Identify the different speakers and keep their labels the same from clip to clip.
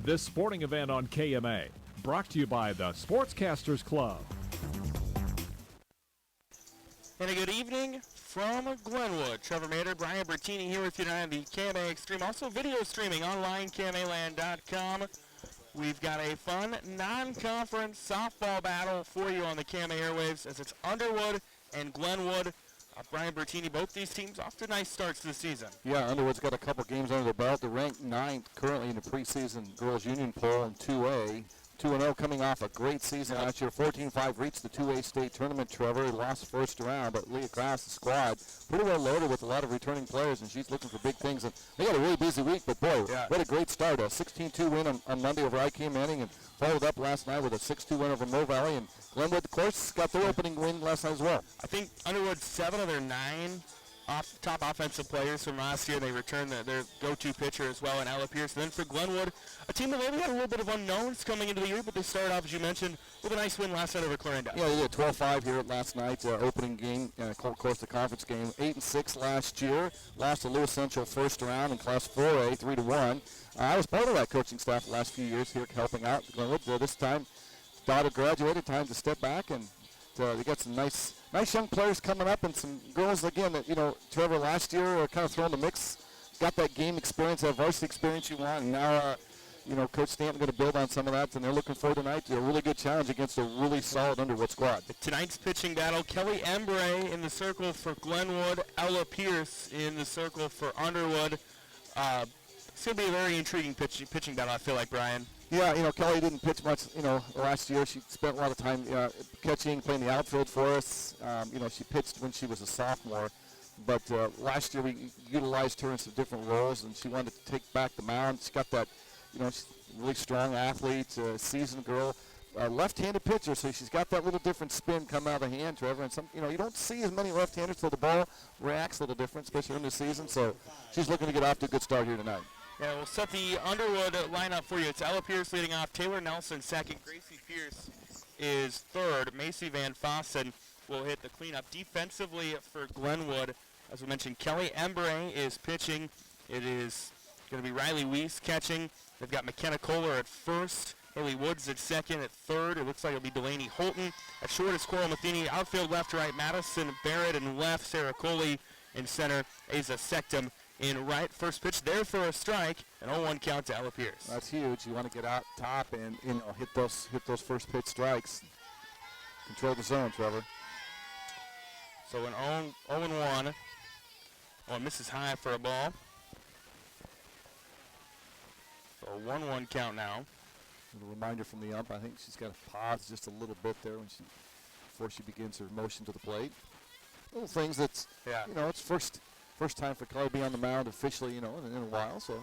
Speaker 1: this sporting event on KMA. Brought to you by the Sportscasters Club.
Speaker 2: And a good evening from Glenwood. Trevor Mader, Brian Bertini here with you tonight on the KMA Extreme. Also video streaming online, KMAland.com. We've got a fun non-conference softball battle for you on the KMA airwaves as it's Underwood and Glenwood. Brian Bertini, both these teams off to nice starts this season.
Speaker 3: Yeah, Underwood's got a couple games under the belt. They're ranked 9th currently in the preseason Girls Union poll in 2A. 2-0 coming off a great season last year. 14-5 reached the 2A state tournament, Trevor. Lost first round, but Leah Glass, the squad, pretty well loaded with a lot of returning players, and she's looking for big things. And they got a really busy week, but boy, what a great start. A 16-2 win on Monday over IK Manning, and followed up last night with a 6-2 win over Mo Valley. And Glenwood, of course, got their opening win last night as well.
Speaker 2: I think Underwood, 7 of their 9 top offensive players from last year. They returned their go-to pitcher as well in Ella Pierce. And then for Glenwood, a team that maybe had a little bit of unknowns coming into the year, but they started off, as you mentioned, with a nice win last night over Clarendon.
Speaker 3: Yeah, they did 12-5 here last night, opening game, of course, the conference game. 8-6 last year. Lost to Lewis Central first round in Class 4A, 3-1. I was part of that coaching staff the last few years here helping out Glenwood. This time, daughter graduated, time to step back, and they got some nice young players coming up, and some girls, again, that, Trevor, last year kind of thrown the mix, got that game experience, that varsity experience you want, and now, Coach Stanton going to build on some of that, and they're looking forward tonight to a really good challenge against a really solid Underwood squad.
Speaker 2: Tonight's pitching battle, Kelly Embray in the circle for Glenwood, Ella Pierce in the circle for Underwood. It's going to be a very intriguing pitching battle, I feel like, Brian.
Speaker 3: Yeah, Kelly didn't pitch much, last year. She spent a lot of time catching, playing the outfield for us. She pitched when she was a sophomore. But last year we utilized her in some different roles, and she wanted to take back the mound. She's got that, she's a really strong athlete, seasoned girl, left-handed pitcher, so she's got that little different spin coming out of the hand, Trevor. And some, you don't see as many left-handers, so the ball reacts a little different, especially in the season. So she's looking to get off to a good start here tonight.
Speaker 2: Yeah, we'll set the Underwood lineup for you. It's Ella Pierce leading off, Taylor Nelson second, Gracie Pierce is third, Macy Van Fossen will hit the cleanup. Defensively for Glenwood, as we mentioned, Kelly Embray is pitching. It is going to be Riley Weiss catching. They've got McKenna Kohler at first, Haley Woods at second, at third. It looks like it'll be Delaney Holton. At short is Coral Matheny. Outfield left to right, Madison Barrett, and left, Sarah Coley. In center, Asa Sectum in right. First pitch there for a strike, an 0-1 count to Ella Pierce.
Speaker 3: That's huge. You want to get out top and hit those first pitch strikes. Control the zone, Trevor.
Speaker 2: So an 0-1. Oh, misses high for a ball. So a 1-1 count now.
Speaker 3: A reminder from the ump. I think she's got to pause just a little bit there before she begins her motion to the plate. Little things that's it's first time for Kelly to be on the mound officially, in a while. So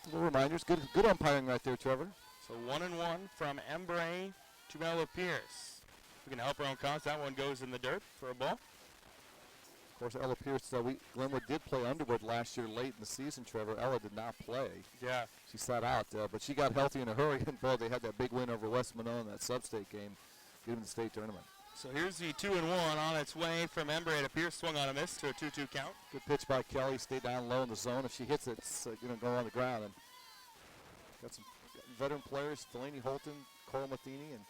Speaker 3: little reminders. Good umpiring right there, Trevor.
Speaker 2: So 1-1 from Embray to Ella Pierce. We can help her own cause. That one goes in the dirt for a ball.
Speaker 3: Of course, Ella Pierce, Glenwood did play Underwood last year late in the season, Trevor. Ella did not play.
Speaker 2: Yeah.
Speaker 3: She sat out, but she got healthy in a hurry. And, boy, they had that big win over West Monroe in that sub-state game, getting the state tournament.
Speaker 2: So here's the 2-1 on its way from Embray to Pierce. Swung on a miss to a 2-2 count.
Speaker 3: Good pitch by Kelly. Stay down low in the zone. If she hits it, it's going to go on the ground. And got some veteran players, Delaney Holton, Cole Matheny, and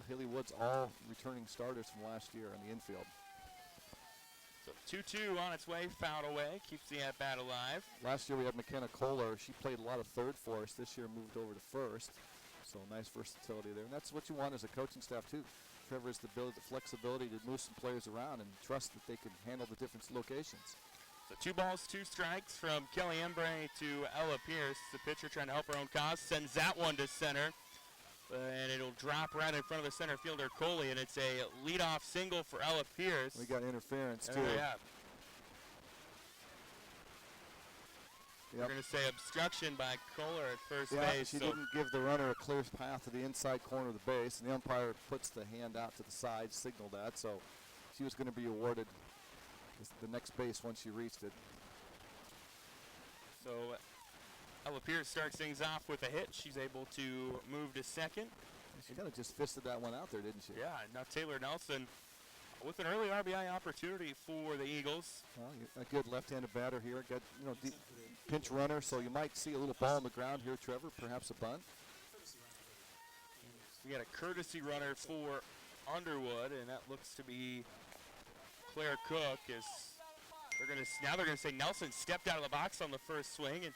Speaker 3: Haley Woods, all returning starters from last year in the infield.
Speaker 2: So 2-2 on its way, fouled away, keeps the at-bat alive.
Speaker 3: Last year we had McKenna Kohler. She played a lot of third for us. This year moved over to first. So nice versatility there. And that's what you want as a coaching staff, too. Trevor is the flexibility to move some players around and trust that they can handle the different locations.
Speaker 2: So 2 balls, 2 strikes from Kelly Embray to Ella Pierce. The pitcher trying to help her own cause, sends that one to center. And it'll drop right in front of the center fielder, Coley, and it's a leadoff single for Ella Pierce.
Speaker 3: We got interference, too.
Speaker 2: Yeah. We're going to say obstruction by Kohler at first base.
Speaker 3: She didn't give the runner a clear path to the inside corner of the base, and the umpire puts the hand out to the side, signaled that, so she was going to be awarded the next base once she reached it.
Speaker 2: So Ella Pierce starts things off with a hit. She's able to move to second.
Speaker 3: She kind of just fisted that one out there, didn't she?
Speaker 2: Yeah, now Taylor Nelson with an early RBI opportunity for the Eagles.
Speaker 3: Well, a good left-handed batter here. Got pinch runner, so you might see a little ball on the ground here, Trevor, perhaps a bunt.
Speaker 2: We got a courtesy runner for Underwood, and that looks to be Claire Cook. Now they're gonna say Nelson stepped out of the box on the first swing, and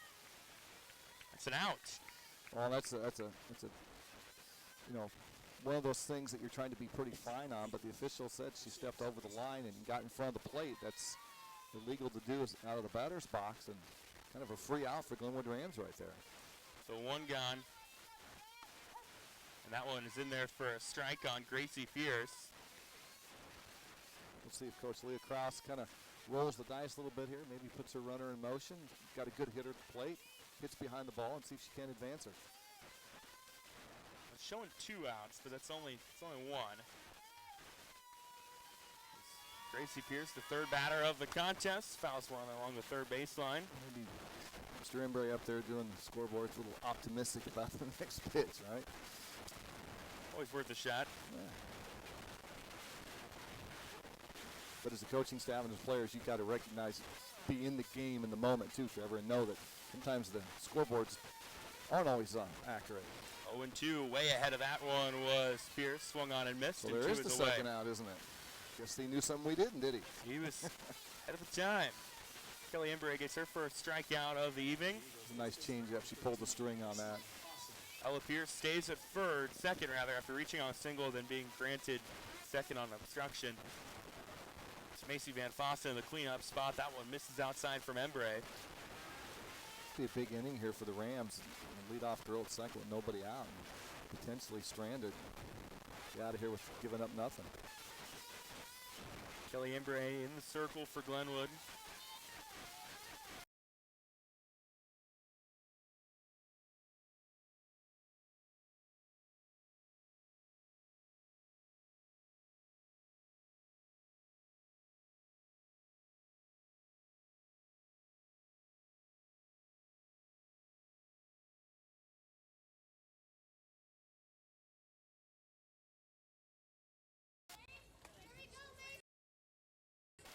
Speaker 2: that's an out.
Speaker 3: Well, that's a one of those things that you're trying to be pretty fine on, but the official said she stepped over the line and got in front of the plate. That's illegal to do out of the batter's box, and kind of a free out for Glenwood Rams right there.
Speaker 2: So one gone. And that one is in there for a strike on Gracie Fierce.
Speaker 3: We'll see if Coach Leah Krause kind of rolls the dice a little bit here, maybe puts her runner in motion, got a good hitter at the plate, hits behind the ball, and see if she can advance her.
Speaker 2: It's showing 2 outs, but it's only one. Gracie Pierce, the third batter of the contest, fouls one along the third baseline.
Speaker 3: Maybe Mr. Embry up there doing the scoreboard, a little optimistic about the next pitch, right?
Speaker 2: Always worth a shot.
Speaker 3: Yeah. But as a coaching staff and as players, you've got to recognize, be in the game in the moment too, Trevor, and know that sometimes the scoreboards aren't always accurate.
Speaker 2: 0-2, way ahead of that one was Pierce, swung on and missed.
Speaker 3: So
Speaker 2: and
Speaker 3: there
Speaker 2: 2
Speaker 3: is the
Speaker 2: away.
Speaker 3: second out, isn't it? Guess he knew something we didn't, did he?
Speaker 2: He was ahead of the time. Kelly Embry gets her first strikeout of the evening.
Speaker 3: It was a nice changeup. She pulled the string on that.
Speaker 2: Ella Pierce stays at second after reaching on a single, then being granted second on obstruction. It's Macy Van Fossen in the cleanup spot. That one misses outside from Embry.
Speaker 3: Be a big inning here for the Rams. Lead off girl at second with nobody out, and potentially stranded. Get out of here with giving up nothing.
Speaker 2: Kelly Embry in the circle for Glenwood.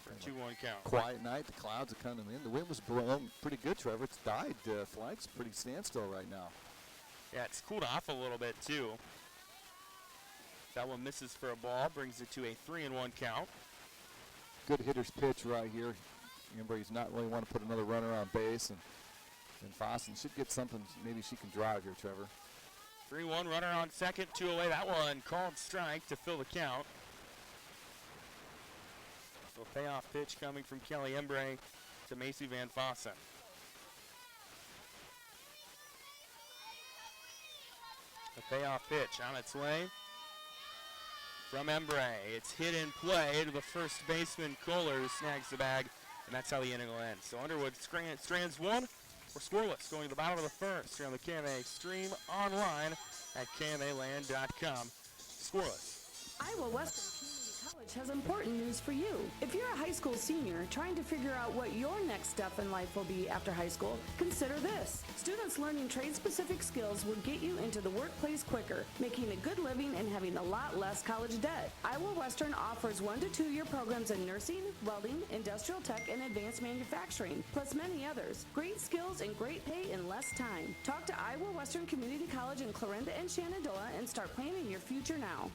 Speaker 2: For 2-1 count.
Speaker 3: Quiet night. The clouds are coming in. The wind was blowing pretty good, Trevor. It's died. Flag's pretty standstill right now.
Speaker 2: Yeah, it's cooled off a little bit too. That one misses for a ball, brings it to a 3-1 count.
Speaker 3: Good hitter's pitch right here. Embry's not really want to put another runner on base, and Fossen should get something. Maybe she can drive here, Trevor.
Speaker 2: 3-1 runner on second, 2 away. That one called strike to fill the count. So payoff pitch coming from Kelly Embry to Macy Van Fossen. The payoff pitch on its way from Embry. It's hit in play to the first baseman, Kohler, who snags the bag, and that's how the inning will end. So Underwood strands one. We're scoreless going to the bottom of the first here on the KMA stream online at KMAland.com. Scoreless.
Speaker 4: Iowa Western Community College has important news for you. If you're a high school senior trying to figure out what your next step in life will be after high school, consider this. Students learning trade-specific skills will get you into the workplace quicker, making a good living and having a lot less college debt. Iowa Western offers 1 to 2 year programs in nursing, welding, industrial tech, and advanced manufacturing, plus many others. Great skills and great pay in less time. Talk to Iowa Western Community College in Clarinda and Shenandoah and start planning your future now.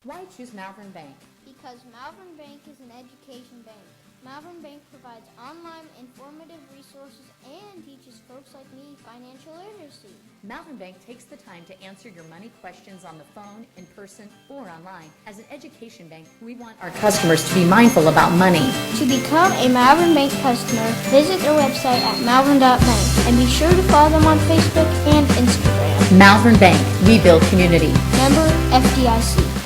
Speaker 5: Why choose Malvern Bank?
Speaker 6: Because Malvern Bank is an education bank. Malvern Bank provides online informative resources and teaches folks like me financial literacy.
Speaker 5: Malvern Bank takes the time to answer your money questions on the phone, in person, or online. As an education bank, we want our customers to be mindful about money.
Speaker 6: To become a Malvern Bank customer, visit their website at malvern.bank and be sure to follow them on Facebook and Instagram.
Speaker 5: Malvern Bank, we build community.
Speaker 6: Member FDIC.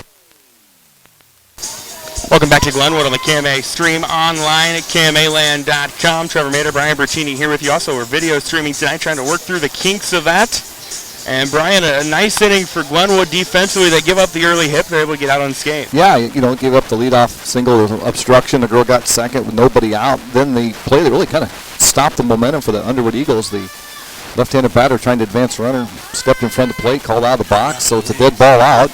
Speaker 2: Welcome back to Glenwood on the KMA stream online at KMAland.com. Trevor Mader, Brian Bertini here with you. Also, we're video streaming tonight, trying to work through the kinks of that. And Brian, a nice inning for Glenwood defensively. They give up the early hit, they're able to get out unscathed.
Speaker 3: Yeah, give up the leadoff single obstruction. The girl got second with nobody out. Then the play that really kind of stopped the momentum for the Underwood Eagles. The left-handed batter trying to advance runner stepped in front of the plate, called out of the box, so it's a dead ball out.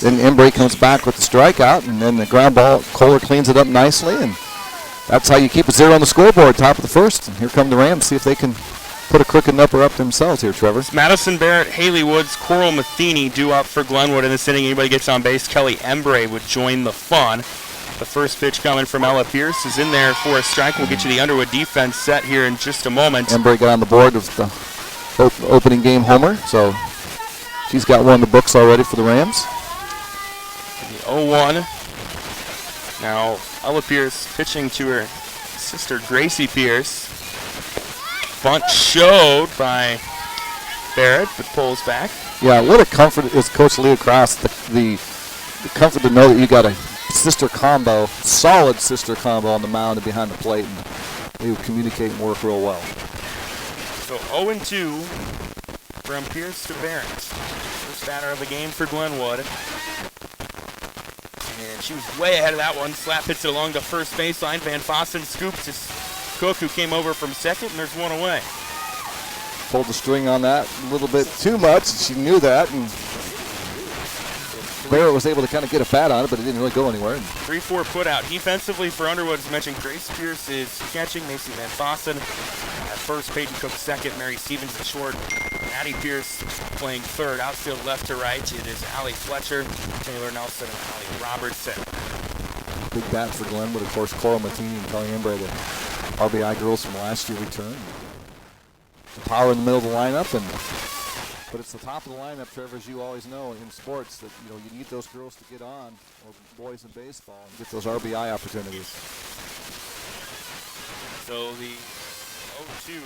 Speaker 3: Then Embry comes back with the strikeout, and then the ground ball, Kohler cleans it up nicely, and that's how you keep a 0 on the scoreboard, top of the first. And here come the Rams, see if they can put a crooked number up themselves here, Trevor.
Speaker 2: Madison Barrett, Haley Woods, Coral Matheny due up for Glenwood in this inning. Anybody gets on base, Kelly Embray would join the fun. The first pitch coming from Ella Pierce is in there for a strike. We'll get you the Underwood defense set here in just a moment.
Speaker 3: Embray got on the board with the opening game homer, so she's got one in the books already for the Rams.
Speaker 2: The 0-1. Now Ella Pierce pitching to her sister Gracie Pierce. Bunt showed by Barrett, but pulls back.
Speaker 3: Yeah, what a comfort is Coach Leah Cross, the comfort to know that you got a sister combo, solid sister combo on the mound and behind the plate, and they would communicate and work real well.
Speaker 2: So 0-2 from Pierce to Barrett. First batter of the game for Glenwood. And she was way ahead of that one. Slap hits it along the first baseline. Van Fossen scoops to Cook, who came over from second, and there's one away.
Speaker 3: Pulled the string on that a little bit too much, and she knew that, and Barrett was able to kind of get a bat on it, but it didn't really go anywhere.
Speaker 2: 3-4 put out. Defensively for Underwood, as mentioned, Grace Pierce is catching. Macy Van Fossen at first, Peyton Cook second, Mary Stevens at short, Addie Pierce playing third. Outfield left to right, it is Allie Fletcher, Taylor Nelson, and Allie Robertson.
Speaker 3: Big bat for Glenwood, of course. Coral Matheny and Kelly Embray, the RBI girls from last year, return. The power in the middle of the lineup, but it's the top of the lineup, Trevor, as you always know in sports, that you need those girls to get on, or boys in baseball, and get those RBI opportunities.
Speaker 2: So the 0-2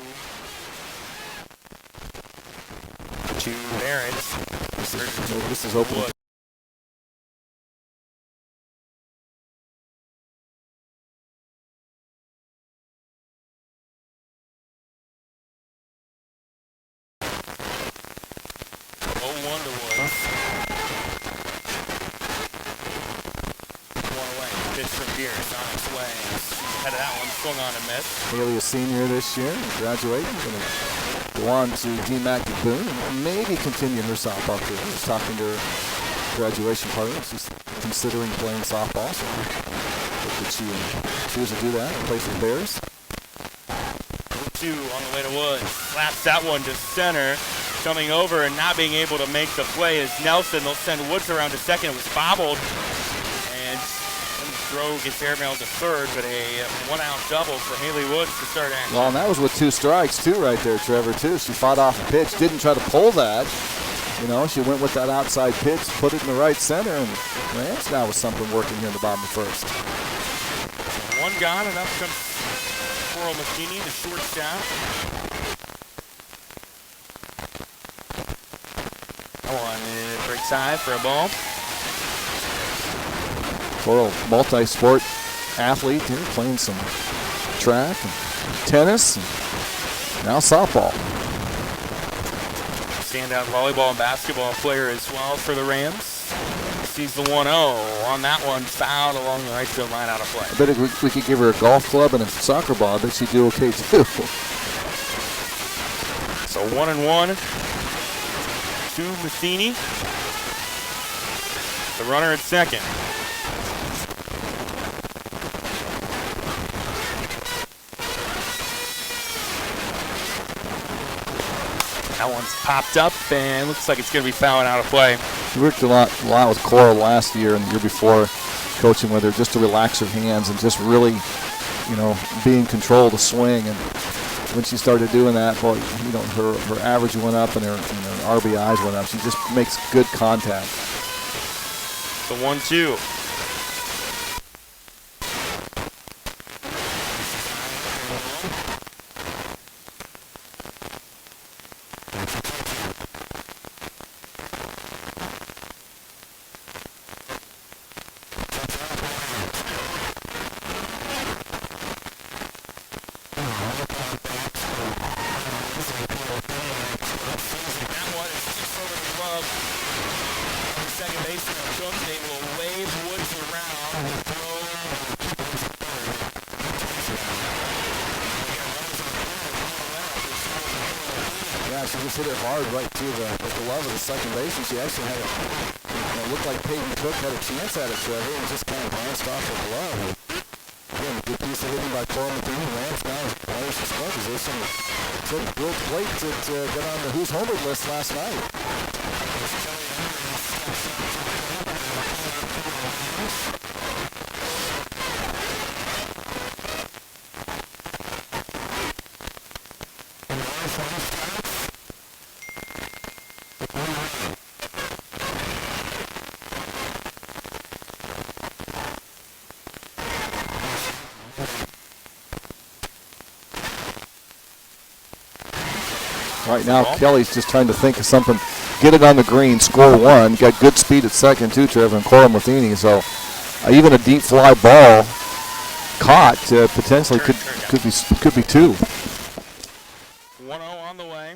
Speaker 2: to Barrett.
Speaker 3: This is open.
Speaker 2: Wood. On a miss.
Speaker 3: Haley, a senior this year, graduating, going to go on to DMAC at Boone and maybe continue her softball career. I was talking to her graduation party. She's considering playing softball, so could she choose to do that and play for the Bears?
Speaker 2: 2 on the way to Woods. Slaps that one to center. Coming over and not being able to make the play is Nelson. They'll send Woods around to second. It was bobbled. Throw gets airmailed to third, but a one-out double for Haley Woods to start action.
Speaker 3: Well, and that was with 2 strikes, too, right there, Trevor, too. She fought off a pitch, didn't try to pull that. She went with that outside pitch, put it in the right center, and Rams now with something working here in the bottom of the first.
Speaker 2: One gone, and up comes Coral Matheny, the shortstop. One breaks high for a ball.
Speaker 3: Coral, multi-sport athlete here, playing some track and tennis, and now softball.
Speaker 2: Standout volleyball and basketball player as well for the Rams. Sees the 1-0 on that one, fouled along the right field line, out of play.
Speaker 3: I bet we could give her a golf club and a soccer ball. I bet she'd do okay too.
Speaker 2: So 1-1 to Matheny. The runner at second. That one's popped up and looks like it's going to be fouling out of play.
Speaker 3: We worked a lot with Coral last year and the year before, coaching with her just to relax her hands and just really, be in control of the swing. And when she started doing that, her average went up and her RBIs went up. She just makes good contact.
Speaker 2: The 1-2.
Speaker 3: She just hit it hard right to the glove of the second baseman. She actually had it looked like Peyton Cook had a chance at it, Trevor, and just kind of glanced off the glove. Again, a good piece of are hitting by Coleman. Rams now players in score position. Took Will Plate to get on the Who's Homered list last night. Right now, Kelly's just trying to think of something. Get it on the green, score one. Got good speed at second, too, Trevor, and Cora Matheny. So even a deep fly ball caught potentially could be two.
Speaker 2: 1-0 on the way.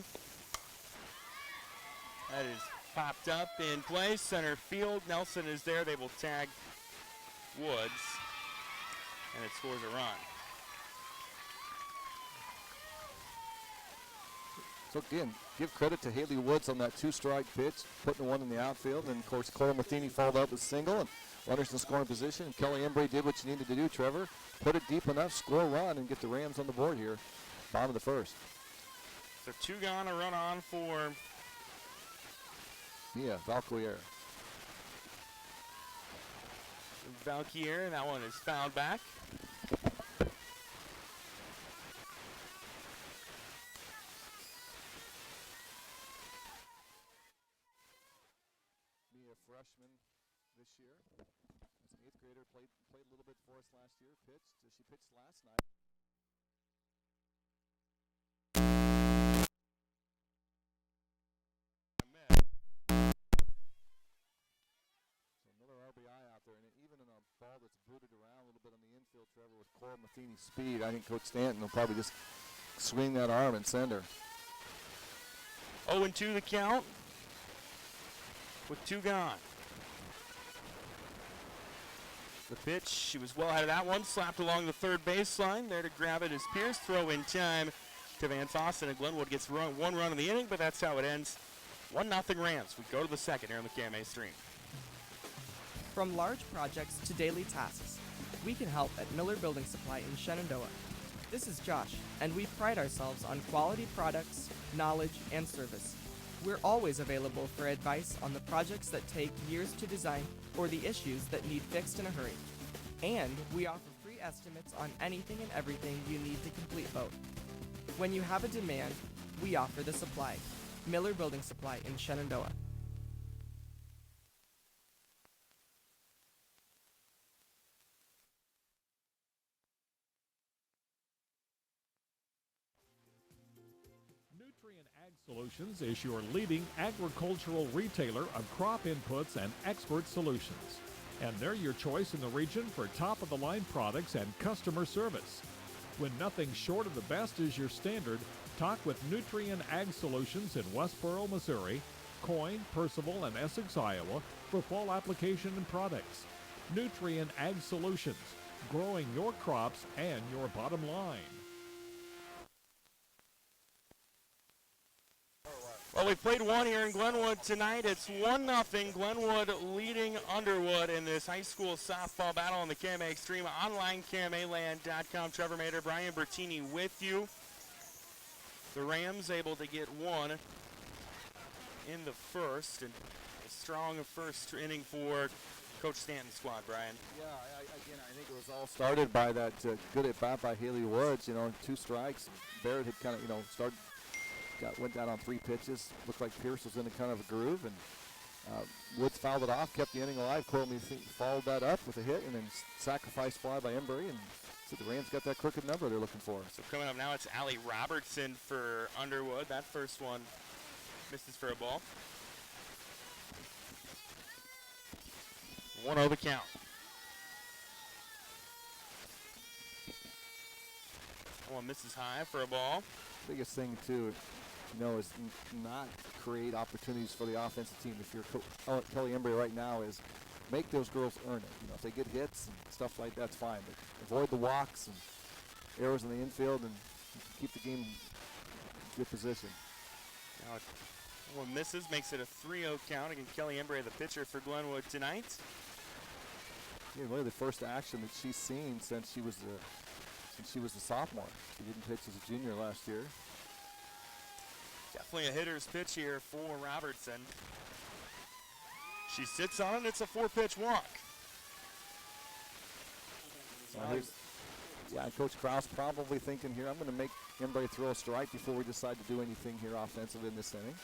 Speaker 2: That is popped up in play. Center field. Nelson is there. They will tag Woods. And it scores a run.
Speaker 3: So again, give credit to Haley Woods on that two-strike pitch, putting one in the outfield. And of course, Cora Matheny followed up with a single, and runners in scoring position. And Kelly Embry did what you needed to do, Trevor. Put it deep enough, score a run, and get the Rams on the board here. Bottom of the first.
Speaker 2: So two gone, a run on for
Speaker 3: Valquier.
Speaker 2: Valquier. That one is fouled back.
Speaker 3: Freshman this year. As an 8th grader, played a little bit for us last year. She pitched last night. So another RBI out there, and even in a ball that's booted around a little bit on the infield, Trevor, with Cora Matheny's speed, I think Coach Stanton will probably just swing that arm and send her.
Speaker 2: 0-2 the count with two gone. The pitch, she was well ahead of that one, slapped along the third baseline. There to grab it is Pierce. Throw in time to Van Fossen, and Glenwood gets one run in the inning, but that's how it ends. 1-0 Rams. We go to the second here on the KMA stream.
Speaker 7: From large projects to daily tasks, we can help at Miller Building Supply in Shenandoah. This is Josh, and we pride ourselves on quality products, knowledge, and service. We're always available for advice on the projects that take years to design or the issues that need fixed in a hurry. And we offer free estimates on anything and everything you need to complete both. When you have a demand, we offer the supply. Miller Building Supply in Shenandoah.
Speaker 1: Nutrient Ag Solutions is your leading agricultural retailer of crop inputs and expert solutions. And they're your choice in the region for top-of-the-line products and customer service. When nothing short of the best is your standard, talk with Nutrient Ag Solutions in Westboro, Missouri, Coyne, Percival, and Essex, Iowa for fall application and products. Nutrient Ag Solutions, growing your crops and your bottom line.
Speaker 2: Well, we played one here in Glenwood tonight. It's 1-0 Glenwood leading Underwood in this high school softball battle on the KMA Extreme online, KMAland.com. Trevor Mader, Brian Bertini with you. The Rams able to get one in the first, and a strong first inning for Coach Stanton's squad, Brian.
Speaker 3: Yeah, I think it was all started by that good at bat by Haley Woods. 2 strikes. Barrett had kind of, went down on 3 pitches. Looked like Pierce was in a kind of a groove, and Woods fouled it off, kept the inning alive. Courtney followed that up with a hit, and then sacrifice fly by Embry, and so the Rams got that crooked number they're looking for.
Speaker 2: So coming up now, it's Allie Robertson for Underwood. That first one misses for a ball. 1-0 the count. One misses high for a ball.
Speaker 3: Biggest thing too, is not create opportunities for the offensive team. If you're Kelly Embry right now, is make those girls earn it. If they get hits and stuff like that's fine, but avoid the walks and errors in the infield and keep the game in good position.
Speaker 2: Now one misses, makes it a 3-0 count against Kelly Embry, the pitcher for Glenwood tonight.
Speaker 3: Yeah, really the first action that she's seen since she was And she was a sophomore. She didn't pitch as a junior last year.
Speaker 2: Definitely a hitter's pitch here for Robertson. She sits on it. It's a 4-pitch walk.
Speaker 3: Yeah, Coach Krause probably thinking here, I'm going to make Embry throw a strike before we decide to do anything here offensively in this inning.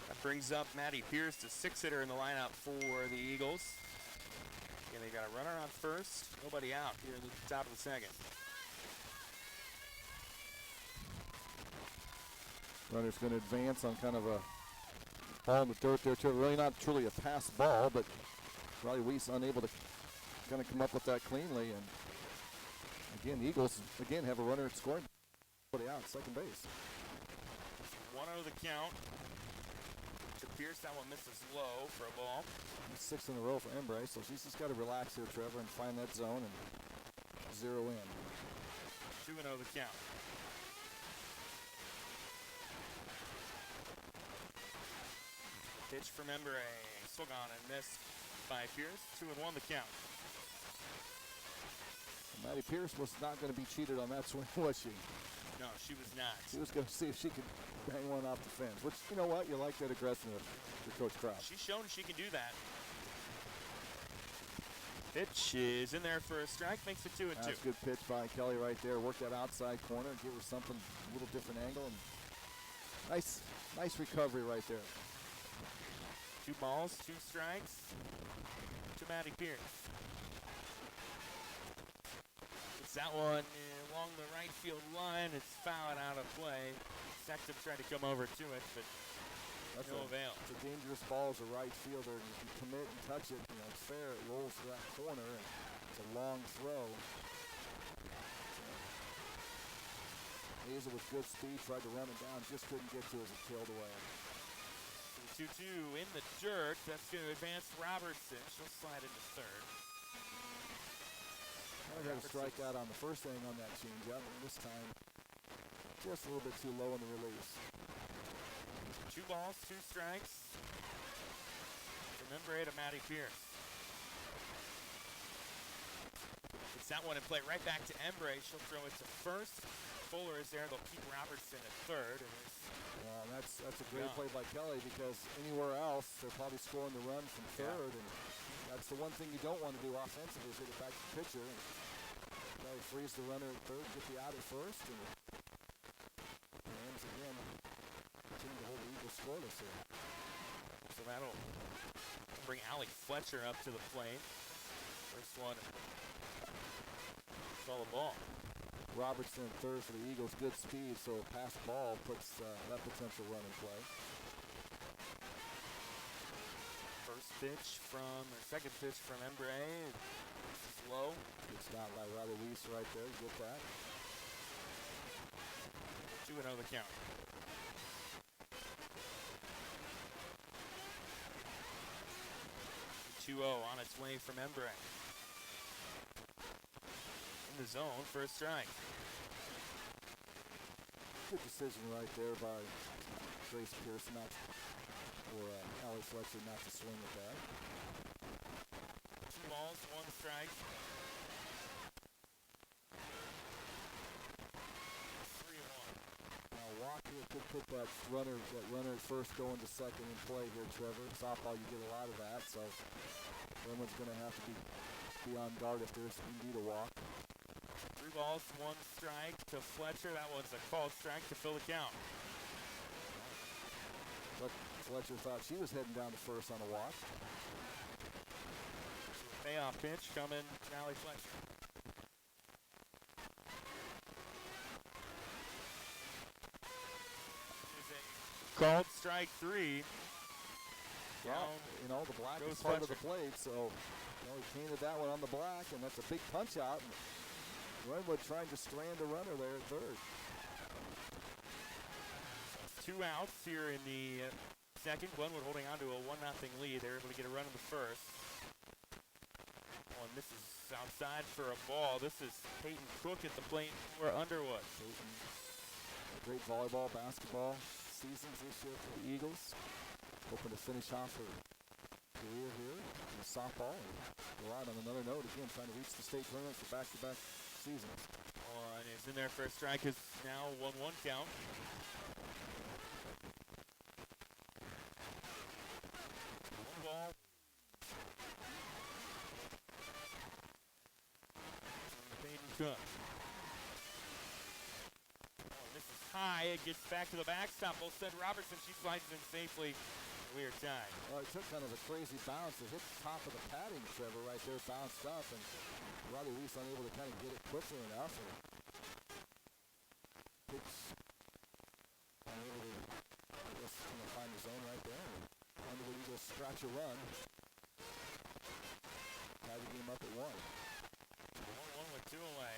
Speaker 2: That brings up Maddie Pierce, the 6th hitter in the lineup for the Eagles. Again, they got a runner on first, nobody out here in the top of the second.
Speaker 3: Runner's going to advance on kind of a ball in the dirt there, too. Really not truly a pass ball, but Riley Weiss unable to kind of come up with that cleanly. And again, the Eagles again have a runner at scoring. Nobody out, second base.
Speaker 2: 1-0 the count to Pierce. That one misses low for a ball.
Speaker 3: 6 in a row for Embry, so she's just got to relax here, Trevor, and find that zone and zero in.
Speaker 2: 2-0 the count. Pitch from Embry, swung on and missed by Pierce. 2-1 the count.
Speaker 3: Maddie Pierce was not going to be cheated on that swing, was she?
Speaker 2: No, she was not.
Speaker 3: She was going to see if she could bang one off the fence, which, you know what, you like that aggressiveness for Coach Krause.
Speaker 2: She's shown she can do that. Pitch is in there for a strike, makes it 2-2.
Speaker 3: That's a good pitch by Kelly right there. Work that outside corner, give her something, a little different angle, and nice recovery right there.
Speaker 2: 2 balls, 2 strikes to Maddie Pierce. It's that one along the right field line. It's fouled out of play. Sexton tried to come over to it, but no avail.
Speaker 3: It's a dangerous ball as a right fielder. And if you commit and touch it, it's fair. It rolls to that corner, and it's a long throw. Hazel with good speed, tried to run it down, just couldn't get to it as it tailed away.
Speaker 2: 2-2 in the dirt. That's going to advance Robertson. She'll slide into third.
Speaker 3: I had a strikeout on the first inning on that changeup, and this time just a little bit too low in the release.
Speaker 2: 2 balls, 2 strikes. Remember to Maddie Pierce. It's that one in play right back to Embry. She'll throw it to first. Fuller is there. They'll keep Robertson at third. And
Speaker 3: that's a great play by Kelly, because anywhere else they're probably scoring the run from third, and that's the one thing you don't want to do offensively is hit it back to the pitcher. And Kelly frees the runner at third, get the out at first, and Rams again continue to hold the Eagles scoreless here.
Speaker 2: So that'll bring Allie Fletcher up to the plate. First one, saw the ball.
Speaker 3: Robertson at third for the Eagles, good speed, so a pass ball puts that potential run in play.
Speaker 2: Second pitch from Embry. Slow.
Speaker 3: Good stop by Riley Weiss right there. Get that.
Speaker 2: 2-0 the count. 2-0 on its way from Embry. In the zone, first strike.
Speaker 3: Good decision right there by Grace Pierce, or Allie Fletcher not to swing at that.
Speaker 2: 2 balls, 1 strike. 3-1.
Speaker 3: Now Walker could put that runner at first going to second in play here, Trevor. Softball, you get a lot of that, so Glenwood's going to have to be on guard if there's indeed a walk.
Speaker 2: 3 balls, 1 strike to Fletcher. That was a called strike to fill the count.
Speaker 3: But Fletcher thought she was heading down to first on a walk.
Speaker 2: Payoff pitch coming to Allie Fletcher. Is a called strike 3.
Speaker 3: Well, the black is part of the plate, so he painted that one on the black, and that's a big punch out. And Glenwood trying to strand a runner there at third.
Speaker 2: 2 outs here in the second. Glenwood holding on to a 1-0 lead. They're able to get a run in the first. And this is outside for a ball. This is Peyton Cook at the plate for Underwood.
Speaker 3: Peyton, a great volleyball, basketball seasons this year for the Eagles. Hoping to finish off her career here in softball and go out on another note again, trying to reach the state tournament for back-to-back seasons.
Speaker 2: Well, Is in there for a strike. Is now 1-1 count. One ball. Peyton Cook. This is high. It gets back to the backstop. Will send Robertson. She slides in safely. Weird time.
Speaker 3: Well, it took kind of a crazy bounce. It hit the top of the padding, Trevor, right there, bounced up, and Roddy Lee's unable to kind of get it quickly enough. And pitch unable to, I guess, kind of find the zone right there. And Underwood Eagles scratch a run. Tie the game up at 1.
Speaker 2: 1-1 with 2 away.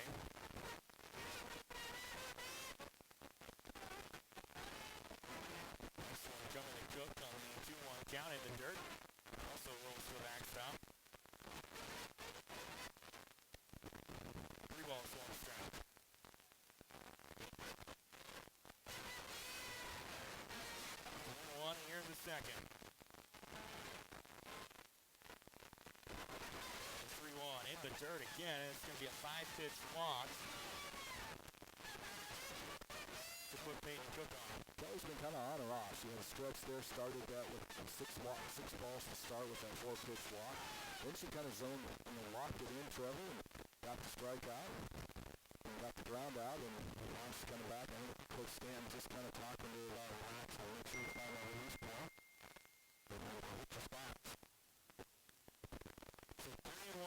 Speaker 2: This one coming to Cook on the 2-1 count in the dirt. Also rolls to the backstop. 3 balls, 1 strike. 1-1, here's the second. 3-1 in the dirt again. It's going to be a 5-pitch walk to put Peyton Cook on.
Speaker 3: Kelly's been kind of on or off. She had a stretch there, started that with 6 balls to start with that 4-pitch walk. Then she kind of zoned, locked it in, Trevor, and got the strike out, and got the ground out, and now she's coming back. I think Coach Stanton just kind of talking to her about relax, and make sure you find that release point. And then we'll hit the spots.
Speaker 2: So 3-1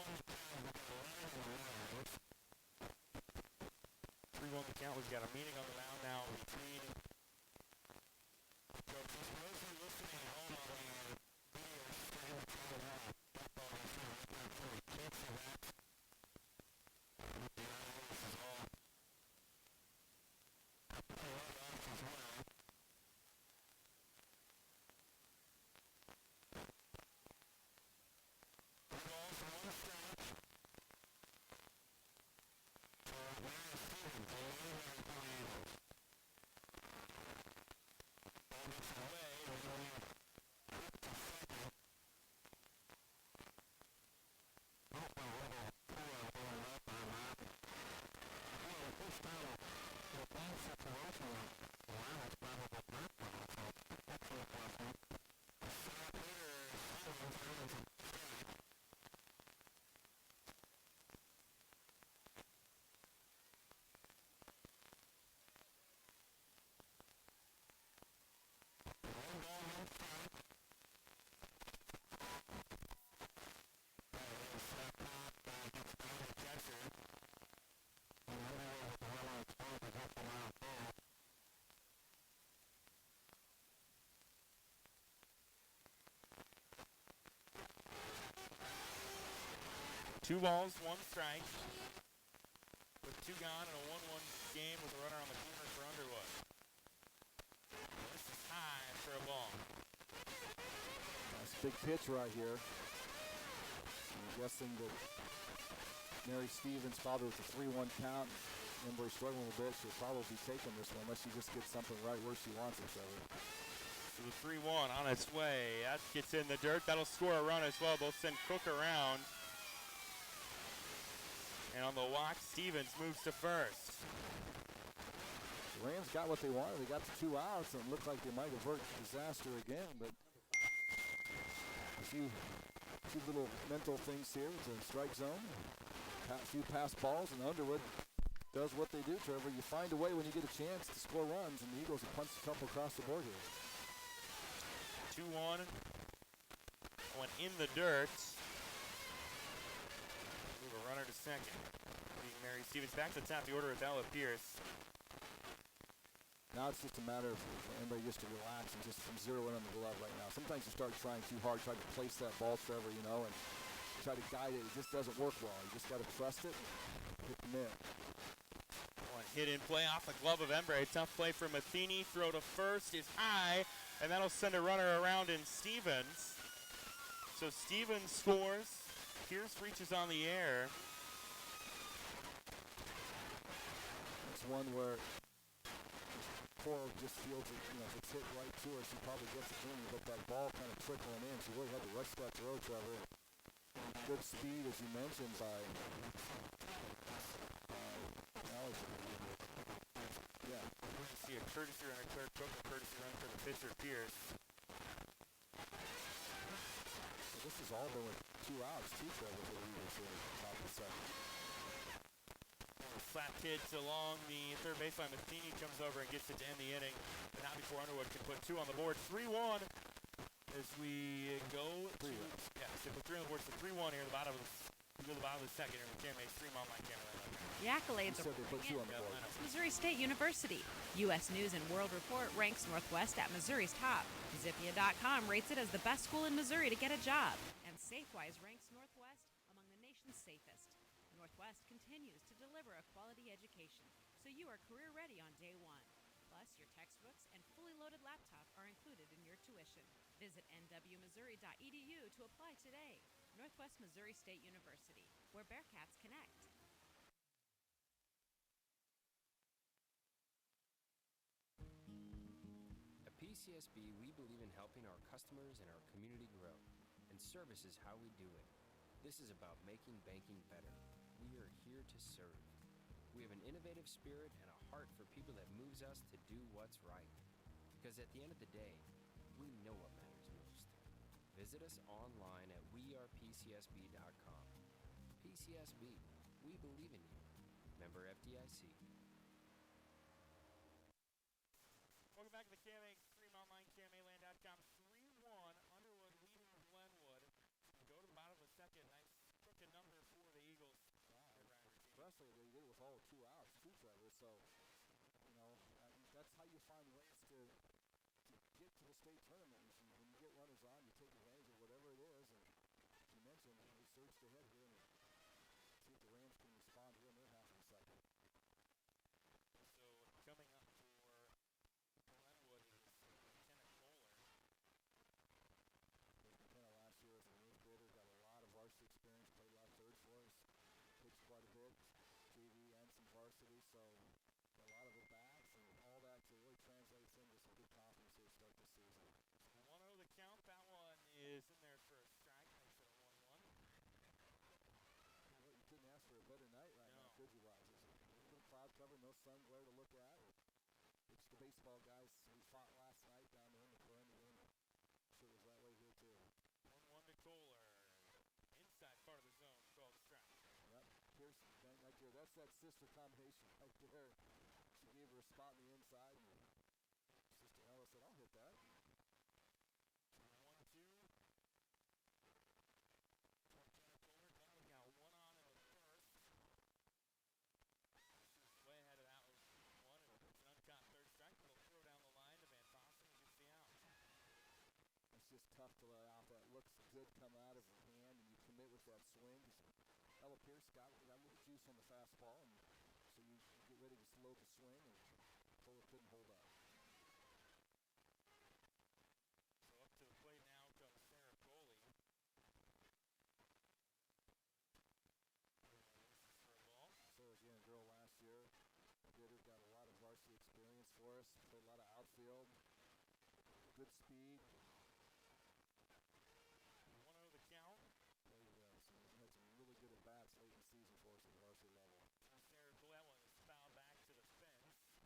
Speaker 2: the count. We've got a meeting on the mound now between coaches. For those of you listening at home on the video stream, can't see that. This is all. Two balls, 1 strike. With 2 gone and a 1-1 game with a runner on the corner for Underwood. This is high for a ball.
Speaker 3: That's a big pitch right here. I'm guessing that Mary Stevens probably with the 3-1 count. Embury struggling a bit. She'll probably be taking this one unless she just gets something right where she wants it, Trevor.
Speaker 2: So the 3-1 on its way. That gets in the dirt. That'll score a run as well. They'll send Cook around. And on the walk, Stevens moves to first.
Speaker 3: The Rams got what they wanted. They got the 2 outs, and it looked like they might avert disaster again, but a few little mental things here. It's a strike zone, a few pass balls, and Underwood does what they do, Trevor. You find a way when you get a chance to score runs, and the Eagles have punched a couple across the board here.
Speaker 2: 2-1. Went in the dirt. Move a runner to second. Leading Mary Stevens back to the top of the order with Ella Pierce.
Speaker 3: Now it's just a matter of everybody just to relax and just zero in on the glove right now. Sometimes you start trying too hard, try to place that ball, Trevor, and try to guide it. It just doesn't work well. You just got to trust it, hit the mitt.
Speaker 2: One hit in play off the glove of Embry. Tough play from Matheny. Throw to first is high, and that'll send a runner around in Stevens. So Stevens scores. Pierce reaches on the air.
Speaker 3: It's one where Coral just feels it, if it's hit right to her, she probably gets it in, but that ball kind of trickling in. She really had to rush that throw, Trevor. Good speed, as you mentioned, by Allison.
Speaker 2: courtesy run, or Claire Cook, a courtesy run for the pitcher, Pierce.
Speaker 3: Well, this has all been with 2 outs, too, Trevor, for the Eagles here at the top of the second.
Speaker 2: Slap hits along the third baseline. Matheny comes over and gets it to end the inning. But not before Underwood can put 2 on the board. 3-1 as we go to... Yeah, so put 3 on the board. So 3-1 here at the bottom of the second. Here with KMA Stream Online camera.
Speaker 8: The accolades are pouring in. Missouri State University. U.S. News and World Report ranks Northwest at Missouri's top. Zippia.com rates it as the best school in Missouri to get a job. And SafeWise ranks Northwest among the nation's safest. Northwest continues to deliver a quality education, so you are career ready on day one. Plus, your textbooks and fully loaded laptop are included in your tuition. Visit nwmissouri.edu to apply today. Northwest Missouri State University, where Bearcats connect.
Speaker 9: At PCSB, we believe in helping our customers and our community grow, and service is how we do it. This is about making banking better. We are here to serve. We have an innovative spirit and a heart for people that moves us to do what's right. Because at the end of the day, we know what matters most. Visit us online at wearepcsb.com. PCSB, we believe in you. Member FDIC.
Speaker 2: Welcome back to the KMA Stream Online, KMAland.com. 3-1, Underwood leading Glenwood. Go to the bottom of the second. Nice crooked number for the Eagles.
Speaker 3: Especially they did it with all 2 outs, too, Trevor. So, that's how you find ways to get to the state tournament. When you get runners on, you take advantage of whatever it is. And as you mentioned, we surged ahead here and see if the Rams can respond here in their half of the second.
Speaker 2: So coming up for Glenwood is Lieutenant Kohler.
Speaker 3: McKenna last year as an 8th grader, got a lot of varsity experience, played a lot of third for us, pitched quite a bit, JV and some varsity, so got a lot of at-bats and all that to really translate into some good confidence here to start this season.
Speaker 2: 1-0 the count. That one is in there for a strike. Makes it a 1-1.
Speaker 3: Well, you couldn't ask for a better night right now, could you, guys? There's a little bit of cloud cover, no sun glare to look at. It's the baseball guys we fought last night down there in the Glen again. Sure it was that way here, too.
Speaker 2: 1-1 to Kohler. Inside part of the zone, called a strike.
Speaker 3: Yep, Pierce, bang right there. That's that sister combination right there. She gave her a spot on the inside, and Sister Ella said, I'll hit that.
Speaker 2: 1-2. Kohler, Glenwood got 1 on in the first. She was way ahead of that one, and it's an uncaught third strike. We'll throw down the line to Van Fossen and gets the out.
Speaker 3: It's just tough to let out. That looks good come out of her hand, and you commit with that swing. Ella Pierce got a little juice on the fastball, and so you get ready to slow the swing, and Kohler couldn't hold up.
Speaker 2: So up to the plate now comes Sarah Coley. This is for a ball.
Speaker 3: Sarah, again, a girl last year. Got a lot of varsity experience for us. Played a lot of outfield. Good speed.
Speaker 2: 1-0 the count.
Speaker 3: Had some really good at-bats late in the season for us at the varsity level.
Speaker 2: Sarah Coley, that one is fouled back to the fence. It's a 1-1 count.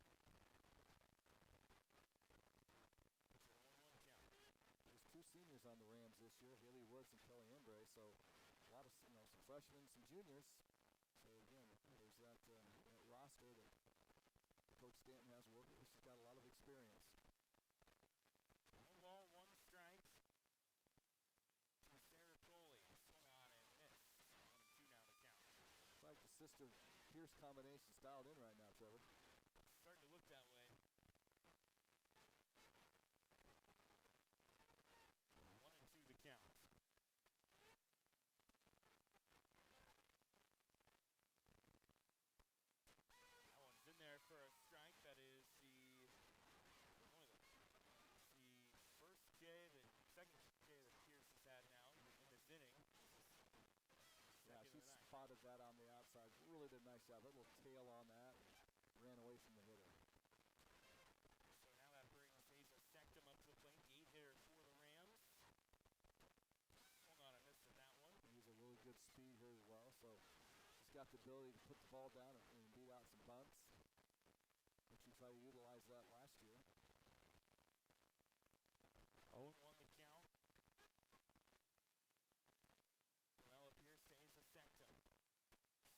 Speaker 3: There's 2 seniors on the Rams this year, Haley Woods and Kelly Embray, so a lot of some freshmen, some juniors. So again, there's that roster that Coach Stanton has worked with. She's got a lot of experience.
Speaker 2: 1 ball, 1 strike. To Sarah Coley, swung on and missed. 1-2 now to count.
Speaker 3: It's like the sister Pierce combination dialed in right now, Trevor.
Speaker 2: Starting to look that way. 1-2 to count. That one's in there for a strike. That is the first second K that Pierce has had now in this inning.
Speaker 3: Yeah, she spotted that on the outside. Really did a nice job. A little tail on that. Ran away from the hitter.
Speaker 2: So now that brings Asa Sectum up to the plate. The 8-hitter for the Rams. Swung on and missed at that one.
Speaker 3: He's a really good speed here as well. So she's got the ability to put the ball down and beat out some bunts. But you try to utilize that last year.
Speaker 2: 0-1 the count. Well, Pierce stays a second.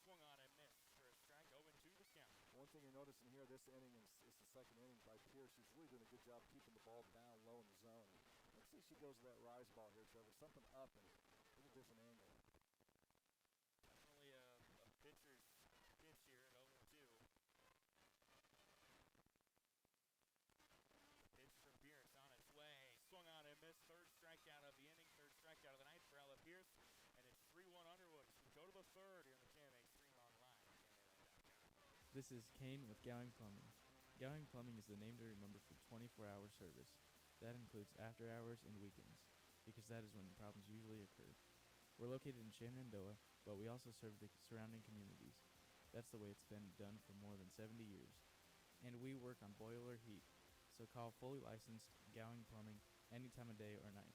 Speaker 2: Swung on and missed for a strike. 0-2 the count.
Speaker 3: One thing you're noticing here, this inning is the second inning by Pierce. She's really doing a good job keeping the ball down low in the zone. Let's see if she goes to that rise ball here, Trevor. Something up and a little different angle.
Speaker 2: Definitely a pitcher's pitch here at 0-2. Pitch from Pierce on its way. Swung on and missed. Third strikeout of the inning. Third strikeout of the night for Ella Pierce. And it's 3-1 Underwood. She can go to the third here in the KMA Stream Online.
Speaker 10: This is Kane with Gowing Plumbing. Gowing Plumbing is the name to remember for 24-hour service. That includes after hours and weekends, because that is when problems usually occur. We're located in Shenandoah, but we also serve the surrounding communities. That's the way it's been done for more than 70 years. And we work on boiler heat, so call fully licensed Gowing Plumbing any time of day or night.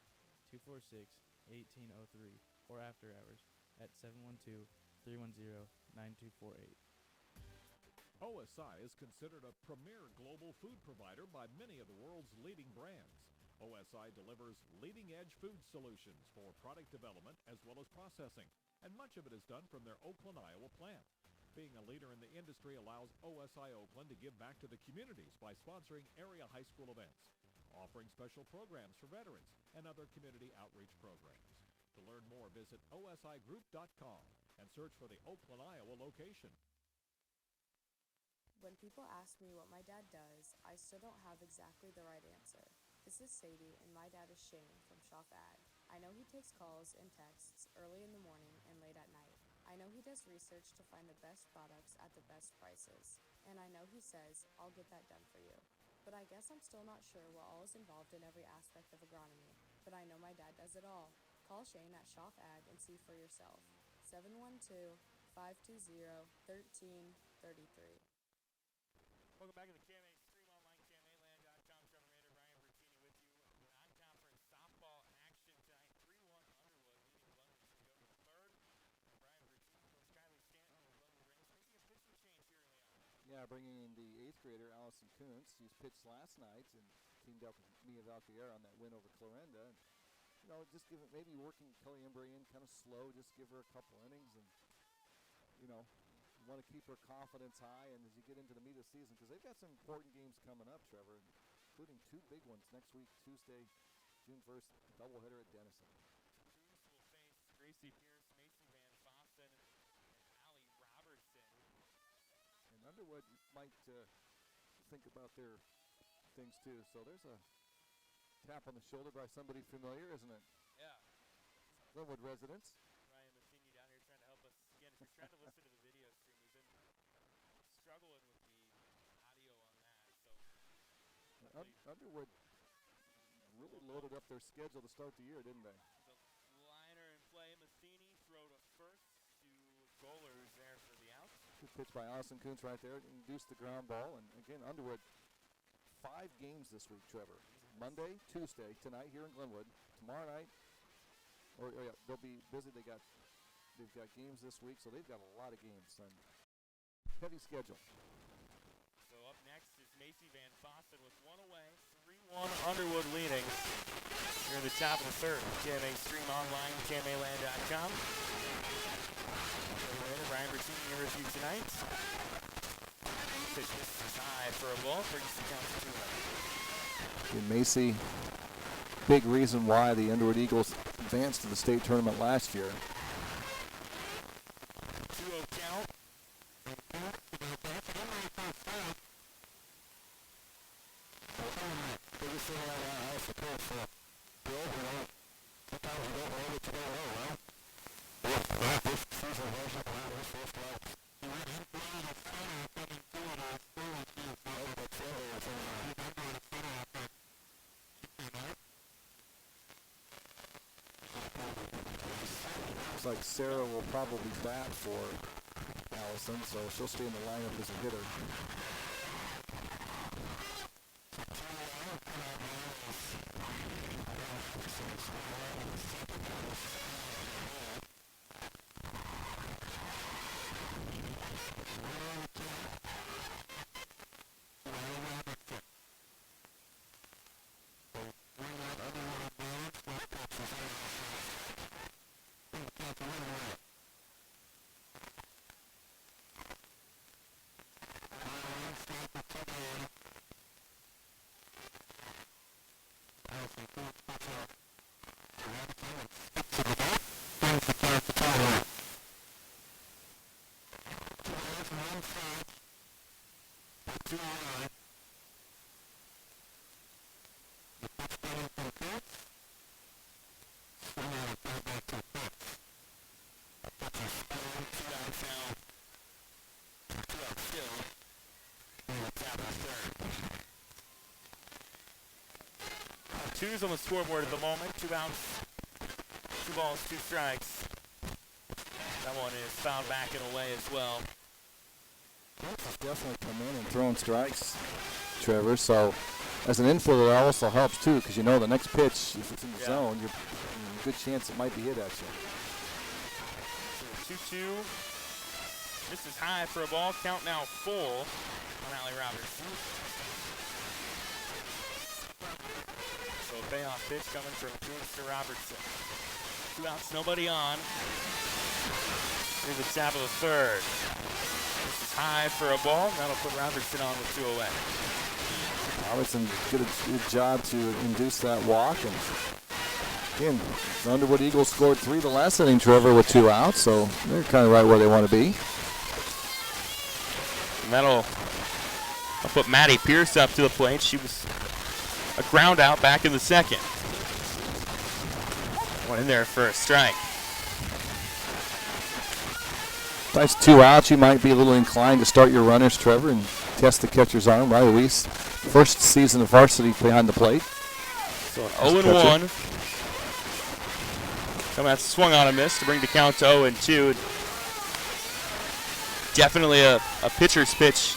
Speaker 10: 246-1803 or after hours at 712-310-9248.
Speaker 1: OSI is considered a premier global food provider by many of the world's leading brands. OSI delivers leading-edge food solutions for product development as well as processing, and much of it is done from their Oakland, Iowa plant. Being a leader in the industry allows OSI Oakland to give back to the communities by sponsoring area high school events, offering special programs for veterans, and other community outreach programs. To learn more, visit osigroup.com and search for the Oakland, Iowa location.
Speaker 11: When people ask me what my dad does, I still don't have exactly the right answer. This is Sadie, and my dad is Shane from Shop Ag. I know he takes calls and texts early in the morning and late at night. I know he does research to find the best products at the best prices. And I know he says, I'll get that done for you. But I guess I'm still not sure what all is involved in every aspect of agronomy. But I know my dad does it all. Call Shane at Shop Ag and see for yourself. 712-520-1333.
Speaker 2: Welcome back to the KMA Stream Online, KMAland.com. Trevor Mader, Brian Bertini with you. Non-conference softball action tonight. 3-1 Underwood leading Glenwood to go to the third. And Brian Bertini, Coach Kylie Stanton with Glenwood Rings making a pitching change here early on.
Speaker 3: Yeah, bringing in the 8th grader, Allison Kuntz. She's pitched last night and teamed up with Mia Valquier on that win over Clarinda. And, you know, just give it, maybe working Kelly Embry in kind of slow, just give her a couple innings and, you know, you want to keep her confidence high, and as you get into the meat of the season, because they've got some important games coming up, Trevor, including 2 big ones next week, Tuesday, June 1st, doubleheader at Denison.
Speaker 2: Coons will face Gracie Pierce, Macy Van Fossen, and Allie Robertson.
Speaker 3: And Underwood might think about their things, too. So there's a tap on the shoulder by somebody familiar, isn't it?
Speaker 2: Yeah.
Speaker 3: Glenwood residents.
Speaker 2: Ryan Massini down here trying to help us. Again, if you're trying to listen to the video stream, we've been struggling with the audio on that. So
Speaker 3: Underwood really loaded up their schedule to start the year, didn't they?
Speaker 2: The liner in play. Massini throw to first to Gohlers there for the out.
Speaker 3: Good pitch by Allison Kuntz right there. Induced the ground ball. And again, Underwood, 5 games this week, Trevor. Monday, Tuesday, tonight here in Glenwood. Tomorrow night, yeah, they'll be busy. They've got games this week, so they've got a lot of games. And heavy schedule.
Speaker 2: So up next is Macy Van Fossen with one away. 3-1 Underwood leading. Here at the top of the third. KMA Stream Online, KMAland.com. Brian Bertini here with you tonight. Pitch is high for a ball. Brings the count to 2-0.
Speaker 3: And Macy, big reason why the Underwood Eagles advanced to the state tournament last year.
Speaker 2: 2-0 count.
Speaker 3: Like Sarah will probably bat for Allison, so she'll stay in the lineup as a hitter.
Speaker 2: Two's on the scoreboard at the moment. 2 outs, 2 balls, 2 strikes. That one is fouled back and away as well.
Speaker 3: He's definitely come in and thrown strikes, Trevor. So as an infielder, that also helps too, because you know the next pitch, if it's in the zone, you're a good chance it might be hit at you.
Speaker 2: So 2-2. This is high for a ball. Count now full on Allie Roberts. So a payoff pitch coming from Mr. Robertson. 2 outs, nobody on. Here's the top of the third. This is high for a ball. That'll put Robertson on with 2 away.
Speaker 3: Robertson did a good job to induce that walk. And again, the Underwood Eagles scored 3 the last inning, Trevor, with 2 outs. So they're kind of right where they want to be.
Speaker 2: And that'll put Maddie Pierce up to the plate. She was a ground out back in the second. One in there for a strike.
Speaker 3: That's 2 outs. You might be a little inclined to start your runners, Trevor, and test the catcher's arm. Riley Weiss, first season of varsity behind the plate.
Speaker 2: So an 0-1. That's swung on a miss to bring the count to 0-2. Definitely a pitcher's pitch,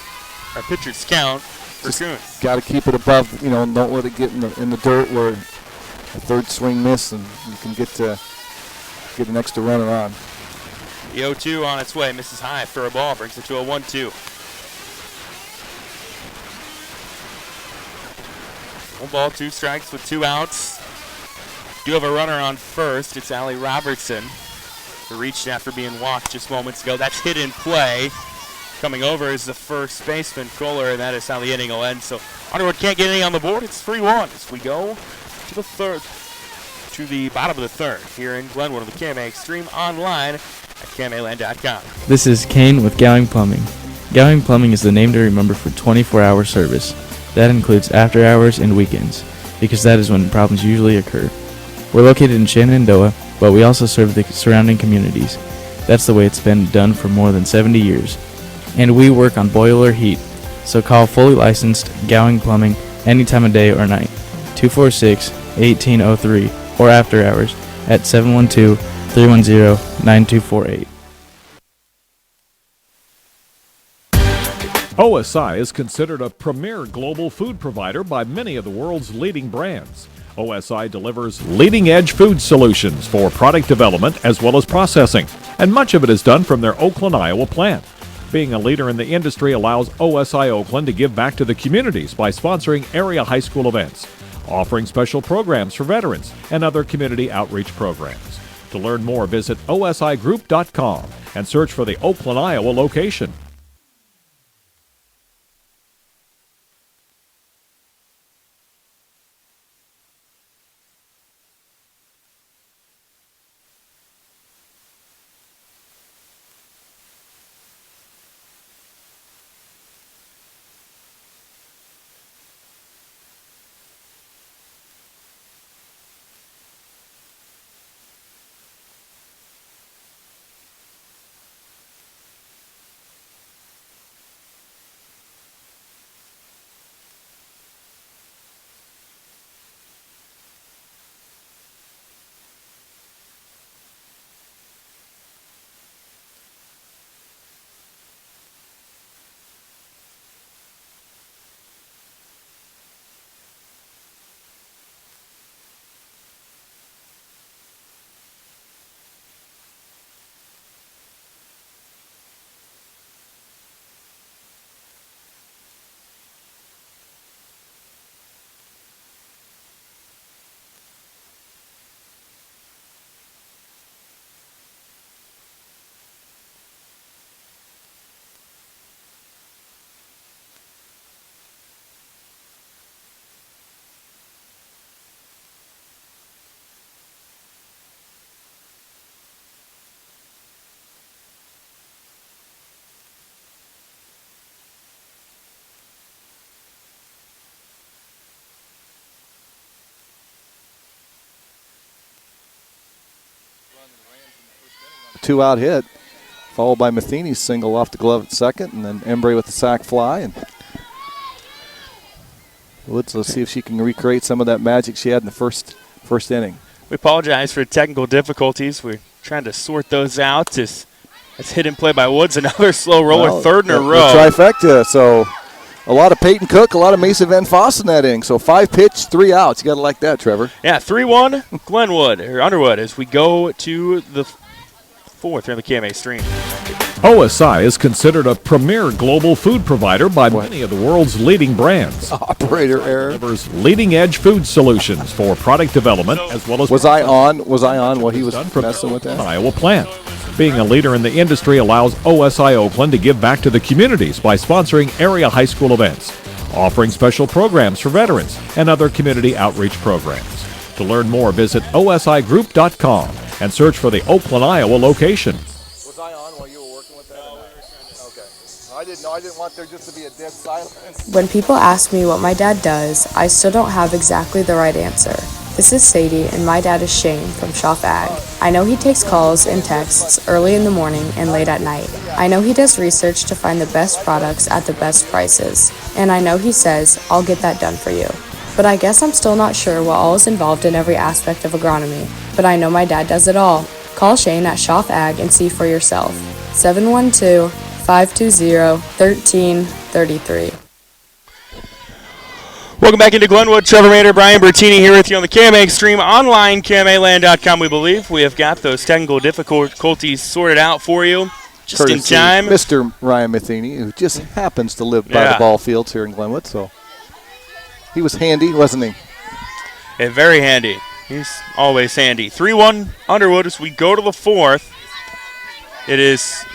Speaker 2: or pitcher's count for Coons.
Speaker 3: Got to keep it above, don't let it get in the dirt where a third swing miss and you can get an extra runner on.
Speaker 2: The 0-2 on its way, misses high for a ball, brings it to a 1-2. 1 ball, 2 strikes with 2 outs. Do have a runner on first. It's Allie Robertson, who reached after being walked just moments ago. That's hit in play. Coming over is the first baseman, Kohler, and that is how the inning will end. So Underwood can't get any on the board. It's 3-1 as we go to the third, to the bottom of the third here in Glenwood on the KMA Extreme online at KMAland.com.
Speaker 10: This is Kane with Gowing Plumbing. Gowing Plumbing is the name to remember for 24-hour service. That includes after hours and weekends, because that is when problems usually occur. We're located in Shenandoah, but we also serve the surrounding communities. That's the way it's been done for more than 70 years. And we work on boiler heat, so call fully licensed Gowing Plumbing any time of day or night. 246-1803 or after hours at 712-310-9248.
Speaker 1: OSI is considered a premier global food provider by many of the world's leading brands. OSI delivers leading-edge food solutions for product development as well as processing, and much of it is done from their Oakland, Iowa plant. Being a leader in the industry allows OSI Oakland to give back to the communities by sponsoring area high school events, offering special programs for veterans, and other community outreach programs. To learn more, visit osigroup.com and search for the Oakland, Iowa location.
Speaker 3: 2-out hit, followed by Matheny's single off the glove at second, and then Embry with the sac fly. And let's see if she can recreate some of that magic she had in the first inning.
Speaker 2: We apologize for technical difficulties. We're trying to sort those out. It's hit and play by Woods, another slow roller, third in a row.
Speaker 3: The trifecta, so a lot of Peyton Cook, a lot of Mason Van Foss in that inning. So 5 pitch, 3 outs. You got to like that, Trevor.
Speaker 2: Yeah, 3-1 Glenwood, or Underwood, as we go to the fourth here on the KMA stream.
Speaker 1: OSI is considered a premier global food provider by many of the world's leading brands.
Speaker 3: Operator error.
Speaker 1: Delivers leading-edge food solutions for product development as well as...
Speaker 3: Was I on while he was messing with that?
Speaker 1: Iowa plant. Being a leader in the industry allows OSI Oakland to give back to the communities by sponsoring area high school events, offering special programs for veterans and other community outreach programs. To learn more, visit osigroup.com and search for the Oakland, Iowa location.
Speaker 3: Was I on while you were working with that? Okay. I didn't want there just to be a dead silence.
Speaker 11: When people ask me what my dad does, I still don't have exactly the right answer. This is Sadie, and my dad is Shane from Shop Ag. I know he takes calls and texts early in the morning and late at night. I know he does research to find the best products at the best prices. And I know he says, I'll get that done for you. But I guess I'm still not sure what all is involved in every aspect of agronomy. But I know my dad does it all. Call Shane at Shop Ag and see for yourself. 712-520-1333.
Speaker 2: Welcome back into Glenwood. Trevor Mander, Brian Bertini here with you on the KMA Extreme online, KMAland.com. We believe we have got those technical difficulties sorted out for you just
Speaker 3: Courtesy
Speaker 2: in time.
Speaker 3: Mr. Ryan Matheny, who just happens to live by the ball fields here in Glenwood, so he was handy, wasn't he?
Speaker 2: Yeah, very handy. He's always handy. 3-1 Underwood as we go to the fourth. It is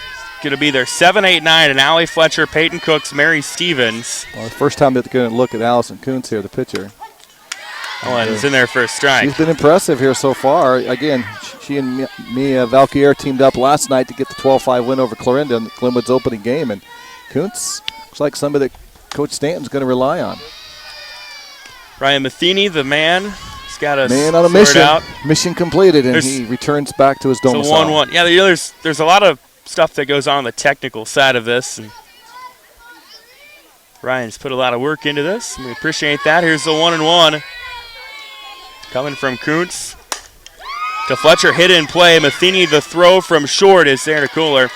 Speaker 2: going to be their 7, 8, 9, and Allie Fletcher, Peyton Cooks, Mary Stevens.
Speaker 3: Well, the first time they're going to look at Allison Kuntz here, the pitcher.
Speaker 2: Oh, and it's in there for a strike.
Speaker 3: She's been impressive here so far. Again, she and Mia Valquier teamed up last night to get the 12-5 win over Clarinda in Glenwood's opening game, and Kuntz looks like somebody that Coach Stanton's going to rely on.
Speaker 2: Ryan Matheny, the man, he's got us
Speaker 3: man on a mission. Mission completed, and he returns back to his domicile.
Speaker 2: It's a 1-1. Yeah, there's a lot of stuff that goes on the technical side of this, and Ryan's put a lot of work into this, and we appreciate that. Here's the 1-1 coming from Kuntz to Fletcher, hit in play. Matheny, the throw from short is there to Cooler,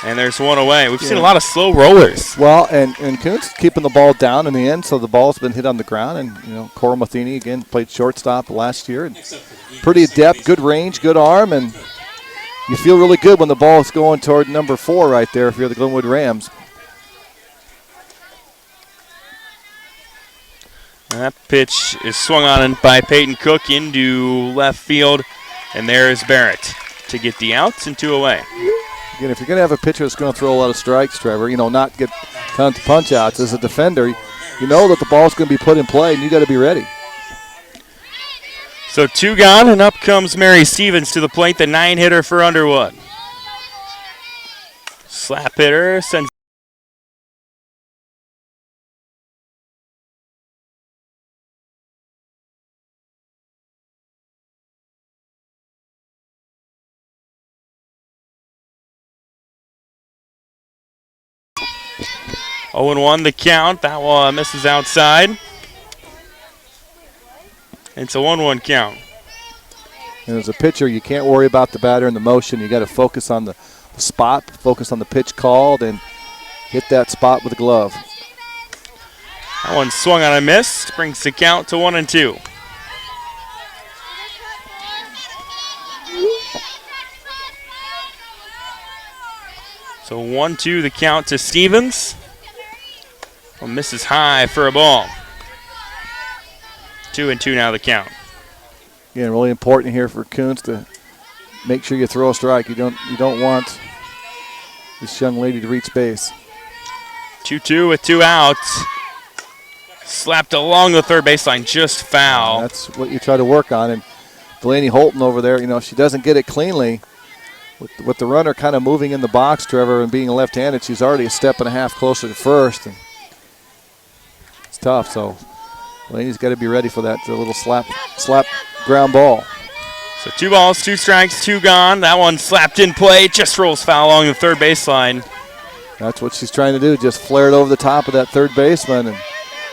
Speaker 2: and there's one away. We've seen a lot of slow rollers.
Speaker 3: Well, and Kuntz keeping the ball down in the end, so the ball's been hit on the ground, and Coral Matheny again played shortstop last year, and pretty adept, good range, good arm, and you feel really good when the ball is going toward number 4 right there if you're the Glenwood Rams.
Speaker 2: And that pitch is swung on by Peyton Cook into left field, and there's Barrett to get the outs and 2 away.
Speaker 3: Again, if you're going to have a pitcher that's going to throw a lot of strikes, Trevor, not get tons of punch-outs, as a defender, you know that the ball's going to be put in play, and you got to be ready.
Speaker 2: So 2 gone, and up comes Mary Stevens to the plate, the 9-hitter for Underwood. Slap hitter sends. Oh, 0-1 the count. That one misses outside. It's a 1-1 count.
Speaker 3: And as a pitcher, you can't worry about the batter and the motion. You got to focus on the spot, focus on the pitch called, and hit that spot with a glove.
Speaker 2: That one swung on a miss, brings the count to 1-2. So 1-2 the count to Stevens. Well, misses high for a ball. 2-2 now the count.
Speaker 3: Again, really important here for Kuntz to make sure you throw a strike. You don't want this young lady to reach base.
Speaker 2: 2-2 with 2 outs. Slapped along the third baseline, just foul.
Speaker 3: That's what you try to work on. And Delaney Holton over there, if she doesn't get it cleanly, with the runner kind of moving in the box, Trevor, and being left-handed, she's already a step and a half closer to first. And it's tough, so Delaney's got to be ready for that little slap ground ball.
Speaker 2: So 2 balls, 2 strikes, 2 gone. That one slapped in play, just rolls foul along the third baseline.
Speaker 3: That's what she's trying to do, just flare it over the top of that third baseman. And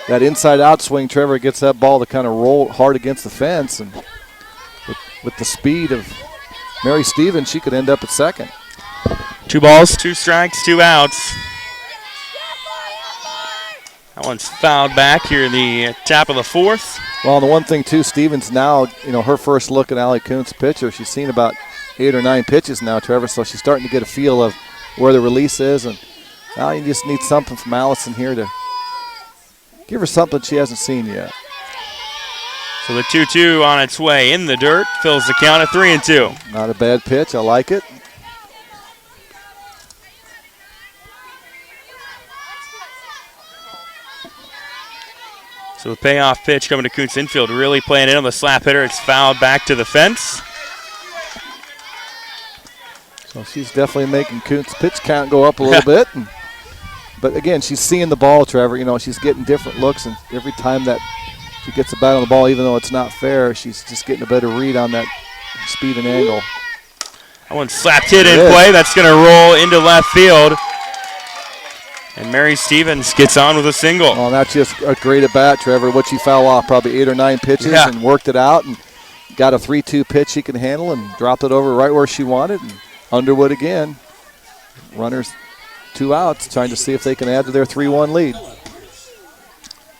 Speaker 3: that inside-out swing, Trevor gets that ball to kind of roll hard against the fence. And with the speed of Mary Stevens, she could end up at second.
Speaker 2: 2 balls, 2 strikes, 2 outs. That one's fouled back here in the top of the 4th.
Speaker 3: Well, the one thing, too, Stevens now, her first look at Allie Kuntz pitcher, she's seen about 8 or 9 pitches now, Trevor, so she's starting to get a feel of where the release is. And now you just need something from Allison here to give her something she hasn't seen yet.
Speaker 2: So the 2-2 on its way in the dirt, fills the count at 3-2.
Speaker 3: Not a bad pitch, I like it.
Speaker 2: So the payoff pitch coming to Kuntz infield, really playing in on the slap hitter. It's fouled back to the fence.
Speaker 3: So she's definitely making Kuntz's pitch count go up a little bit. But again, she's seeing the ball, Trevor. She's getting different looks, and every time that she gets a bat on the ball, even though it's not fair, she's just getting a better read on that speed and angle.
Speaker 2: That one slapped hit in play. That's going to roll into left field. And Mary Stevens gets on with a single.
Speaker 3: Oh, and that's just a great at-bat, Trevor. What she foul off, probably 8 or 9 pitches and worked it out and got a 3-2 pitch she can handle and dropped it over right where she wanted. And Underwood again. Runners 2 outs, trying to see if they can add to their 3-1 lead.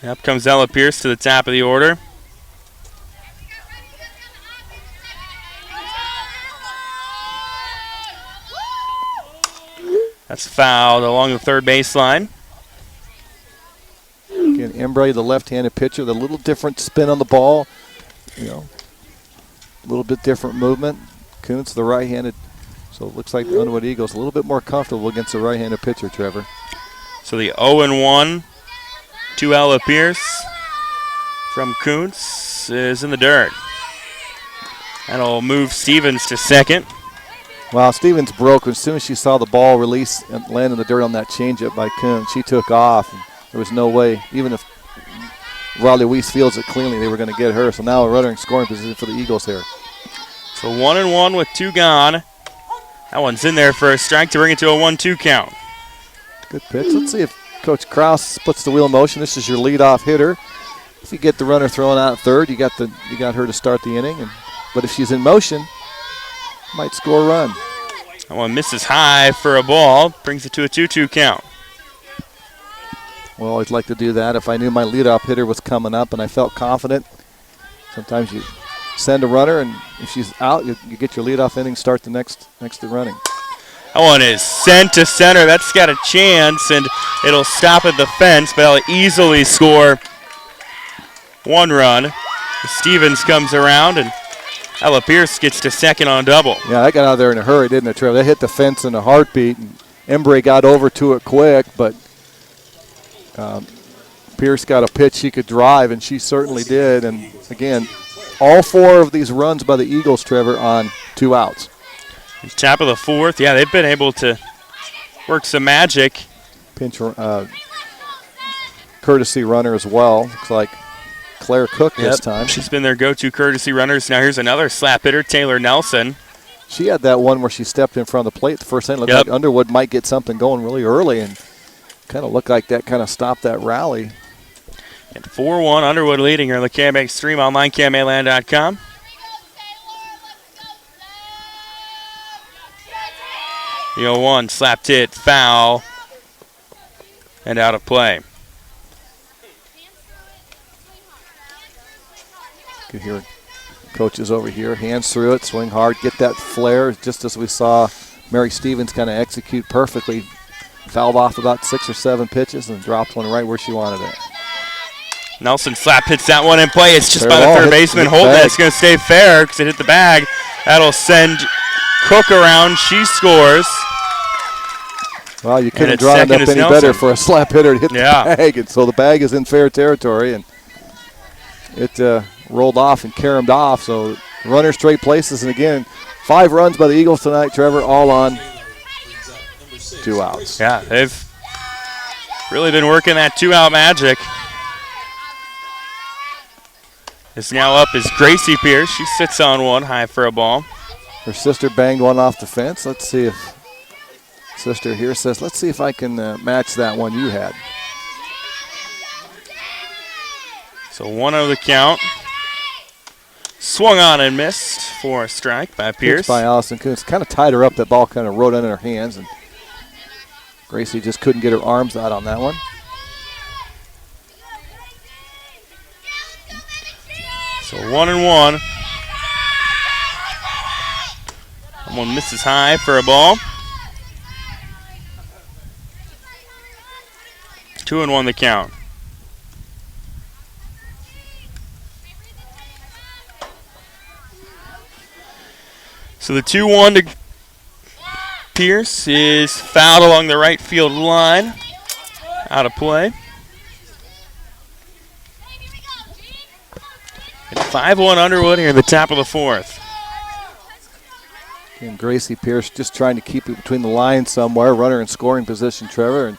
Speaker 2: Up comes Ella Pierce to the top of the order. That's fouled along the third baseline.
Speaker 3: Again, Embry, the left-handed pitcher, the little different spin on the ball, a little bit different movement. Kuntz, the right-handed, so it looks like the Underwood Eagles a little bit more comfortable against the right-handed pitcher, Trevor.
Speaker 2: So the 0-1 to Ella Pierce from Kuntz is in the dirt. That'll move Stevens to second.
Speaker 3: Wow, Stevens broke. As soon as she saw the ball release and land in the dirt on that changeup by Kuntz, she took off. And there was no way, even if Riley Weiss fields it cleanly, they were going to get her. So now a runner in scoring position for the Eagles here.
Speaker 2: So 1-1 with 2 gone. That one's in there for a strike to bring it to a 1-2 count.
Speaker 3: Good pitch. Let's see if Coach Krause puts the wheel in motion. This is your leadoff hitter. If you get the runner thrown out third, you got her to start the inning. But if she's in motion, might score a run.
Speaker 2: That one misses high for a ball, brings it to a 2-2 count.
Speaker 3: Well, I always like to do that. If I knew my leadoff hitter was coming up and I felt confident, sometimes you send a runner, and if she's out, you get your leadoff inning, start the next to running.
Speaker 2: That one is sent to center. That's got a chance, and it'll stop at the fence, but it'll easily score 1 run. Stevens comes around, and Ella Pierce gets to second on a double.
Speaker 3: Yeah, that got out of there in a hurry, didn't it, Trevor? They hit the fence in a heartbeat, and Embry got over to it quick, but Pierce got a pitch she could drive, and she certainly did. And, again, all 4 of these runs by the Eagles, Trevor, on 2 outs.
Speaker 2: Top of the 4th, yeah, they've been able to work some magic.
Speaker 3: Pinch courtesy runner as well. Looks like Claire Cook this time.
Speaker 2: She's been their go-to courtesy runners. Now here's another slap hitter, Taylor Nelson.
Speaker 3: She had that one where she stepped in front of the plate the first time. Looked like Underwood might get something going really early, and kind of looked like that kind of stopped that rally.
Speaker 2: And 4-1, Underwood leading here on the KMA Stream online, KMAland.com. The 0-1 slapped hit, foul, and out of play.
Speaker 3: You can hear coaches over here, hands through it, swing hard, get that flare, just as we saw Mary Stevens kind of execute perfectly. Fouled off about 6 or 7 pitches and dropped one right where she wanted it.
Speaker 2: Nelson slap hits that one in play. It's just by the third baseman holding it. It's going to stay fair because it hit the bag. That'll send Cook around. She scores.
Speaker 3: Well, you couldn't draw it up any better for a slap hitter to hit the bag. And so the bag is in fair territory, and it rolled off and caromed off. So runner straight places. And again, 5 runs by the Eagles tonight, Trevor, all on 2 outs.
Speaker 2: Yeah, they've really been working that 2-out magic. is now up is Gracie Pierce. She sits on one, high for a ball.
Speaker 3: Her sister banged one off the fence. Let's see if sister here says, let's see if I can match that one you had.
Speaker 2: So 1-0 the count. Swung on and missed for a strike by Pierce.
Speaker 3: Pitch by Allison Coons. Kind of tied her up. That ball kind of rode under her hands, and Gracie just couldn't get her arms out on that one.
Speaker 2: So 1-1. One misses high for a ball. 2-1 the count. So the 2-1 to Pierce is fouled along the right field line. Out of play. It's 5-1 Underwood here at the top of the fourth.
Speaker 3: And Gracie Pierce just trying to keep it between the lines somewhere, runner in scoring position, Trevor. And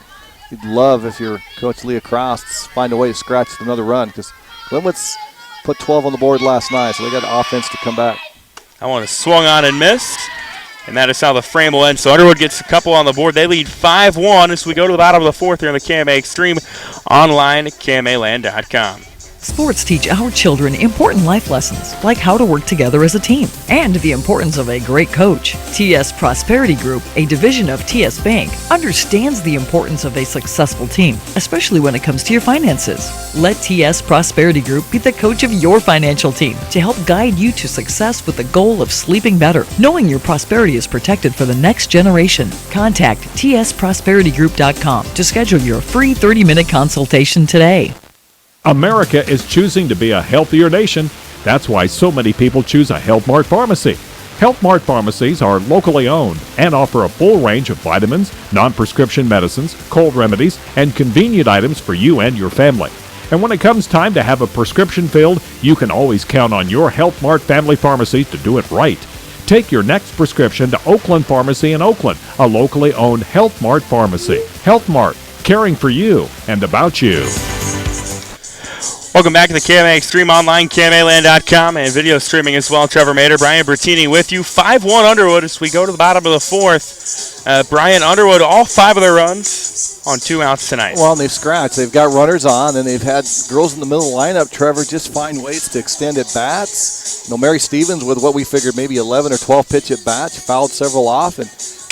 Speaker 3: you'd love if your coach Leah Cross find a way to scratch another run, because Glenwood's put 12 on the board last night, so they got the offense to come back.
Speaker 2: That one is swung on and missed, and that is how the frame will end. So Underwood gets a couple on the board. They lead 5-1 as we go to the bottom of the fourth here in the KMA Extreme online, KMAland.com.
Speaker 12: Sports teach our children important life lessons, like how to work together as a team and the importance of a great coach. TS Prosperity Group, a division of TS Bank, understands the importance of a successful team, especially when it comes to your finances. Let TS Prosperity Group be the coach of your financial team to help guide you to success with the goal of sleeping better, knowing your prosperity is protected for the next generation. Contact tsprosperitygroup.com to schedule your free 30-minute consultation today.
Speaker 1: America is choosing to be a healthier nation. That's why so many people choose a Health Mart pharmacy. Health Mart pharmacies are locally owned and offer a full range of vitamins, non-prescription medicines, cold remedies, and convenient items for you and your family. And when it comes time to have a prescription filled, you can always count on your Health Mart family pharmacies to do it right. Take your next prescription to Oakland Pharmacy in Oakland, a locally owned Health Mart pharmacy. Health Mart, caring for you and about you.
Speaker 2: Welcome back to the KMA Extreme online, KMAland.com, and video streaming as well. Trevor Mader, Brian Bertini with you. 5-1 Underwood as we go to the bottom of the fourth. Brian, Underwood, all 5 of their runs on 2 outs tonight.
Speaker 3: Well, and they've scratched. They've got runners on, and they've had girls in the middle of the lineup, Trevor, just find ways to extend at bats. Mary Stevens with what we figured maybe 11 or 12 pitch at bats, fouled several off and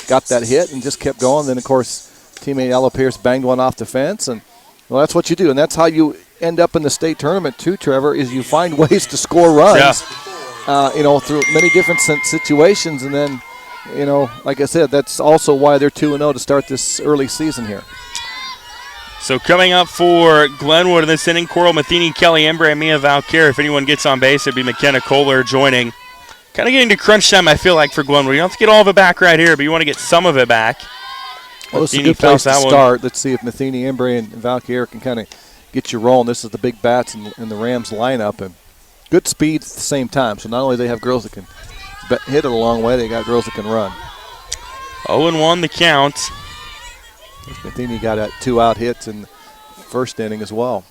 Speaker 3: got that hit and just kept going. Then, of course, teammate Ella Pierce banged one off the fence, and well, that's what you do, and that's how you end up in the state tournament too, Trevor, is you find ways to score runs, through many different situations. And then, like I said, that's also why they're 2-0 to start this early season here.
Speaker 2: So coming up for Glenwood in this inning, Coral Matheny, Kelly Embry, and Mia Valkyr. If anyone gets on base, it'd be McKenna Kohler joining. Kind of getting to crunch time, I feel like, for Glenwood. You don't have to get all of it back right here, but you want to get some of it back.
Speaker 3: Well, this is a good place to start. Let's see if Matheny, Embry, and Valkyr can kind of get you rolling. This is the big bats in the Rams lineup, and good speed at the same time. So not only do they have girls that can hit it a long way, they got girls that can run.
Speaker 2: 0-1 the count.
Speaker 3: Matheny got 2 out hits in the first inning as well.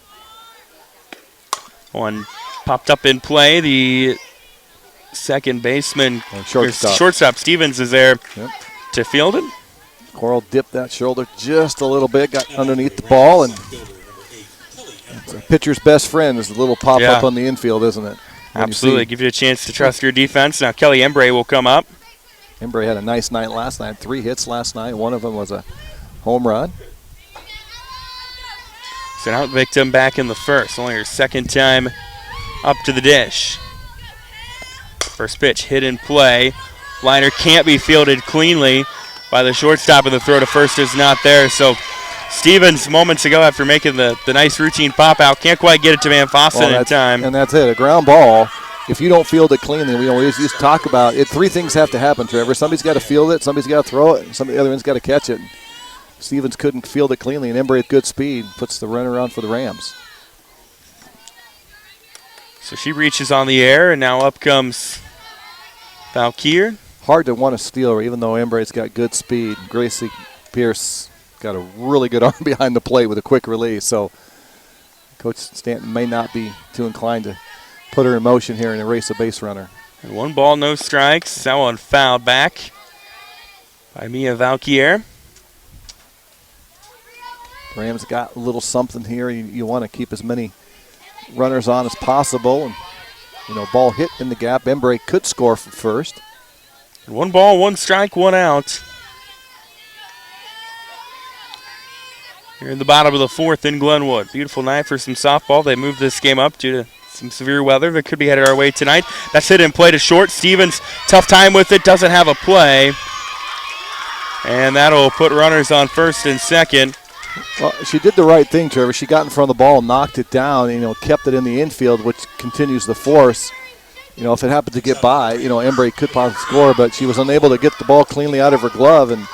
Speaker 2: One popped up in play. The second baseman, shortstop Stevens, is there to field it.
Speaker 3: Coral dipped that shoulder just a little bit, got underneath the ball, and it's a pitcher's best friend is the little pop-up on the infield, isn't it?
Speaker 2: Absolutely. Give you a chance to trust your defense. Now Kelly Embry will come up.
Speaker 3: Embry had a nice night last night, 3 hits last night. One of them was a home run.
Speaker 2: So an out victim back in the first. Only her second time up to the dish. First pitch hit in play. Liner can't be fielded cleanly by the shortstop, and the throw to first is not there. So Stevens, moments ago, after making the nice routine pop out, can't quite get it to Van Fossen in time.
Speaker 3: And that's it. A ground ball, if you don't field it cleanly, we always used to talk about it. 3 things have to happen, Trevor. Somebody's got to field it, somebody's got to throw it, and the other one's got to catch it. Stevens couldn't field it cleanly, and Embry at good speed puts the runner on for the Rams.
Speaker 2: So she reaches on the air, and now up comes Valkyr.
Speaker 3: Hard to want to steal her, even though Embry's got good speed. Gracie Pierce got a really good arm behind the plate with a quick release. So Coach Stanton may not be too inclined to put her in motion here and erase a base runner.
Speaker 2: And 1 ball, no strikes. That one fouled back by Mia Valkier.
Speaker 3: Rams got a little something here. You want to keep as many runners on as possible. And, ball hit in the gap. Embry could score from first.
Speaker 2: 1 ball, 1 strike, 1 out. Here in the bottom of the 4th in Glenwood. Beautiful night for some softball. They moved this game up due to some severe weather that could be headed our way tonight. That's hit in play to short. Stevens, tough time with it, doesn't have a play. And that'll put runners on first and second.
Speaker 3: Well, she did the right thing, Trevor. She got in front of the ball, knocked it down, kept it in the infield, which continues the force. If it happened to get by, Embry could possibly score, but she was unable to get the ball cleanly out of her glove. And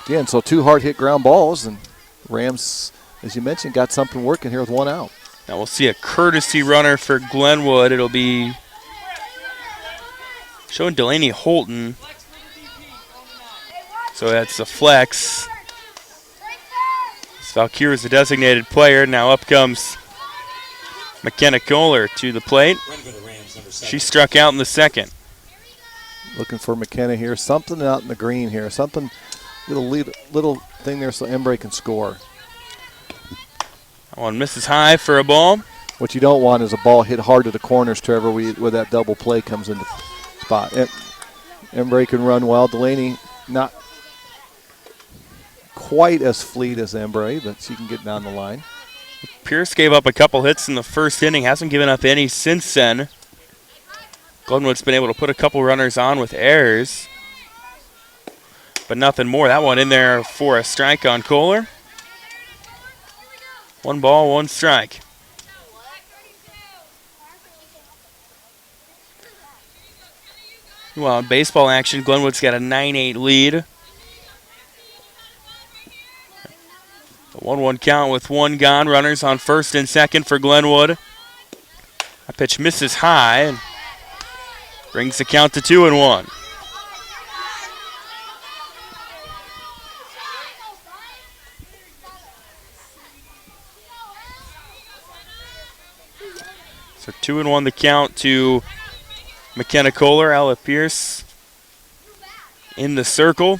Speaker 3: again, so 2 hard hit ground balls, and Rams, as you mentioned, got something working here with 1 out.
Speaker 2: Now we'll see a courtesy runner for Glenwood. It'll be showing Delaney Holton. So that's a flex. Valkyrie is the designated player. Now up comes McKenna Kohler to the plate. She struck out in the 2nd.
Speaker 3: Looking for McKenna here. Something out in the green here. Something, little thing there so Embry can score.
Speaker 2: That one misses high for a ball.
Speaker 3: What you don't want is a ball hit hard to the corners, Trevor, where that double play comes into spot. Embry can run well. Delaney not quite as fleet as Embry, but she can get down the line.
Speaker 2: Pierce gave up a couple hits in the 1st inning. Hasn't given up any since then. Glenwood's been able to put a couple runners on with errors, but nothing more. That one in there for a strike on Kohler. 1 ball, 1 strike. Well, in baseball action, Glenwood's got a 9-8 lead. The 1-1 count with 1 gone. Runners on first and second for Glenwood. A pitch misses high and brings the count to 2-1. So 2-1 the count to McKenna Kohler. Ella Pierce in the circle.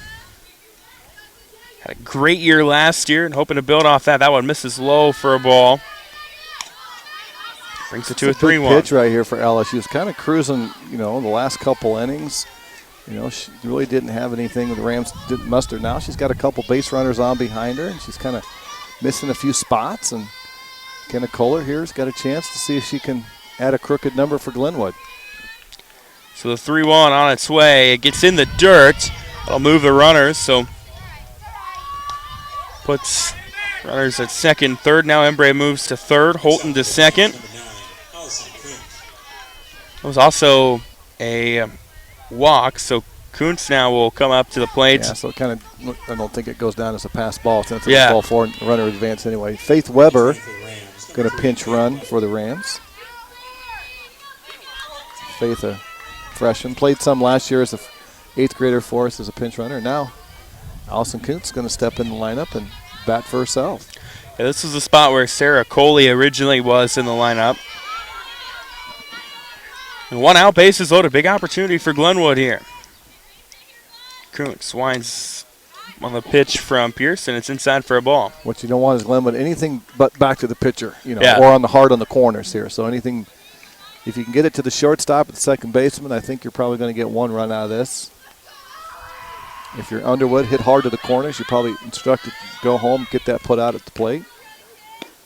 Speaker 2: Had a great year last year and hoping to build off that. That one misses low for a ball. Brings it to a 3-1.
Speaker 3: Pitch right here for Ella. She was kind of cruising, the last couple innings. She really didn't have anything. The Rams didn't muster. Now she's got a couple base runners on behind her, and she's kind of missing a few spots. And McKenna Kohler here's got a chance to see if she can add a crooked number for Glenwood.
Speaker 2: So the 3-1 on its way. It gets in the dirt. That'll move the runners, so puts runners at second, third. Now Embry moves to third. Holton to second. It was also a walk, so Kuntz now will come up to the plate.
Speaker 3: Yeah, so kind of, I don't think it goes down as a pass ball since it's a ball forward, runner advance anyway. Faith Weber going to pinch run for the Rams. Faith, a freshman, played some last year as an 8th grader for us as a pinch runner. Now Allison Kuntz going to step in the lineup and bat for herself.
Speaker 2: Yeah, this was the spot where Sarah Coley originally was in the lineup. And 1 out, bases loaded. Big opportunity for Glenwood here. Kuntz winds on the pitch from Pearson. It's inside for a ball.
Speaker 3: What you don't want is Glenwood anything but back to the pitcher, or on the hard on the corners here. So anything, if you can get it to the shortstop at the second baseman, I think you're probably going to get 1 run out of this. If you're Underwood, hit hard to the corners, you're probably instructed to go home, get that put out at the plate.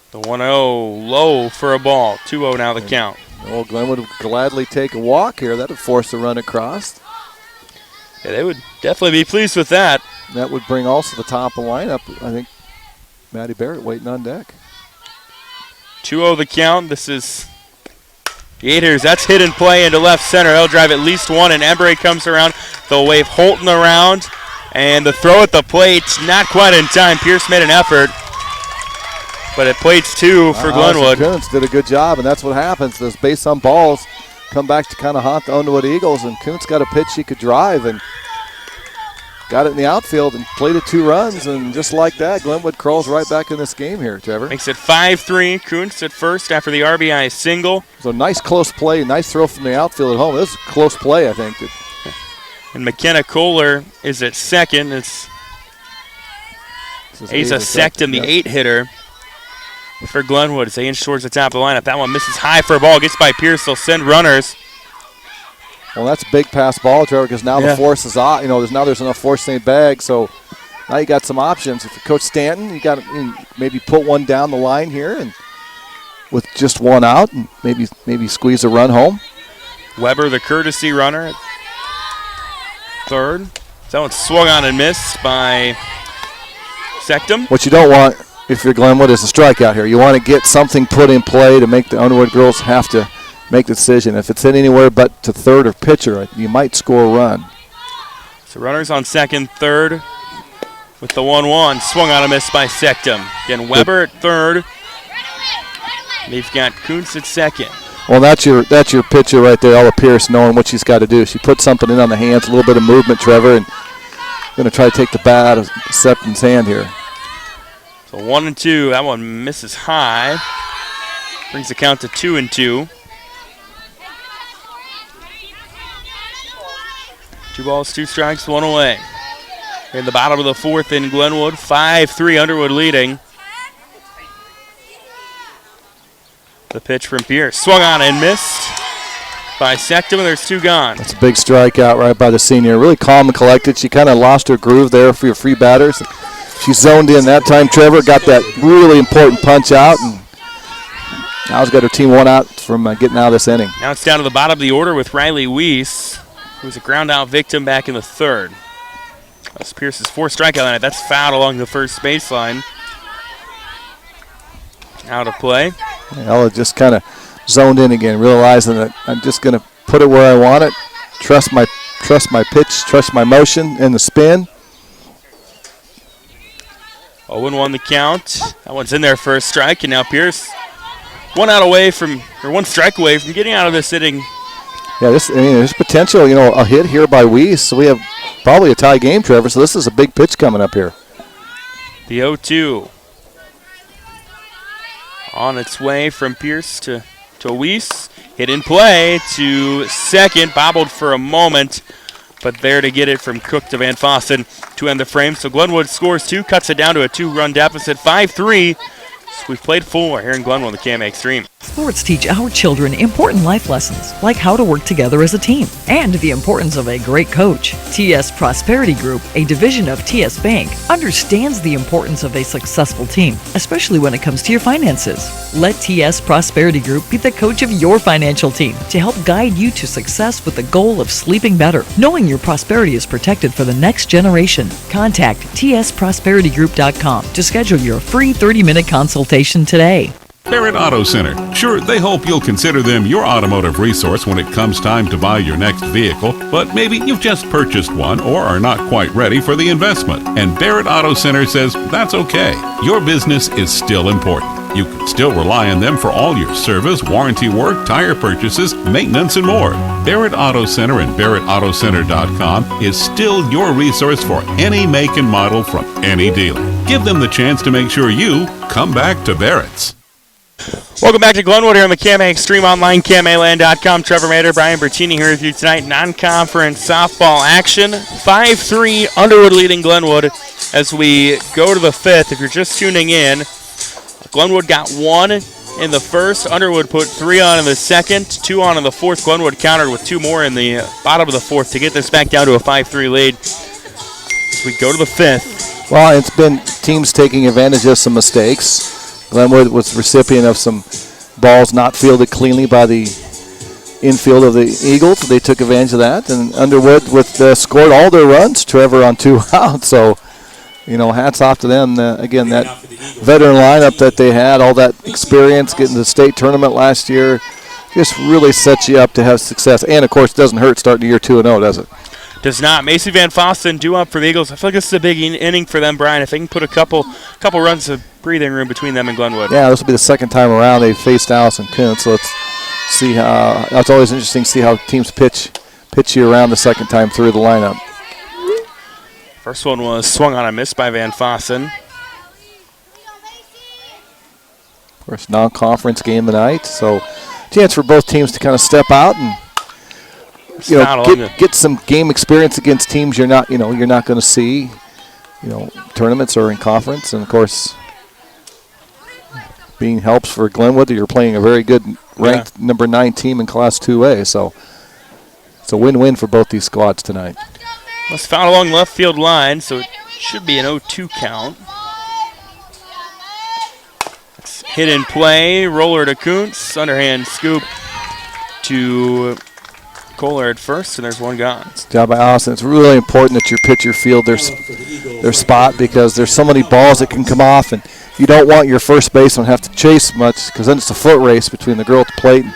Speaker 2: The 1-0 low for a ball. 2-0 now the count.
Speaker 3: Well, Glenwood would gladly take a walk here. That would force a run across.
Speaker 2: Yeah, they would definitely be pleased with that.
Speaker 3: That would bring also the top of the lineup. I think Maddie Barrett waiting on deck.
Speaker 2: 2-0 the count. This is Gators. That's hit and play into left center. They'll drive at least 1, and Embry comes around. They'll wave Holton around, and the throw at the plate, not quite in time. Pierce made an effort, but it plates 2 for Glenwood.
Speaker 3: Kuntz did a good job, and that's what happens. Those base on balls come back to kind of haunt the Underwood Eagles, and Kuntz got a pitch she could drive, and got it in the outfield and played it 2 runs, and just like that, Glenwood crawls right back in this game here, Trevor.
Speaker 2: Makes it 5-3. Kuntz at first after the RBI single.
Speaker 3: So nice close play, nice throw from the outfield at home. This is a close play, I think.
Speaker 2: And McKenna Kohler is at second. It's Asa Sectum, the 8-hitter for Glenwood as they inch towards the top of the lineup. That one misses high for a ball. Gets by Pierce. They'll send runners.
Speaker 3: Well, that's a big pass ball, Trevor, because now the force is out. There's enough force in the bag, so now you got some options. If you're Coach Stanton, you got to maybe put one down the line here, and with just one out, and maybe squeeze a run home.
Speaker 2: Weber, the courtesy runner, at third. That one swung on and missed by Sectum.
Speaker 3: What you don't want, if you're Glenwood, is a strikeout here. You want to get something put in play to make the Underwood girls have to make the decision. If it's hit anywhere but to third or pitcher, you might score a run.
Speaker 2: So runners on second, third with the 1-1. Swung on a miss by Sectum. Again, Weber at third. They've got Kuntz at second.
Speaker 3: Well, that's your pitcher right there, Ella Pierce, knowing what she's got to do. She put something in on the hands, a little bit of movement, Trevor, and going to try to take the bat out of Sectum's hand here.
Speaker 2: So 1-2. That one misses high. Brings the count to 2-2. 2 balls, 2 strikes, 1 away. In the bottom of the fourth in Glenwood, 5-3 Underwood leading. The pitch from Pierce. Swung on and missed by Sectum, and there's 2 gone.
Speaker 3: That's a big strikeout right by the senior. Really calm and collected. She kind of lost her groove there for your free batters. She zoned in that time, Trevor. Got that really important punch out, and now has got her team 1 out from getting out of this inning.
Speaker 2: Now it's down to the bottom of the order with Riley Weiss, who was a ground-out victim back in the third. That's Pierce's 4th strikeout line. That's fouled along the first baseline. Out of play.
Speaker 3: Ella just kind of zoned in again, realizing that I'm just going to put it where I want it, trust my pitch, trust my motion, and the spin.
Speaker 2: 0-1 the count. That one's in there for a strike, and now Pierce 1 strike away from getting out of this inning.
Speaker 3: Yeah, there's potential, a hit here by Weiss. So we have probably a tie game, Trevor. So this is a big pitch coming up here.
Speaker 2: The 0-2 on its way from Pierce to Weiss. Hit in play to second, bobbled for a moment, but there to get it from Cook to Van Fossen to end the frame. So Glenwood scores 2, cuts it down to a 2-run deficit, 5-3. So we've played 4 here in Glenwood on the KMA Extreme.
Speaker 12: Sports teach our children important life lessons, like how to work together as a team and the importance of a great coach. TS Prosperity Group, a division of TS Bank, understands the importance of a successful team, especially when it comes to your finances. Let TS Prosperity Group be the coach of your financial team to help guide you to success with the goal of sleeping better, knowing your prosperity is protected for the next generation. Contact tsprosperitygroup.com to schedule your free 30-minute consultation today.
Speaker 13: Barrett Auto Center. Sure, they hope you'll consider them your automotive resource when it comes time to buy your next vehicle, but maybe you've just purchased one or are not quite ready for the investment. And Barrett Auto Center says that's okay. Your business is still important. You can still rely on them for all your service, warranty work, tire purchases, maintenance, and more. Barrett Auto Center and BarrettAutoCenter.com is still your resource for any make and model from any dealer. Give them the chance to make sure you come back to Barrett's.
Speaker 2: Welcome back to Glenwood here on the KMA Extreme Online, KMAland.com. Trevor Mader, Brian Bertini here with you tonight. Non-conference softball action. 5-3 Underwood leading Glenwood as we go to the 5th. If you're just tuning in, Glenwood got 1 in the first. Underwood put 3 on in the second, 2 on in the fourth. Glenwood countered with 2 more in the bottom of the fourth to get this back down to a 5-3 lead as we go to the 5th.
Speaker 3: Well, it's been teams taking advantage of some mistakes. Glenwood was recipient of some balls not fielded cleanly by the infield of the Eagles. They took advantage of that. And Underwood scored all their runs, Trevor, on 2 outs. So, hats off to them. Again, that veteran lineup that they had, all that experience, getting to the state tournament last year, just really sets you up to have success. And, of course, it doesn't hurt starting the year 2-0, does it?
Speaker 2: Does not. Macy Van Fossen due up for the Eagles. I feel like this is a big inning for them, Brian. If they can put a couple runs of breathing room between them and Glenwood.
Speaker 3: Yeah, this will be the second time around they faced Allison Kuntz. So let's see how. That's always interesting to see how teams pitch you around the second time through the lineup.
Speaker 2: First one was swung on a miss by Van Fossen.
Speaker 3: Of course, non-conference game tonight, so chance for both teams to kind of step out and get some game experience against teams you're not going to see, tournaments or in conference, and of course, being helps for Glenwood. You're playing a very good ranked number 9 team in Class 2A, so it's a win-win for both these squads tonight.
Speaker 2: Was fouled along left field line, so it should be an 0-2 count. It's hit in play, roller to Kuntz, underhand scoop to Kohler at first, and there's one gone.
Speaker 3: Good job by Allison. It's really important that your pitcher field their spot, because there's so many balls that can come off, and you don't want your first baseman to have to chase much, because then it's a foot race between the girl at the plate and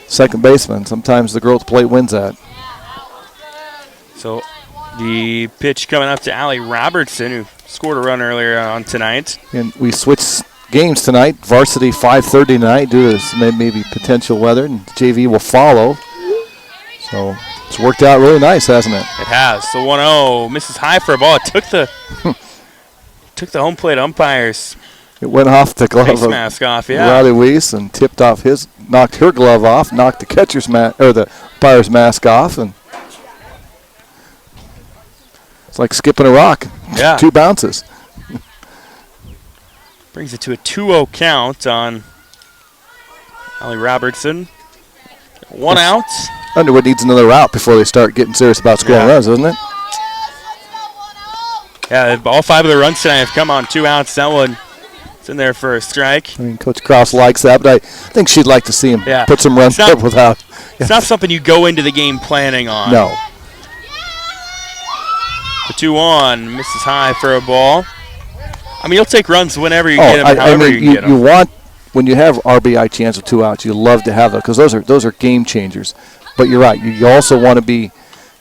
Speaker 3: second baseman. Sometimes the girl at the plate wins that.
Speaker 2: So the pitch coming up to Allie Robertson, who scored a run earlier on tonight.
Speaker 3: And we switched games tonight. Varsity 5:30 tonight due to maybe potential weather, and JV will follow. So it's worked out really nice, hasn't it?
Speaker 2: It has. So 1-0 misses high for a ball. It took the home plate umpires.
Speaker 3: It went off the glove of
Speaker 2: mask off, yeah.
Speaker 3: Riley Weiss and tipped off knocked her glove off, knocked the catcher's the umpire's mask off, and it's like skipping a rock.
Speaker 2: Yeah.
Speaker 3: 2 bounces.
Speaker 2: Brings it to a 2-0 count on Allie Robertson. 1 out.
Speaker 3: Underwood needs another out before they start getting serious about scoring runs, doesn't it?
Speaker 2: Yeah, all 5 of the runs tonight have come on 2 outs. That one is in there for a strike.
Speaker 3: I mean, Coach Krause likes that, but I think she'd like to see him put some runs up without.
Speaker 2: It's not something you go into the game planning on.
Speaker 3: No.
Speaker 2: The 2-1 misses high for a ball. I mean, you'll take runs whenever you get them, however you get them.
Speaker 3: You want, when you have RBI chance of 2 outs, you love to have that, because those are game changers. But you're right. You also want to be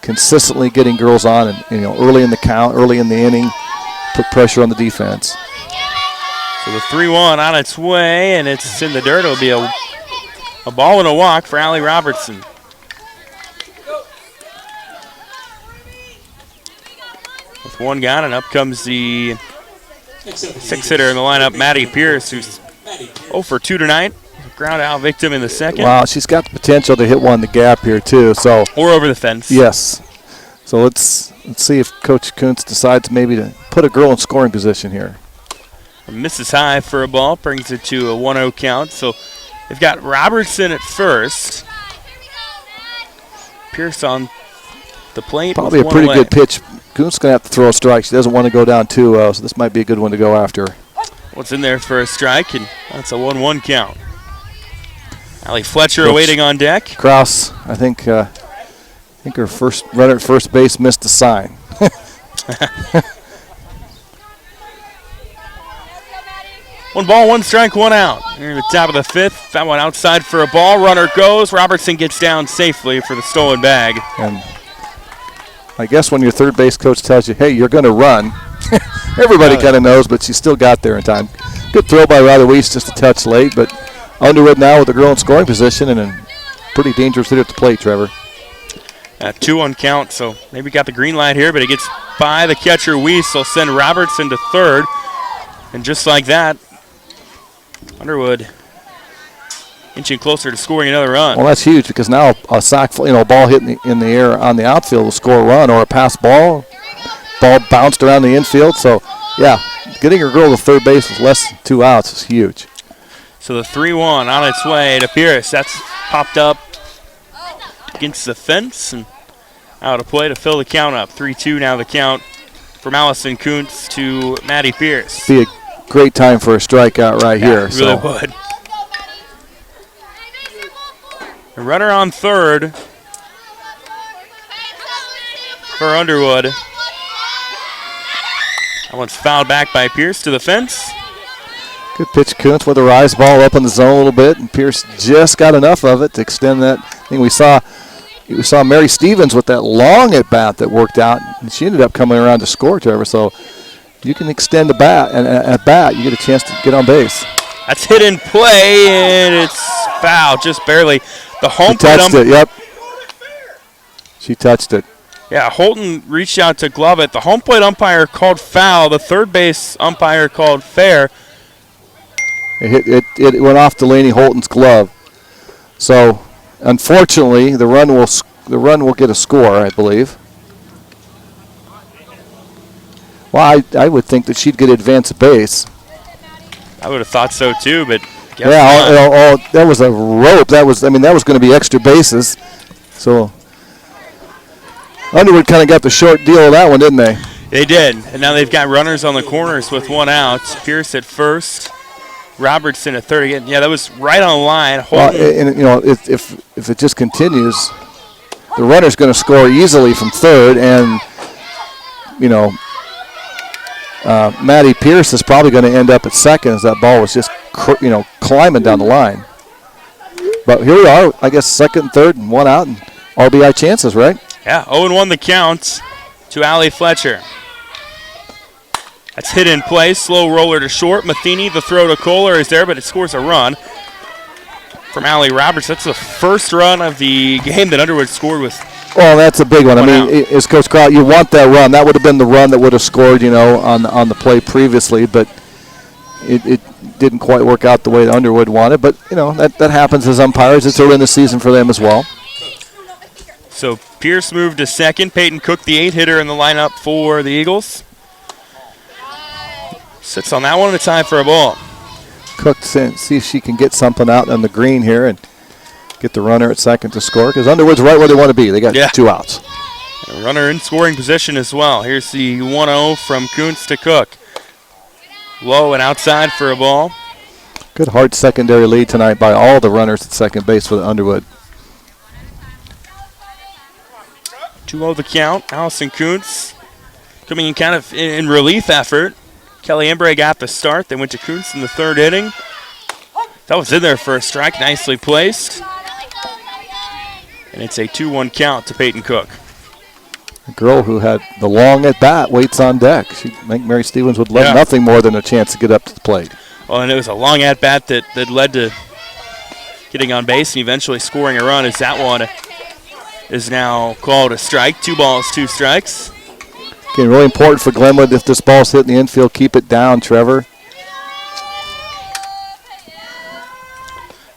Speaker 3: consistently getting girls on, and early in the count, early in the inning, put pressure on the defense.
Speaker 2: So the 3-1 on its way, and it's in the dirt. It'll be a ball and a walk for Allie Robertson. With 1 gone, and up comes the 6-hitter in the lineup, Maddie Pierce, who's 0 for 2 tonight. Ground out victim in the second.
Speaker 3: Wow, she's got the potential to hit one in the gap here too. So
Speaker 2: or over the fence.
Speaker 3: Yes. So let's see if Coach Kuntz decides maybe to put a girl in scoring position here.
Speaker 2: Misses high for a ball, brings it to a 1-0 count. So they've got Robertson at first. Pierce on the plate.
Speaker 3: Probably a pretty good pitch. Kuntz going to have to throw a strike. She doesn't want to go down 2-0, so this might be a good one to go after.
Speaker 2: What's in there for a strike, and that's a 1-1 count. Allie Fletcher awaiting on deck.
Speaker 3: Krause, I think her first runner at first base missed the sign.
Speaker 2: 1 ball, 1 strike, 1 out. Near the top of the 5th. That one outside for a ball. Runner goes. Robertson gets down safely for the stolen bag.
Speaker 3: And I guess when your third base coach tells you, hey, you're going to run, everybody kind of knows, but she still got there in time. Good throw by Riley Weiss, just a touch late, but Underwood now with a girl in scoring position and a pretty dangerous hitter at the plate, Trevor.
Speaker 2: 2-1 count, so maybe got the green light here, but it gets by the catcher Weiss. Will send Robertson to third. And just like that, Underwood inching closer to scoring another run.
Speaker 3: Well, that's huge, because now a sack, ball hit in the air on the outfield will score a run, or a pass ball bounced around the infield. So, yeah, getting your girl to third base with less than 2 outs is huge.
Speaker 2: So the 3-1 on its way to Pierce. That's popped up against the fence and out of play to fill the count up. 3-2 now the count from Allison Kuntz to Maddie Pierce.
Speaker 3: Be a great time for a strikeout right here.
Speaker 2: It really would. A runner on third for Underwood. That one's fouled back by Pierce to the fence.
Speaker 3: Good pitch, Kuntz with a rise ball up in the zone a little bit, and Pierce just got enough of it to extend that thing. We saw Mary Stevens with that long at bat that worked out, and she ended up coming around to score, Trevor. So you can extend the bat, and at bat you get a chance to get on base.
Speaker 2: That's hit in play, and it's foul, just barely. The home
Speaker 3: plate touched it. Yep. She touched it.
Speaker 2: Yeah, Holton reached out to glove it. The home plate umpire called foul. The third base umpire called fair.
Speaker 3: It went off Delaney Holton's glove. So, unfortunately, the run will get a score, I believe. Well, I would think that she'd get advance base.
Speaker 2: I would have thought so too, but guess
Speaker 3: not. That was a rope. That was going to be extra bases. So Underwood kind of got the short deal of that one, didn't they?
Speaker 2: They did, and now they've got runners on the corners with one out. Pierce at first, Robertson at third again. Yeah, that was right on the line.
Speaker 3: And if it just continues, the runner's going to score easily from third, and Maddie Pierce is probably going to end up at second as that ball was just climbing down the line. But here we are, I guess second, third, and one out, and RBI chances, right?
Speaker 2: Yeah, 0-1 the count to Allie Fletcher. That's hit in play, slow roller to short. Matheny, the throw to Kohler is there, but it scores a run from Allie Roberts. That's the first run of the game that Underwood scored with.
Speaker 3: Well, that's a big one. As Coach Crowell, you want that run. That would have been the run that would have scored, on the play previously, but it didn't quite work out the way that Underwood wanted. But, that happens as umpires. It's early in the season for them as well.
Speaker 2: So Pierce moved to second. Peyton Cook, the 8-hitter in the lineup for the Eagles. Sits on that one, and it's time for a ball.
Speaker 3: Cook, see if she can get something out on the green here and get the runner at second to score, because Underwood's right where they want to be. They got 2 outs.
Speaker 2: A runner in scoring position as well. Here's the 1-0 from Kuntz to Cook. Low and outside for a ball.
Speaker 3: Good hard secondary lead tonight by all the runners at second base for the Underwood.
Speaker 2: 2-0 the count. Allison Kuntz coming in kind of in relief effort. Kelly Embray got the start. They went to Kuntz in the third inning. That was in there for a strike. Nicely placed. And it's a 2-1 count to Peyton Cook.
Speaker 3: The girl who had the long at bat waits on deck. I think Mary Stevens would love nothing more than a chance to get up to the plate.
Speaker 2: Well, and it was a long at bat that led to getting on base and eventually scoring a run, as that one is now called a strike. 2 balls, 2 strikes.
Speaker 3: Again, really important for Glenwood, if this ball's hit in the infield, keep it down, Trevor.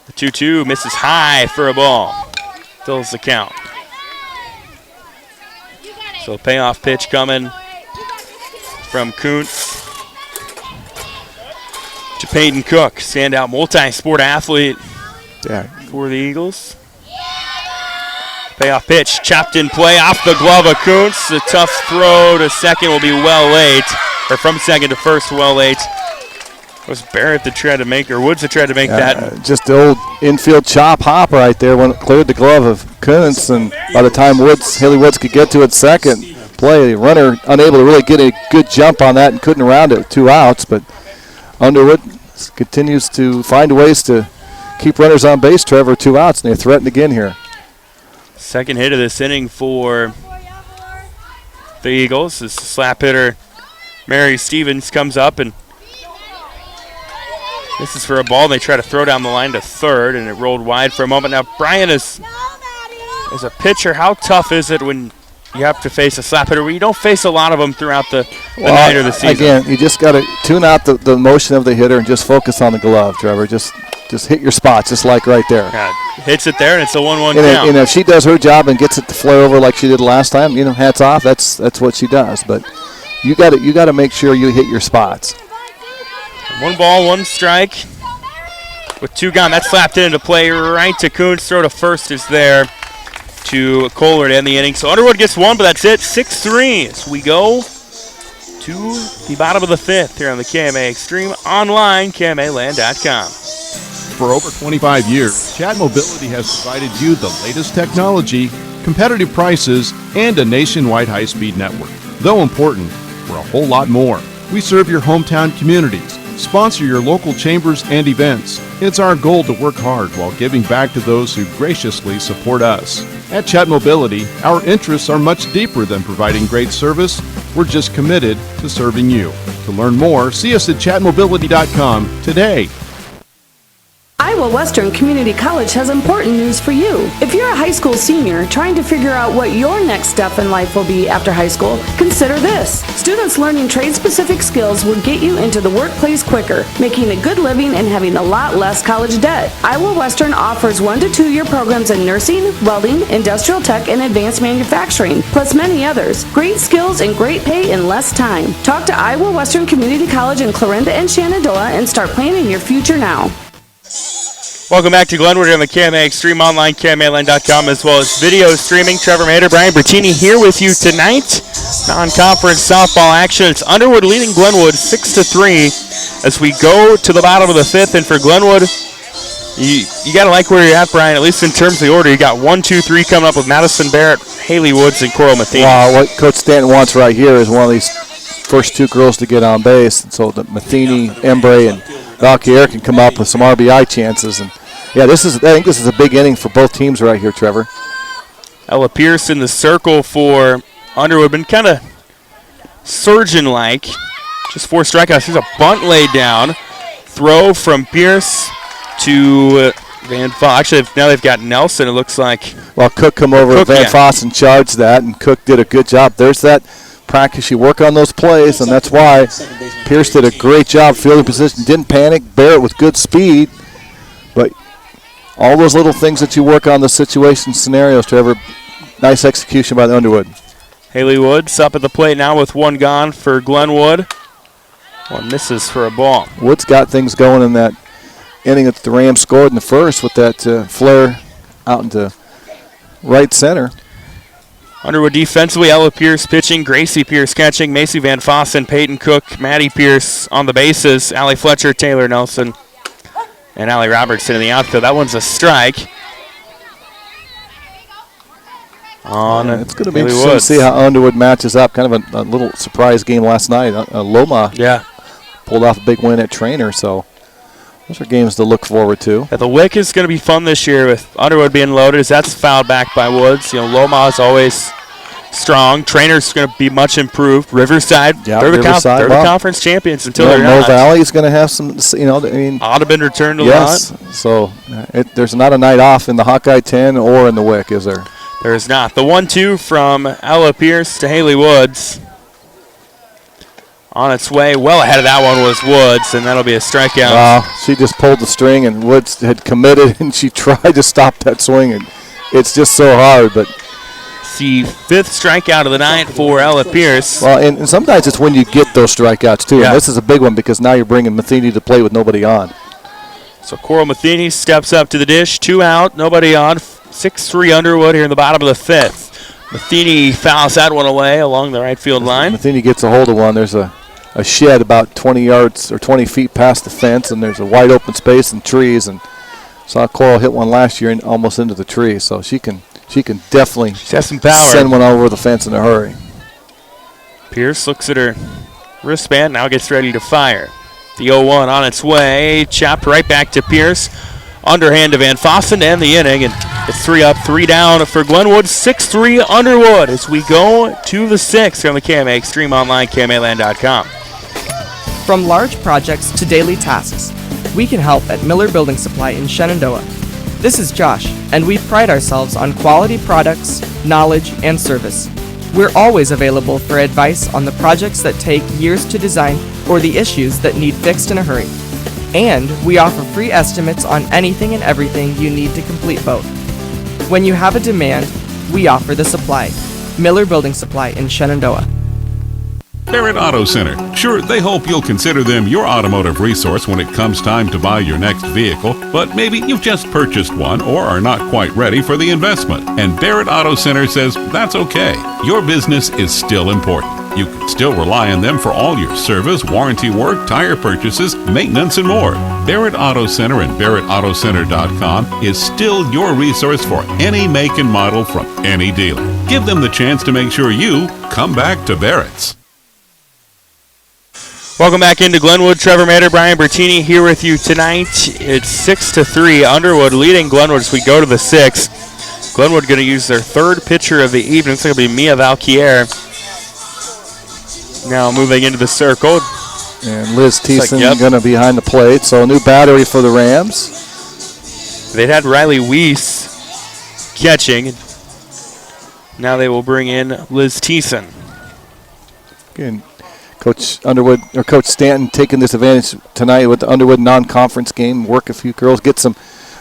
Speaker 2: The 2-2 misses high for a ball. Fills the count. So payoff pitch coming from Kuntz to Peyton Cook, standout multi-sport athlete for the Eagles. Payoff pitch, chopped in play, off the glove of Kuntz. A tough throw to second will be well late, or from second to first, well late. It was Barrett that tried to make, or Woods that tried to make that.
Speaker 3: Just the old infield chop hop right there when it cleared the glove of Kuntz, and by the time Haley Woods could get to it second play, the runner unable to really get a good jump on that and couldn't round it with 2 outs, but Underwood continues to find ways to keep runners on base, Trevor, 2 outs, and they threaten again here.
Speaker 2: Second hit of this inning for the Eagles. This slap hitter, Mary Stevens, comes up, and this is for a ball. They try to throw down the line to third, and it rolled wide for a moment. Now, Brian, as a pitcher, how tough is it when you have to face a slap hitter? You don't face a lot of them throughout the night or the season.
Speaker 3: Again, you just got to tune out the motion of the hitter and just focus on the glove, Trevor. Just hit your spots, just like right there.
Speaker 2: Yeah, hits it there, and it's a 1-1 count.
Speaker 3: And if she does her job and gets it to flare over like she did last time, hats off. That's what she does. But you got to make sure you hit your spots.
Speaker 2: 1 ball, 1 strike. With 2 gone, that's slapped into play right to Kuntz. Throw to first is there to Kohler to end the inning. So Underwood gets 1, but that's it. 6-3 as we go to the bottom of the 5th here on the KMA Extreme online, KMAland.com.
Speaker 14: For over 25 years, Chat Mobility has provided you the latest technology, competitive prices, and a nationwide high-speed network. Though important, we're a whole lot more. We serve your hometown communities, sponsor your local chambers and events. It's our goal to work hard while giving back to those who graciously support us. At Chat Mobility, our interests are much deeper than providing great service. We're just committed to serving you. To learn more, see us at chatmobility.com today.
Speaker 4: Iowa Western Community College has important news for you. If you're a high school senior trying to figure out what your next step in life will be after high school, consider this. Students learning trade-specific skills will get you into the workplace quicker, making a good living and having a lot less college debt. Iowa Western offers 1 to 2 year programs in nursing, welding, industrial tech, and advanced manufacturing, plus many others. Great skills and great pay in less time. Talk to Iowa Western Community College in Clarinda and Shenandoah and start planning your future now.
Speaker 2: Welcome back to Glenwood on the KMA Extreme Online, KMAland.com, as well as video streaming. Trevor Mader, Brian Bertini here with you tonight. Non-conference softball action. It's Underwood leading Glenwood 6-3 as we go to the bottom of the 5th. And for Glenwood, you got to like where you're at, Brian, at least in terms of the order. You got 1, 2, 3 coming up with Madison Barrett, Haley Woods, and Coral Matheny.
Speaker 3: Wow, what Coach Stanton wants right here is one of these first 2 girls to get on base. And so that Matheny, Embray, and Valkyrie can come up with some RBI chances. And yeah, I think this is a big inning for both teams right here, Trevor.
Speaker 2: Ella Pierce in the circle for Underwood. Been kind of surgeon-like. Just 4 strikeouts. Here's a bunt laid down. Throw from Pierce to Van Foss. Actually, now they've got Nelson, it looks like.
Speaker 3: Well, Cook come over at Van Foss and charged that, and Cook did a good job. There's that practice. You work on those plays, and that's why Pierce did a great job fielding position. Didn't panic. Barrett with good speed. But all those little things that you work on, the situation scenarios, Trevor, nice execution by the Underwood.
Speaker 2: Haley Woods up at the plate now with 1 gone for Glenwood. 1 misses for a ball.
Speaker 3: Woods got things going in that inning that the Rams scored in the first with that flare out into right center.
Speaker 2: Underwood defensively, Ella Pierce pitching, Gracie Pierce catching, Macy Van Fossen, Peyton Cook, Maddie Pierce on the bases, Allie Fletcher, Taylor Nelson, and Allie Robertson in the outfield. That one's a strike.
Speaker 3: It's going to be interesting to see how Underwood matches up. Kind of a little surprise game last night. Loma pulled off a big win at Trainer, so those are games to look forward to.
Speaker 2: The WIC is going to be fun this year with Underwood being loaded, as that's fouled back by Woods. You know, Loma is always strong. Trainer's going to be much improved. Riverside, they're the conference champions until they're not.
Speaker 3: Mill Valley is going to have some,
Speaker 2: ought to have been returned a lot.
Speaker 3: Yes, so there's not a night off in the Hawkeye 10 or in the WIC, is there?
Speaker 2: There is not. The 1-2 from Ella Pierce to Haley Woods. On its way, well ahead of that one was Woods, and that'll be a strikeout.
Speaker 3: Wow, she just pulled the string, and Woods had committed, and she tried to stop that swing, and it's just so hard. But
Speaker 2: the 5th strikeout of the night for Ella Pierce.
Speaker 3: Well, and sometimes it's when you get those strikeouts, too. Yeah. And this is a big one because now you're bringing Matheny to play with nobody on.
Speaker 2: So Coral Matheny steps up to the dish, 2 out, nobody on. 6-3 Underwood here in the bottom of the 5th. Matheny fouls that one away along the right field line.
Speaker 3: Matheny gets a hold of one. There's a shed about 20 yards or 20 feet past the fence, and there's a wide open space and trees. And saw Coral hit one last year and almost into the tree, so she can definitely
Speaker 2: some power.
Speaker 3: Send one over the fence in a hurry.
Speaker 2: Pierce looks at her wristband, now gets ready to fire. The 0-1 on its way, chopped right back to Pierce. Underhand to Van Fossen to end the inning, and it's 3 up, 3 down for Glenwood. 6-3 Underwood as we go to the 6th on the KMA Extreme Online, KMAland.com.
Speaker 7: From large projects to daily tasks, we can help at Miller Building Supply in Shenandoah. This is Josh, and we pride ourselves on quality products, knowledge, and service. We're always available for advice on the projects that take years to design or the issues that need fixed in a hurry. And we offer free estimates on anything and everything you need to complete both. When you have a demand, we offer the supply. Miller Building Supply in Shenandoah.
Speaker 13: Barrett Auto Center. Sure, they hope you'll consider them your automotive resource when it comes time to buy your next vehicle, but maybe you've just purchased one or are not quite ready for the investment. And Barrett Auto Center says that's okay. Your business is still important. You can still rely on them for all your service, warranty work, tire purchases, maintenance, and more. Barrett Auto Center and BarrettAutoCenter.com is still your resource for any make and model from any dealer. Give them the chance to make sure you come back to Barrett's.
Speaker 2: Welcome back into Glenwood. Trevor Mader, Brian Bertini here with you tonight. It's 6-3. Underwood leading Glenwood as we go to the 6th. Glenwood going to use their 3rd pitcher of the evening. It's going to be Mia Valquier. Now moving into the circle.
Speaker 3: And Liz Thiessen going to be behind the plate. So a new battery for the Rams.
Speaker 2: They'd had Riley Weiss catching. Now they will bring in Liz Thiessen.
Speaker 3: Again, Coach Underwood or Coach Stanton taking this advantage tonight with the Underwood non-conference game. Work a few girls, get some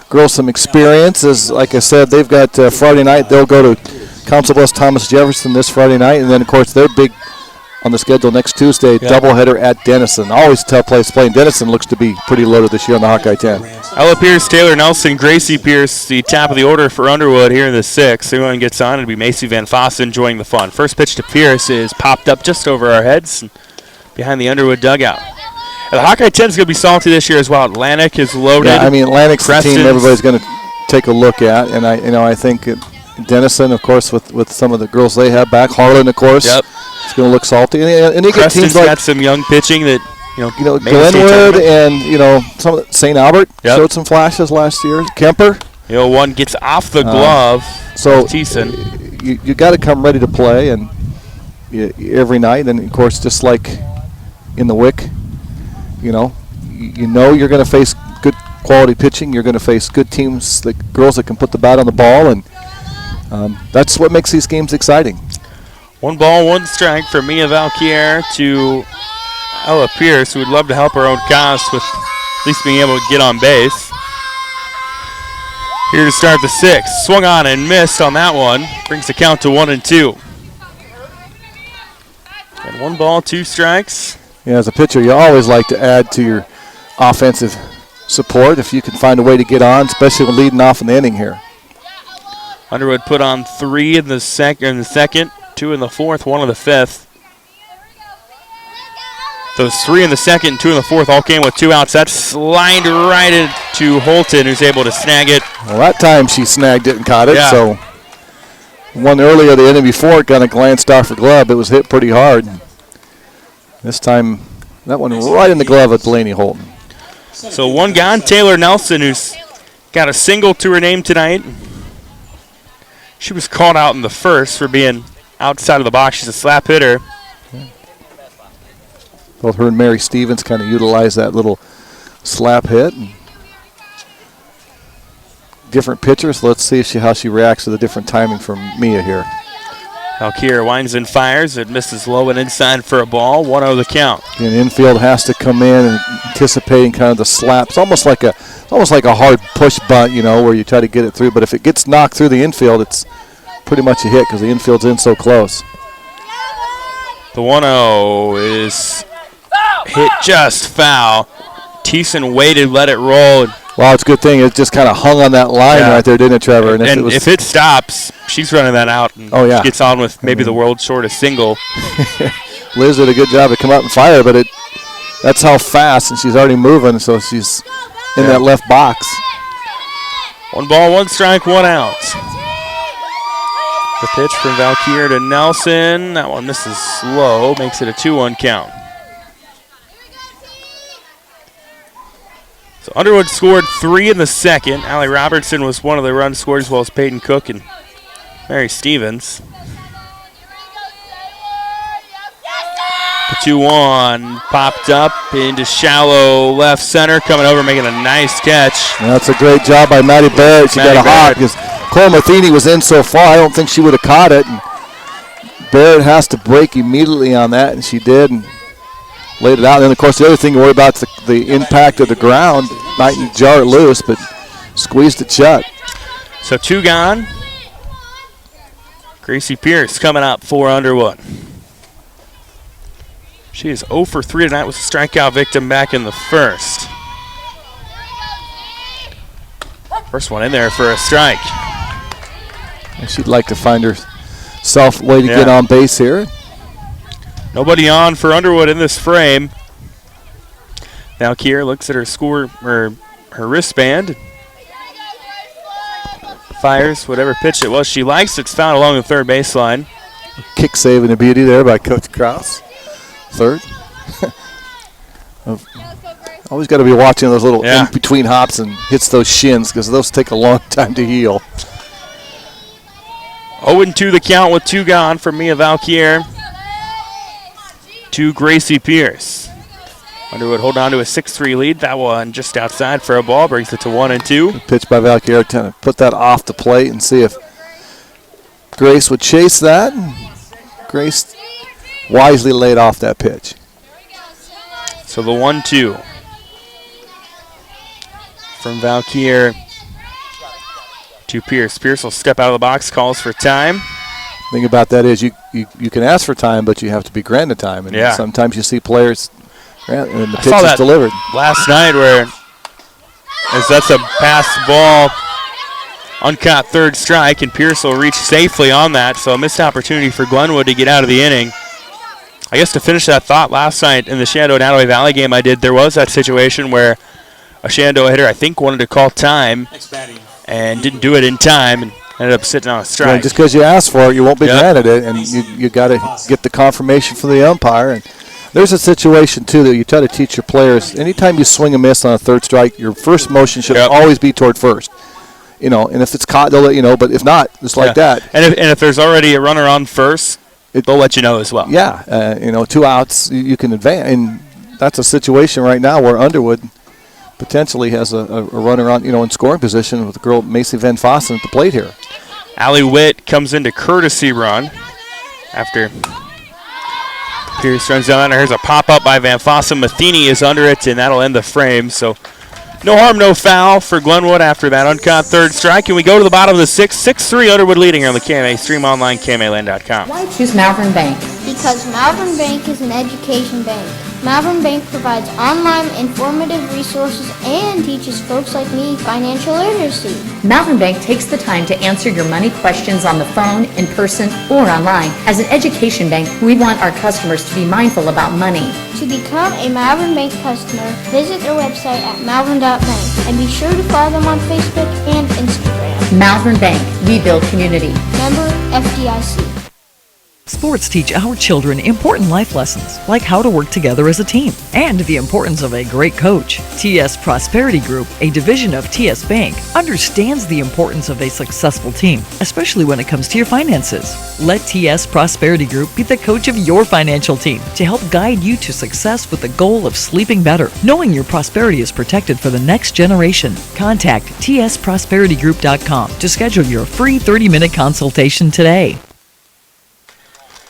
Speaker 3: girls some experience. As like I said, they've got Friday night. They'll go to Council Bluffs Thomas Jefferson this Friday night, and then of course they're big on the schedule next Tuesday. Doubleheader at Denison. Always a tough place to play. And Denison looks to be pretty loaded this year on the Hawkeye 10.
Speaker 2: Ella Pierce, Taylor Nelson, Gracie Pierce, the top of the order for Underwood here in the 6th. Everyone gets on. It'll be Macy Van Fossen enjoying the fun. First pitch to Pierce is popped up just over our heads behind the Underwood dugout. And the Hawkeye 10 is going to be salty this year as well. Atlantic is loaded.
Speaker 3: Yeah, I mean, Atlantic's the team everybody's going to take a look at. And I think Denison, of course, with some of the girls they have back. Harlan, of course. Yep. It's going to look salty. And you get teams like
Speaker 2: got some young pitching that,
Speaker 3: Glenwood and, some of St. Albert showed some flashes last year. Kemper.
Speaker 2: One gets off the glove.
Speaker 3: So
Speaker 2: Thiessen.
Speaker 3: You got to come ready to play and every night. And, of course, just like in the WIC, you know you're going to face good quality pitching. You're going to face good teams, the girls that can put the bat on the ball. And that's what makes these games exciting.
Speaker 2: 1 ball, 1 strike for Mia Valquier to Ella Pierce, who would love to help her own cause with at least being able to get on base. Here to start the 6th. Swung on and missed on that one. Brings the count to 1-2. And 1 ball, 2 strikes.
Speaker 3: Yeah, as a pitcher, you always like to add to your offensive support if you can find a way to get on, especially when leading off in the inning here.
Speaker 2: Underwood put on 3 in the second. 2 in the 4th, 1 in the 5th. Those 3 in the second, 2 in the 4th all came with 2 outs. That slid right into Holton, who's able to snag it.
Speaker 3: Well, that time she snagged it and caught it.
Speaker 2: Yeah.
Speaker 3: So one earlier the inning before, it kind of glanced off her glove. It was hit pretty hard. This time, that one right in the glove of Delaney Holton.
Speaker 2: So 1 gone. Taylor Nelson, who's got a single to her name tonight. She was called out in the 1st for being outside of the box. She's a slap hitter.
Speaker 3: Both her and Mary Stevens kind of utilize that little slap hit. And different pitchers. Let's see how she reacts to the different timing from Mia here.
Speaker 2: Valkyria winds and fires. It misses low and inside for a ball. 1-0 the count.
Speaker 3: And infield has to come in and anticipating kind of the slap. It's almost like a hard push bunt, where you try to get it through. But if it gets knocked through the infield, it's pretty much a hit because the infield's in so close.
Speaker 2: The 1-0 is hit just foul. Thiessen waited, let it roll.
Speaker 3: Wow, it's a good thing. It just kind of hung on that line right there, didn't it, Trevor?
Speaker 2: And if it stops, she's running that out and gets on with maybe the world's shortest single.
Speaker 3: Liz did a good job to come out and fire, but that's how fast, and she's already moving, so she's in that left box.
Speaker 2: 1 ball, 1 strike, 1 out. The pitch from Valkyr to Nelson. That one misses low, makes it a 2-1 count. So Underwood scored 3 in the second. Allie Robertson was one of the run scorers, as well as Peyton Cook and Mary Stevens. The 2-1 popped up into shallow left center, coming over, making a nice catch.
Speaker 3: That's a great job by Maddie Barrett. She got a hop because Cole Matheny was in so far. I don't think she would have caught it. And Barrett has to break immediately on that, and she did. And laid it out. And then, of course, the other thing to worry about is the impact of the ground. Might jar it loose, but squeezed it shut.
Speaker 2: So 2 gone. Gracie Pierce coming up for Underwood. She is 0 for 3 tonight with a strikeout victim back in the 1st. First one in there for a strike.
Speaker 3: And she'd like to find herself a way to get on base here.
Speaker 2: Nobody on for Underwood in this frame. Now Kier looks at her wristband. Fires whatever pitch it was she likes. It's found along the 3rd baseline.
Speaker 3: Kick save and a beauty there by Coach Krause. 3rd. Always got to be watching those little in-between hops and hits those shins because those take a long time to heal.
Speaker 2: 0-2 the count with 2 gone for Mia Valquier to Gracie Pierce. Underwood holding on to a 6-3 lead. That one just outside for a ball, brings it to 1-2.
Speaker 3: Good pitch by Valkyrie, trying to put that off the plate and see if Grace would chase that. Grace wisely laid off that pitch.
Speaker 2: So the 1-2 from Valkyrie to Pierce. Pierce will step out of the box, calls for time.
Speaker 3: The thing about that is you can ask for time, but you have to be granted time. And sometimes you see players, and the pitch is delivered.
Speaker 2: Last night where as that's a pass ball, uncaught third strike, and Pierce will reach safely on that. So a missed opportunity for Glenwood to get out of the inning. I guess to finish that thought, last night in the Shenandoah and Nottoway Valley game there was that situation where a Shenandoah hitter, I think, wanted to call time and didn't do it in time and ended up sitting on a strike.
Speaker 3: Yeah, just because you asked for it, you won't be granted it, and you got to get the confirmation from the umpire. And there's a situation, too, that you try to teach your players. Anytime you swing a miss on a third strike, your first motion should always be toward first. And if it's caught, they'll let you know, but if not, just like that.
Speaker 2: And if there's already a runner on first, they'll let you know as well.
Speaker 3: Yeah, 2 outs, you can advance. And that's a situation right now where Underwood potentially has a runner on, in scoring position with the girl Macy Van Fossen at the plate here.
Speaker 2: Allie Witt comes into courtesy run after Pierce runs down there. Here's a pop-up by Van Fossen. Matheny is under it, and that'll end the frame. So no harm, no foul for Glenwood after that uncaught third strike. And we go to the bottom of the 6th. 6-3 Underwood leading here on the KMA. Stream online, KMAland.com.
Speaker 5: Why choose Malvern Bank?
Speaker 6: Because Malvern Bank is an education bank. Malvern Bank provides online informative resources and teaches folks like me financial literacy.
Speaker 5: Malvern Bank takes the time to answer your money questions on the phone, in person, or online. As an education bank, we want our customers to be mindful about money.
Speaker 6: To become a Malvern Bank customer, visit their website at malvern.bank and be sure to follow them on Facebook and Instagram.
Speaker 5: Malvern Bank, we build community.
Speaker 6: Member FDIC.
Speaker 12: Sports teach our children important life lessons, like how to work together as a team and the importance of a great coach. TS Prosperity Group, a division of TS Bank, understands the importance of a successful team, especially when it comes to your finances. Let TS Prosperity Group be the coach of your financial team to help guide you to success with the goal of sleeping better, knowing your prosperity is protected for the next generation. Contact tsprosperitygroup.com to schedule your free 30-minute consultation today.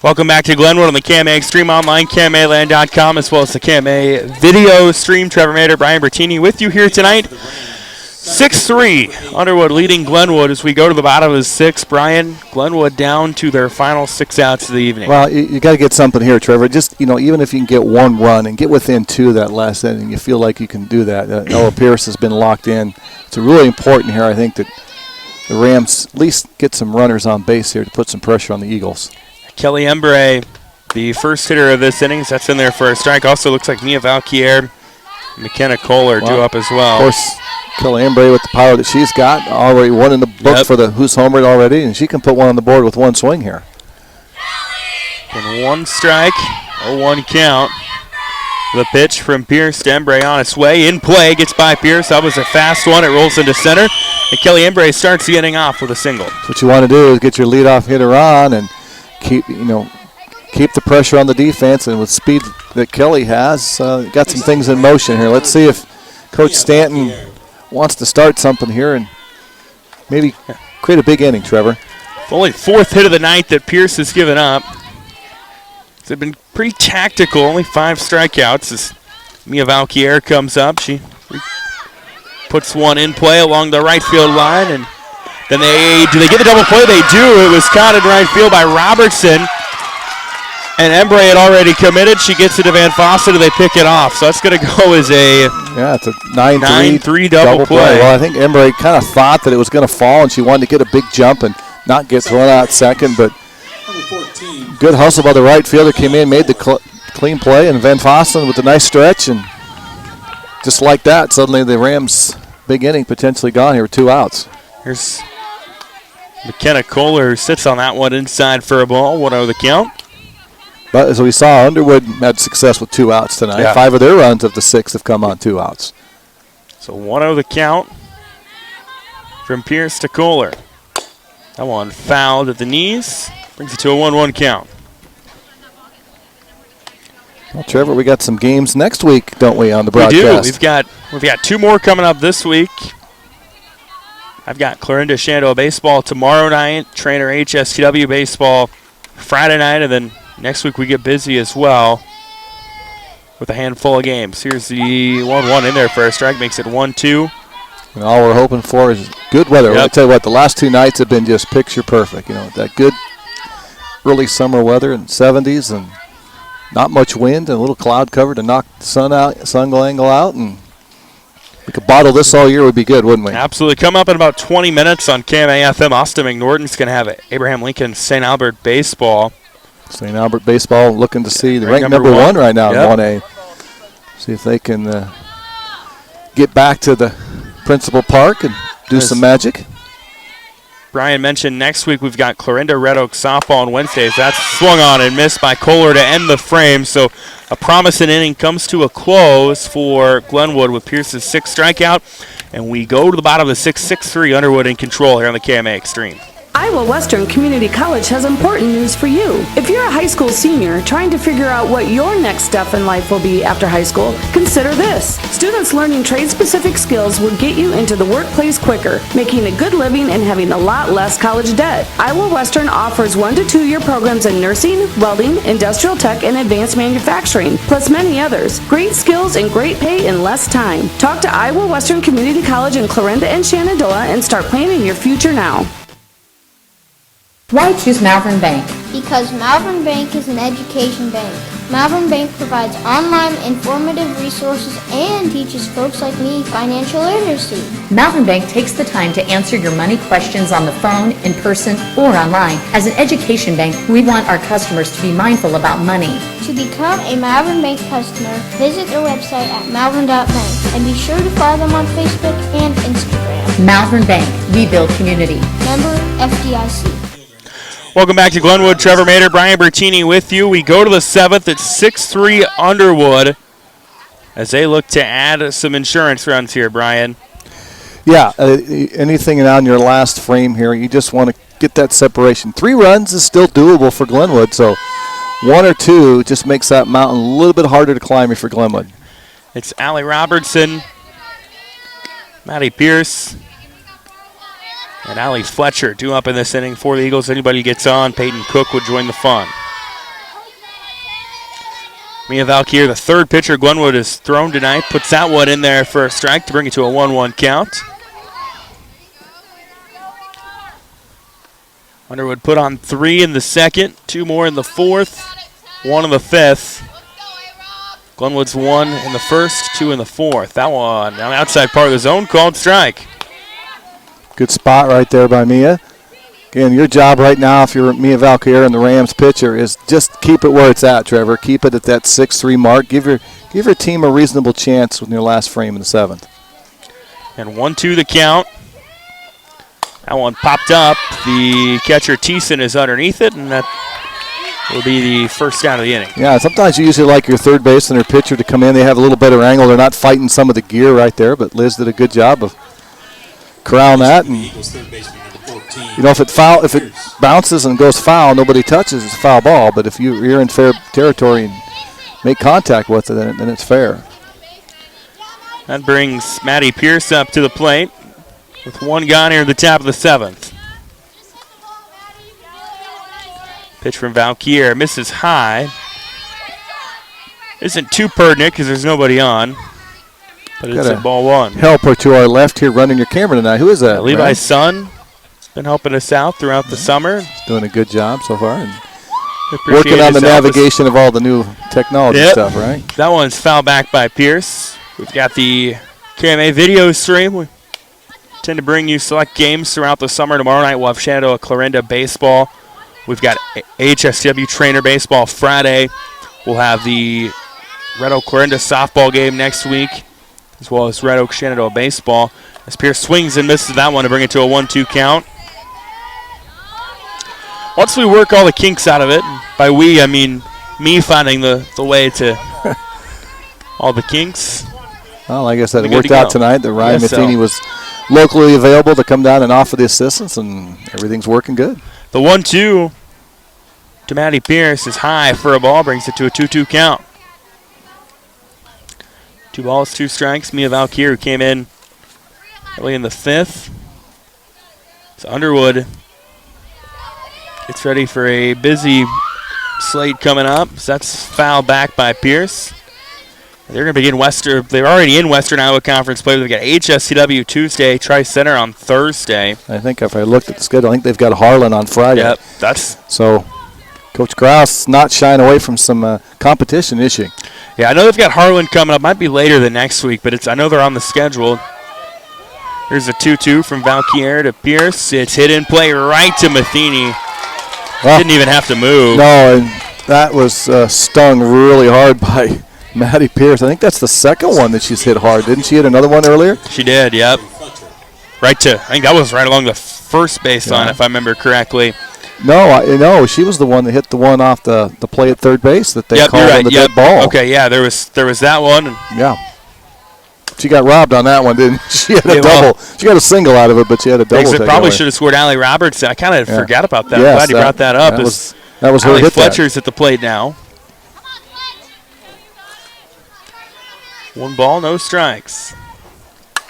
Speaker 2: Welcome back to Glenwood on the KMA Stream Online, KMAland.com, as well as the KMA video stream. Trevor Mader, Brian Bertini with you here tonight. 6-3, Underwood leading Glenwood as we go to the bottom of the 6th. Brian, Glenwood down to their final 6 outs of the evening.
Speaker 3: Well, you got to get something here, Trevor. Just, even if you can get 1 run and get within 2 that last inning, you feel like you can do that. Ella Pierce has been locked in. It's really important here, I think, that the Rams at least get some runners on base here to put some pressure on the Eagles.
Speaker 2: Kelly Embray, the first hitter of this inning, that's in there for a strike. Also looks like Mia Valquier, McKenna Kohler due up as well.
Speaker 3: Of course, Kelly Embray with the power that she's got, already 1 in the book for the Who's Homered already, and she can put 1 on the board with 1 swing here.
Speaker 2: And 1 strike, a 1 count. The pitch from Pierce to Embray on its way. In play, gets by Pierce. That was a fast one. It rolls into center. And Kelly Embray starts the inning off with a single.
Speaker 3: What you want to do is get your leadoff hitter on and keep the pressure on the defense, and with speed that Kelly has, got some things in motion here. Let's see if Coach Stanton wants to start something here and maybe create a big inning, Trevor.
Speaker 2: Only 4th hit of the night that Pierce has given up. They've been pretty tactical, only 5 strikeouts as Mia Valquier comes up. She puts 1 in play along the right field line, and then do they get the double play? They do. It was caught in right field by Robertson. And Embray had already committed. She gets it to Van Fossen, and they pick it off. So that's going to go as
Speaker 3: it's a 9-3
Speaker 2: double play.
Speaker 3: Well, I think Embray kind of thought that it was going to fall, and she wanted to get a big jump and not get thrown out second. But good hustle by the right fielder. Came in, made the clean play, and Van Fossen with a nice stretch. And just like that, suddenly the Rams' big inning potentially gone here with 2 outs.
Speaker 2: Here's McKenna Kohler, who sits on that one inside for a ball. 1-0 the count.
Speaker 3: But as we saw, Underwood had success with 2 outs tonight.
Speaker 2: Yeah.
Speaker 3: 5 of their runs of the 6 have come on 2 outs.
Speaker 2: So 1-0 the count from Pierce to Kohler. That one fouled at the knees. Brings it to a 1-1 count.
Speaker 3: Well, Trevor, we got some games next week, don't we, on the broadcast?
Speaker 2: We do. We've got 2 more coming up this week. I've got Clarinda Shenandoah baseball tomorrow night, Trainer HSTW baseball Friday night, and then next week we get busy as well with a handful of games. Here's the 1-1 in there for a strike, makes it 1-2.
Speaker 3: And all we're hoping for is good weather.
Speaker 2: Yep.
Speaker 3: I'll tell you what, the last 2 nights have been just picture perfect. You know, that good early summer weather in the 70s and not much wind and a little cloud cover to knock the sun angle out. And we could bottle this all year, would be good, wouldn't we?
Speaker 2: Absolutely. Come up in about 20 minutes on KMA FM. Austin McNorton's going to have Abraham Lincoln St. Albert baseball.
Speaker 3: St. Albert baseball looking to see the
Speaker 2: Ranked
Speaker 3: ranked number 1 right now
Speaker 2: Yep.
Speaker 3: in 1A. See if they can get back to the principal park and do some magic.
Speaker 2: Brian mentioned next week we've got Clarinda Red Oak softball on Wednesdays. That's swung on and missed by Kohler to end the frame. So a promising inning comes to a close for Glenwood with Pierce's 6th strikeout. And we go to the bottom of the 6th, 6-3 Underwood in control here on the KMA Extreme.
Speaker 4: Iowa Western Community College has important news for you. If you're a high school senior trying to figure out what your next step in life will be after high school, consider this. Students learning trade-specific skills will get you into the workplace quicker, making a good living and having a lot less college debt. Iowa Western offers 1 to 2 year programs in nursing, welding, industrial tech, and advanced manufacturing, plus many others. Great skills and great pay in less time. Talk to Iowa Western Community College in Clarinda and Shenandoah and start planning your future now.
Speaker 5: Why choose Malvern Bank?
Speaker 6: Because Malvern Bank is an education bank. Malvern Bank provides online informative resources and teaches folks like me financial literacy.
Speaker 5: Malvern Bank takes the time to answer your money questions on the phone, in person, or online. As an education bank, we want our customers to be mindful about money.
Speaker 6: To become a Malvern Bank customer, visit their website at malvern.bank and be sure to follow them on Facebook and Instagram.
Speaker 5: Malvern Bank, we build community.
Speaker 6: Member FDIC.
Speaker 2: Welcome back to Glenwood. Trevor Mader, Brian Bertini with you. We go to the 7th at 6-3 Underwood as they look to add some insurance runs here, Brian.
Speaker 3: Yeah, anything on your last frame here, you just want to get that separation. 3 runs is still doable for Glenwood, so 1 or 2 just makes that mountain a little bit harder to climb for Glenwood.
Speaker 2: It's Allie Robertson, Maddie Pierce, and Allie Fletcher, 2 up in this inning for the Eagles. Anybody gets on, Peyton Cook would join the fun. Mia Valkier, the 3rd pitcher Glenwood has thrown tonight, puts that one in there for a strike to bring it to a 1-1 count. Underwood put on 3 in the 2nd, 2 more in the 4th, 1 in the 5th. Glenwood's 1 in the 1st, 2 in the 4th. That one on the outside part of the zone, called strike.
Speaker 3: Good spot right there by Mia. Again, your job right now, if you're Mia Valkyr and the Rams pitcher, is just keep it where it's at, Trevor. Keep it at that 6-3 mark. Give your team a reasonable chance in your last frame in the 7th.
Speaker 2: And 1-2 the count. That one popped up. The catcher Thiessen is underneath it, and that will be the first down of the inning.
Speaker 3: Yeah, sometimes you usually like your third baseman or pitcher to come in. They have a little better angle. They're not fighting some of the gear right there, but Liz did a good job of corralling that. And you know, if it bounces and goes foul, nobody touches, it's a foul ball. But if you're in fair territory and make contact with it, then it's fair.
Speaker 2: That brings Maddie Pierce up to the plate with 1 gone here at the top of the 7th. Pitch from Valkyr misses high. Isn't too pertinent because there's nobody on. But it's a ball 1.
Speaker 3: Helper to our left here running your camera tonight. Who is that?
Speaker 2: Levi's son. Been helping us out throughout the summer.
Speaker 3: He's doing a good job so far. And working on the navigation of all the new technology stuff, right?
Speaker 2: That one's fouled back by Pierce. We've got the KMA video stream. We tend to bring you select games throughout the summer. Tomorrow night we'll have Shenandoah Clarinda baseball. We've got HSW Trainer baseball Friday. We'll have the Red Oak Clarinda softball game next week, as well as Red Oak Shenandoah baseball. As Pierce swings and misses that one to bring it to a 1-2 count. Once we work all the kinks out of it, by we I mean me finding the way to all the kinks.
Speaker 3: Well, like I said, it worked out tonight. The Ryan Matheny was locally available to come down and offer the assistance, and everything's working good.
Speaker 2: The 1-2 to Maddie Pierce is high for a ball, brings it to a 2-2 count. 2 balls, 2 strikes. Mia Valkyr, who came in early in the 5th. So Underwood gets ready for a busy slate coming up. So that's foul back by Pierce. They're going to begin Western. They're already in Western Iowa Conference play. They've got HSCW Tuesday, Tri-Center on Thursday.
Speaker 3: I think if I looked at the schedule, I think they've got Harlan on Friday.
Speaker 2: Yep, that's
Speaker 3: so. Coach Grouse not shying away from some competition, is she?
Speaker 2: Yeah, I know they've got Harlan coming up. Might be later than next week, but I know they're on the schedule. Here's a 2-2 from Valkyr to Pierce. It's hit in play right to Matheny. Didn't even have to move.
Speaker 3: No, and that was stung really hard by Maddie Pierce. I think that's the second one that she's hit hard. Didn't she hit another one earlier?
Speaker 2: She did, yep. Right to, I think that was right along the first baseline, if I remember correctly.
Speaker 3: No, she was the one that hit the one off the play at third base that they called on the dead ball.
Speaker 2: Okay, yeah, there was that one.
Speaker 3: Yeah. She got robbed on that one, didn't she? She had a double. She got a single out of it, but she had a double.
Speaker 2: Probably should have scored Allie Roberts. I kind of forgot about that.
Speaker 3: Yes,
Speaker 2: I'm glad you brought that up.
Speaker 3: That was her
Speaker 2: Allie
Speaker 3: hit.
Speaker 2: Fletcher's at the plate now. 1 ball, no strikes.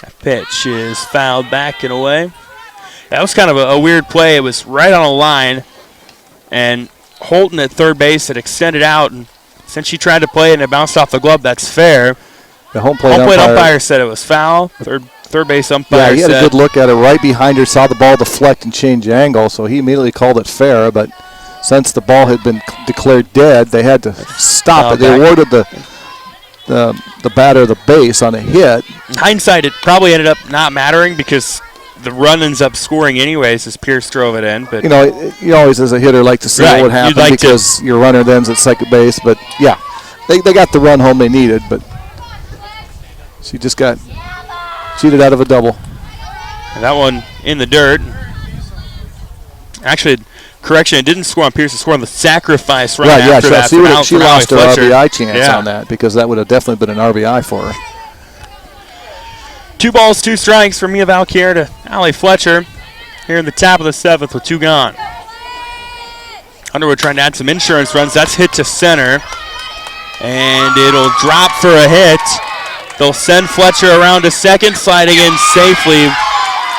Speaker 2: That pitch is fouled back and away. That was kind of a weird play. It was right on a line, and Holton at third base had extended out, and since she tried to play it and it bounced off the glove, that's fair.
Speaker 3: The home plate
Speaker 2: umpire said it was foul. Third base umpire
Speaker 3: said. Yeah, he had a good look at it right behind her, saw the ball deflect and change angle, so he immediately called it fair, but since the ball had been declared dead, they had to stop it. They awarded the batter the base on a hit.
Speaker 2: In hindsight, it probably ended up not mattering because the run ends up scoring anyways as Pierce drove it in. But
Speaker 3: you always as a hitter like to see what would happen because your runner then's at second base. But yeah, they got the run home they needed, but she just got cheated out of a double.
Speaker 2: And that one in the dirt. Actually, correction, it didn't score on Pierce. It scored on the sacrifice after that.
Speaker 3: She lost her RBI chance on that because that would have definitely been an RBI for her.
Speaker 2: 2 balls, 2 strikes from Mia Valkyr to Allie Fletcher here in the top of the 7th with 2 gone. Underwood trying to add some insurance runs. That's hit to center, and it'll drop for a hit. They'll send Fletcher around to second, sliding in safely.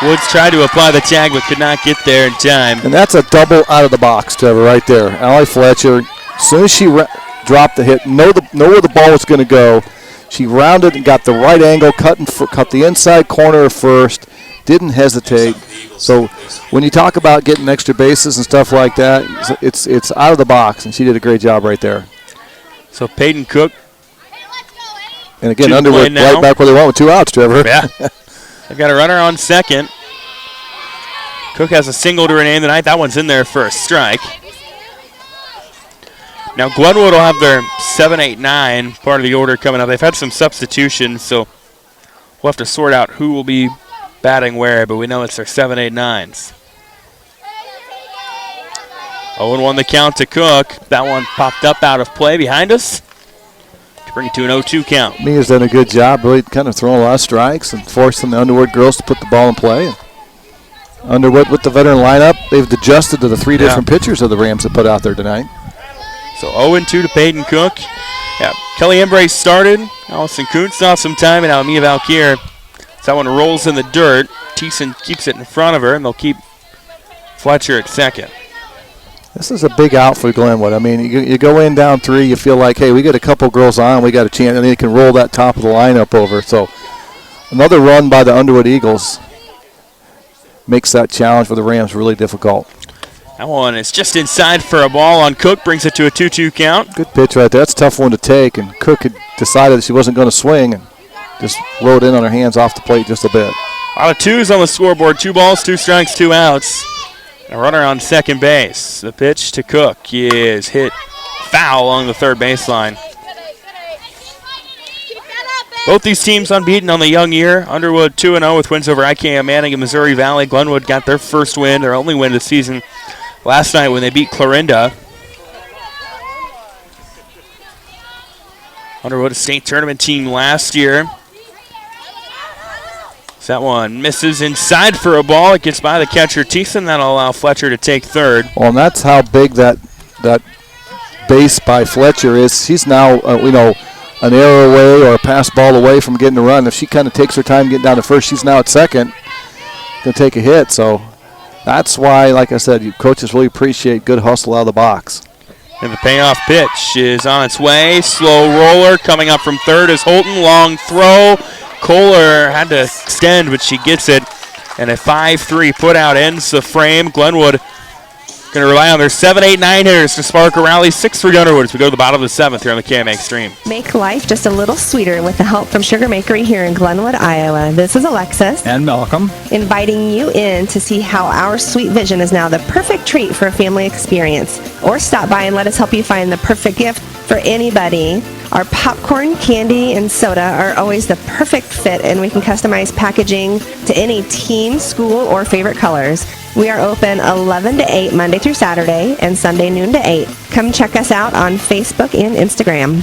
Speaker 2: Woods tried to apply the tag but could not get there in time.
Speaker 3: And that's a double out of the box, Trevor, right there. Allie Fletcher, as soon as she dropped the hit, know where the ball was going to go. She rounded and got the right angle, cut the inside corner of first, didn't hesitate. So when you talk about getting extra bases and stuff like that, it's out of the box, and she did a great job right there.
Speaker 2: So Peyton Cook.
Speaker 3: And again, Underwood right back where they want with 2 outs, Trevor.
Speaker 2: Yeah. They've got a runner on second. Cook has a single to her name tonight. That one's in there for a strike. Now Glenwood will have their 7, 8, 9 part of the order coming up. They've had some substitutions, so we'll have to sort out who will be batting where, but we know it's their 7, 8, 9s. 0-1 the count to Cook. That one popped up out of play behind us to bring it to an 0-2 count.
Speaker 3: Mia's done a good job, really kind of throwing a lot of strikes and forcing the Underwood girls to put the ball in play. Underwood with the veteran lineup, they've adjusted to the 3 different pitchers of the Rams that put out there tonight.
Speaker 2: So 0-2 to Peyton Cook. Yeah, Kelly Embrace started. Allison Kuntz saw some time, and now Mia Valkyr. So that one rolls in the dirt. Thiessen keeps it in front of her, and they'll keep Fletcher at second.
Speaker 3: This is a big out for Glenwood. I mean, you go in down 3, you feel like, hey, we got a couple girls on, we got a chance, and then you can roll that top of the lineup over. So another run by the Underwood Eagles makes that challenge for the Rams really difficult.
Speaker 2: That one is just inside for a ball on Cook, brings it to a 2-2 count.
Speaker 3: Good pitch right there. That's a tough one to take, and Cook had decided that she wasn't going to swing and just rode in on her hands off the plate just a bit.
Speaker 2: A lot of 2s on the scoreboard. 2 balls, 2 strikes, 2 outs. A runner on second base. The pitch to Cook is hit foul along the third baseline. Both these teams unbeaten on the young year. Underwood 2-0 with wins over IKM Manning and Missouri Valley. Glenwood got their first win, their only win of the season, last night when they beat Clarinda. Underwood, a state tournament team last year. So that one misses inside for a ball. It gets by the catcher, Thiessen. That'll allow Fletcher to take third.
Speaker 3: Well, and that's how big that base by Fletcher is. She's now, an error away or a pass ball away from getting a run. If she kind of takes her time getting down to first, she's now at second, going to take a hit. So that's why, like I said, you coaches really appreciate good hustle out of the box.
Speaker 2: And the payoff pitch is on its way. Slow roller coming up from third is Holton. Long throw. Kohler had to extend, but she gets it. And a 5-3 putout ends the frame. Glenwood going to rely on their 7, 8, 9 hitters to spark a rally. 6-3 Underwood as we go to the bottom of the 7th here on the KMA Extreme.
Speaker 15: Make life just a little sweeter with the help from Sugar Makery here in Glenwood, Iowa. This is Alexis.
Speaker 16: And Malcolm.
Speaker 15: Inviting you in to see how our sweet vision is now the perfect treat for a family experience. Or stop by and let us help you find the perfect gift for anybody. Our popcorn, candy, and soda are always the perfect fit, and we can customize packaging to any team, school, or favorite colors. We are open 11 to 8 Monday through Saturday and Sunday noon to 8. Come check us out on Facebook and Instagram.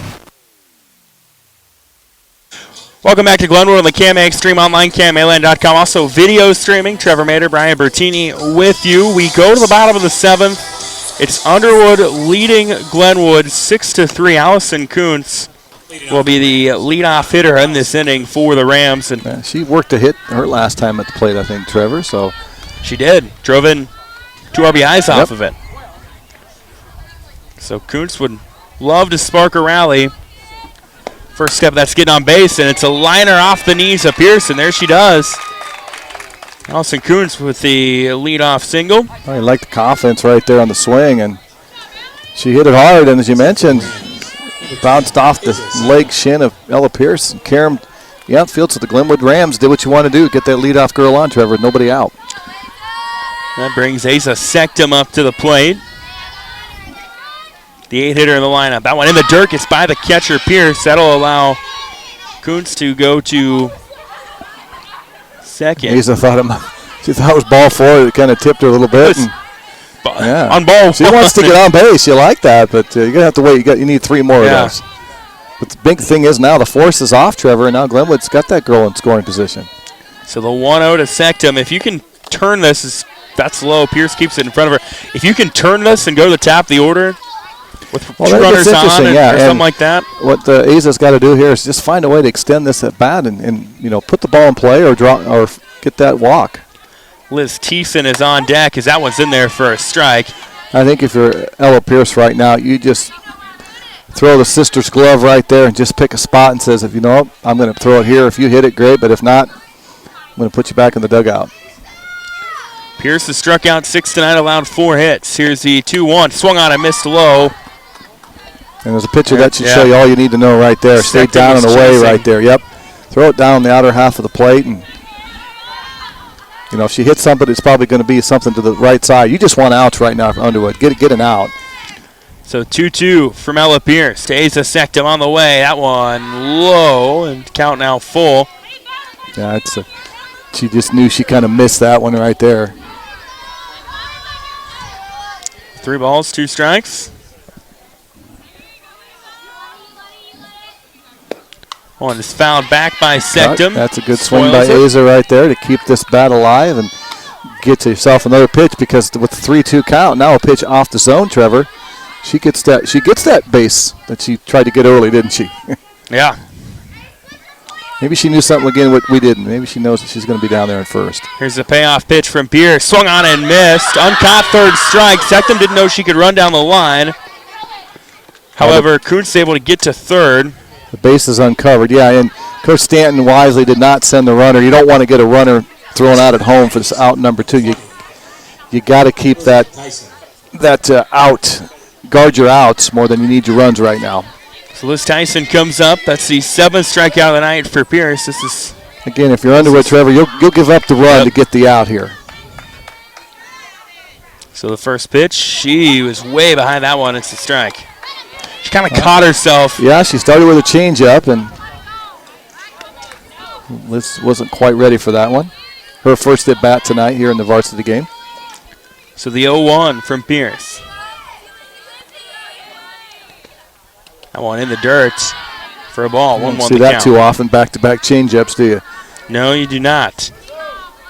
Speaker 2: Welcome back to Glenwood on the KMA Extreme online, KMAland.com. Also video streaming. Trevor Mader, Brian Bertini with you. We go to the bottom of the 7th. It's Underwood leading Glenwood 6-3. Allison Kuntz will be the leadoff hitter in this inning for the Rams. And
Speaker 3: she worked a hit her last time at the plate, I think, Trevor. So
Speaker 2: she did. Drove in 2 RBIs off of it. So Kuntz would love to spark a rally. First step, that's getting on base, and it's a liner off the knees of Pearson. There she does. Allison Kuntz with the leadoff single.
Speaker 3: I like the confidence right there on the swing, and she hit it hard, and as you mentioned, bounced off the leg shin of Ella Pierce. And Karam, the outfield, so the Glenwood Rams did what you want to do, get that leadoff girl on, Trevor, nobody out.
Speaker 2: That brings Asa Sectum up to the plate. The 8 hitter in the lineup. That one in the dirt. It's by the catcher, Pierce. That'll allow Kuntz to go to second.
Speaker 3: Asa she thought it was ball 4. It kind of tipped her a little bit.
Speaker 2: On ball 1.
Speaker 3: She wants to get on base. You like that, but you're going to have to wait. You need 3 more of those. But the big thing is now the force is off, Trevor, and now Glenwood's got that girl in scoring position.
Speaker 2: So the 1-0 to Sectum. If you can turn this, that's low. Pierce keeps it in front of her. If you can turn this and go to the top of the order with 2 runners on or something like that.
Speaker 3: What the Aza's got to do here is just find a way to extend this at bat and put the ball in play or get that walk.
Speaker 2: Liz Thiessen is on deck as that one's in there for a strike.
Speaker 3: I think if you're Ella Pierce right now, you just throw the sister's glove right there and just pick a spot and says, if you know, I'm going to throw it here. If you hit it, great, but if not, I'm going to put you back in the dugout.
Speaker 2: Pierce has struck out 6 tonight, allowed 4 hits. Here's the 2-1. Swung on and missed low.
Speaker 3: And there's a pitcher that should show you all you need to know right there. Stay down and away right there. Yep. Throw it down the outer half of the plate. And, if she hits something, it's probably going to be something to the right side. You just want outs right now for Underwood. Get an out.
Speaker 2: So 2-2 from Ella Pierce. To Asa Sectum on the way. That one low and count now full.
Speaker 3: Yeah, she just knew she kind of missed that one right there.
Speaker 2: 3 balls, 2 strikes. One is fouled back by Sectum.
Speaker 3: That's a good swing by Asa right there to keep this bat alive and get yourself another pitch, because with the 3-2 count, now a pitch off the zone, Trevor. She gets that base that she tried to get early, didn't she?
Speaker 2: Yeah.
Speaker 3: Maybe she knew something again what we didn't. Maybe she knows that she's going to be down there in first.
Speaker 2: Here's a payoff pitch from Pierce. Swung on and missed. Uncaught third strike. Sectum didn't know she could run down the line. However, Kuntz is able to get to third.
Speaker 3: The base is uncovered. Yeah, and Coach Stanton wisely did not send the runner. You don't want to get a runner thrown out at home for this out number 2. You got to keep that out. Guard your outs more than you need your runs right now.
Speaker 2: So Liz Tyson comes up. That's the 7th strikeout of the night for Pierce. This is
Speaker 3: again, if you're Underwood, Trevor, you'll give up the run to get the out here.
Speaker 2: So the first pitch, she was way behind that one. It's a strike. She kind of caught herself.
Speaker 3: Yeah, she started with a changeup, and Liz wasn't quite ready for that one. Her first at bat tonight here in the varsity game.
Speaker 2: So the 0-1 from Pierce. That one in the dirt for a ball. 1-1
Speaker 3: You don't see that too often, back-to-back changeups, do you?
Speaker 2: No, you do not.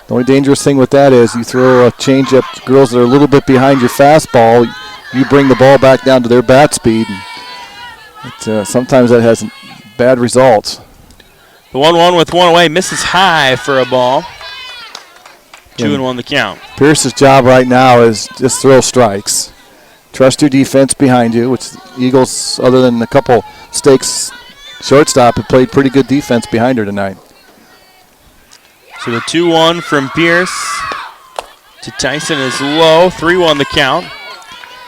Speaker 3: The only dangerous thing with that is you throw a changeup to girls that are a little bit behind your fastball. You bring the ball back down to their bat speed. And sometimes that has bad results.
Speaker 2: The 1-1 with one away, misses high for a ball. 2-1 the count.
Speaker 3: Pierce's job right now is just throw strikes. Trust your defense behind you, which the Eagles, other than a couple stakes shortstop, have played pretty good defense behind her tonight.
Speaker 2: So the 2-1 from Pierce to Tyson is low. 3-1 the count.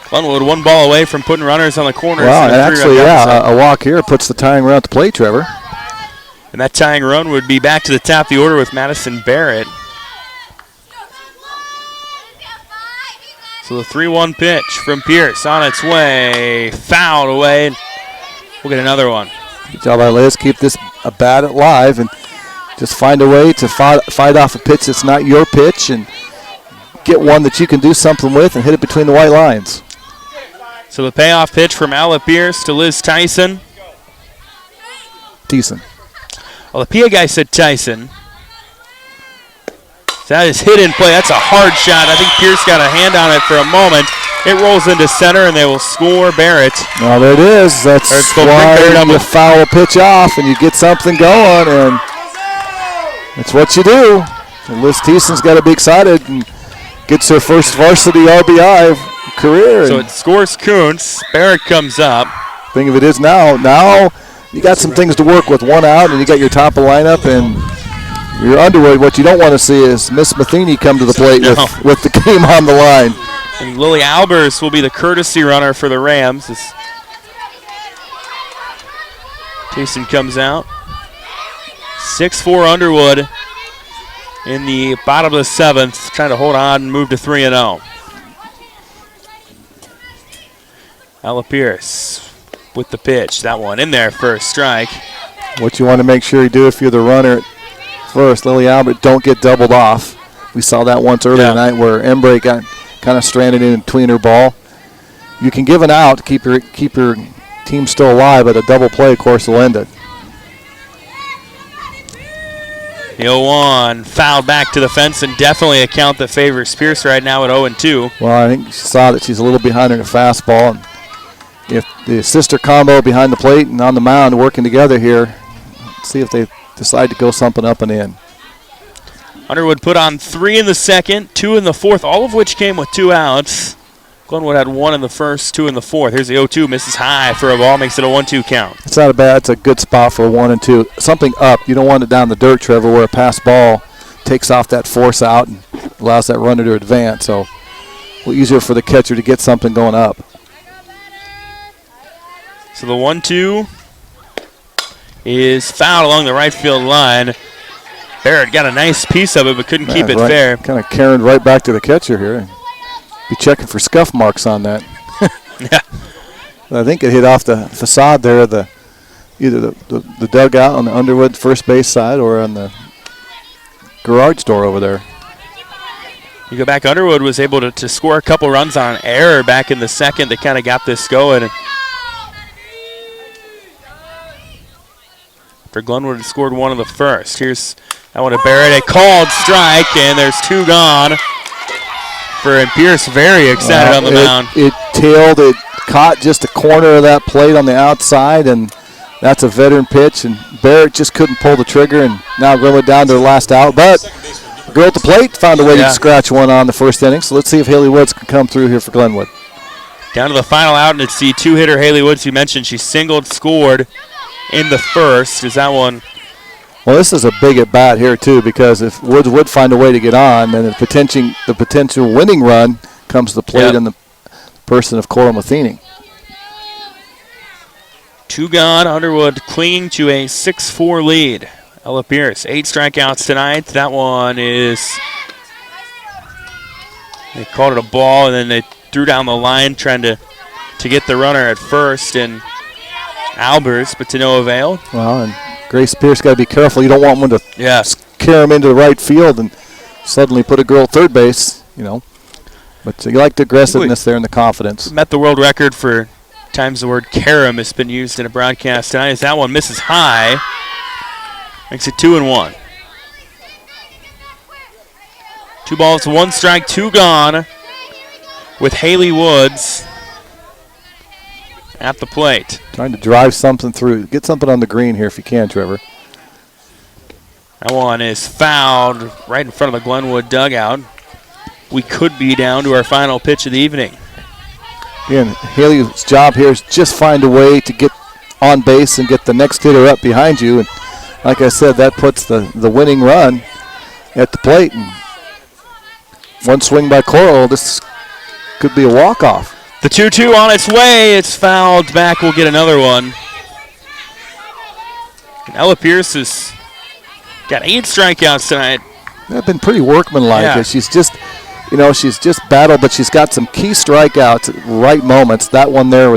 Speaker 2: Glenwood 1 ball away from putting runners on the corners.
Speaker 3: Well, and actually, a walk here puts the tying run at the plate, Trevor.
Speaker 2: And that tying run would be back to the top of the order with Madison Barrett. So the 3-1 pitch from Pierce on its way. Fouled away. We'll get another one.
Speaker 3: Good job by Liz. Keep this bat alive and just find a way to fight off a pitch that's not your pitch and get one that you can do something with and hit it between the white lines.
Speaker 2: So the payoff pitch from Ella Pierce to Liz Tyson.
Speaker 3: Tyson.
Speaker 2: Well, the PA guy said Tyson. That is hit in play. That's a hard shot. I think Pierce got a hand on it for a moment. It rolls into center, and they will score Barrett.
Speaker 3: Well, there it is. That's why you foul a pitch off, and you get something going, and that's what you do. And Liz Thiessen's got to be excited and gets her first varsity RBI career.
Speaker 2: So it scores Kuntz. Barrett comes up.
Speaker 3: Thing of it is now you got some things to work with. 1 out, and you got your top of lineup, and your Underwood. What you don't want to see is Miss Matheny come to the plate with the game on the line.
Speaker 2: And Lily Albers will be the courtesy runner for the Rams. As Jason comes out. 6-4 Underwood in the bottom of the 7th, trying to hold on and move to 3-0. Ella Pierce with the pitch. That one in there for a strike.
Speaker 3: What you want to make sure you do if you're the runner first, Lily Albert, don't get doubled off. We saw that once earlier tonight where Embre got kind of stranded in between her ball. You can give an out to keep your team still alive, but a double play, of course, will end it.
Speaker 2: The 0-1 fouled back to the fence, and definitely a count that favors Pierce right now at 0-2.
Speaker 3: Well, I think she saw that she's a little behind in the fastball. And if the sister combo behind the plate and on the mound working together here, let's see if they decide to go something up and in.
Speaker 2: Underwood put on 3 in the second, 2 in the fourth, all of which came with 2 outs. Glenwood had 1 in the first, 2 in the fourth. Here's the 0-2, misses high for a ball, makes it a 1-2 count.
Speaker 3: It's not a bad, it's a good spot for a 1 and 2. Something up, you don't want it down the dirt, Trevor, where a pass ball takes off that force out and allows that runner to advance. So a little easier for the catcher to get something going up.
Speaker 2: So the 1-2 is fouled along the right field line. Barrett got a nice piece of it, but couldn't keep it fair.
Speaker 3: Kind of carrying right back to the catcher here. Be checking for scuff marks on that.
Speaker 2: Yeah.
Speaker 3: I think it hit off the facade there, either the dugout on the Underwood first base side or on the garage door over there.
Speaker 2: You go back, Underwood was able to score a couple runs on error back in the second that kind of got this going. For Glenwood had scored 1 in the first. Here's that one to Barrett, a called strike, and there's 2 gone. And Pierce very excited on the mound.
Speaker 3: It tailed, it caught just a corner of that plate on the outside, and that's a veteran pitch, and Barrett just couldn't pull the trigger, and now Glenwood down to the last out. But the girl at the plate found a way to scratch one on the first inning, so let's see if Haley Woods can come through here for Glenwood.
Speaker 2: Down to the final out, and it's the 2-hitter Haley Woods you mentioned. She singled, scored in the first. Is that one?
Speaker 3: Well, this is a big at bat here too, because if Woods would find a way to get on, then the potential winning run comes to the plate in the person of Cora Matheny.
Speaker 2: 2 gone. Underwood clinging to a 6-4 lead. Ella Pierce, 8 strikeouts tonight. That one is. They called it a ball, and then they threw down the line trying to get the runner at first, and Albers, but to no avail.
Speaker 3: Well, and Grace Pierce got to be careful. You don't want one to carry him into the right field and suddenly put a girl at third base, But you like the aggressiveness there and the confidence.
Speaker 2: Met the world record for times the word carom has been used in a broadcast tonight. As that one misses high, makes it 2-1. 2 balls, 1 strike, 2 gone with Haley Woods. at the plate.
Speaker 3: Trying to drive something through. Get something on the green here if you can, Trevor.
Speaker 2: That one is fouled right in front of the Glenwood dugout. We could be down to our final pitch of the evening.
Speaker 3: Again, Haley's job here is just find a way to get on base and get the next hitter up behind you. And like I said, that puts the winning run at the plate. And one swing by Coral, this could be a walk-off.
Speaker 2: The 2-2 on its way. It's fouled back. We'll get another one. And Ella Pierce has got 8 strikeouts tonight.
Speaker 3: They've been pretty workmanlike.
Speaker 2: Yeah.
Speaker 3: She's just battled, but she's got some key strikeouts at right moments. That one there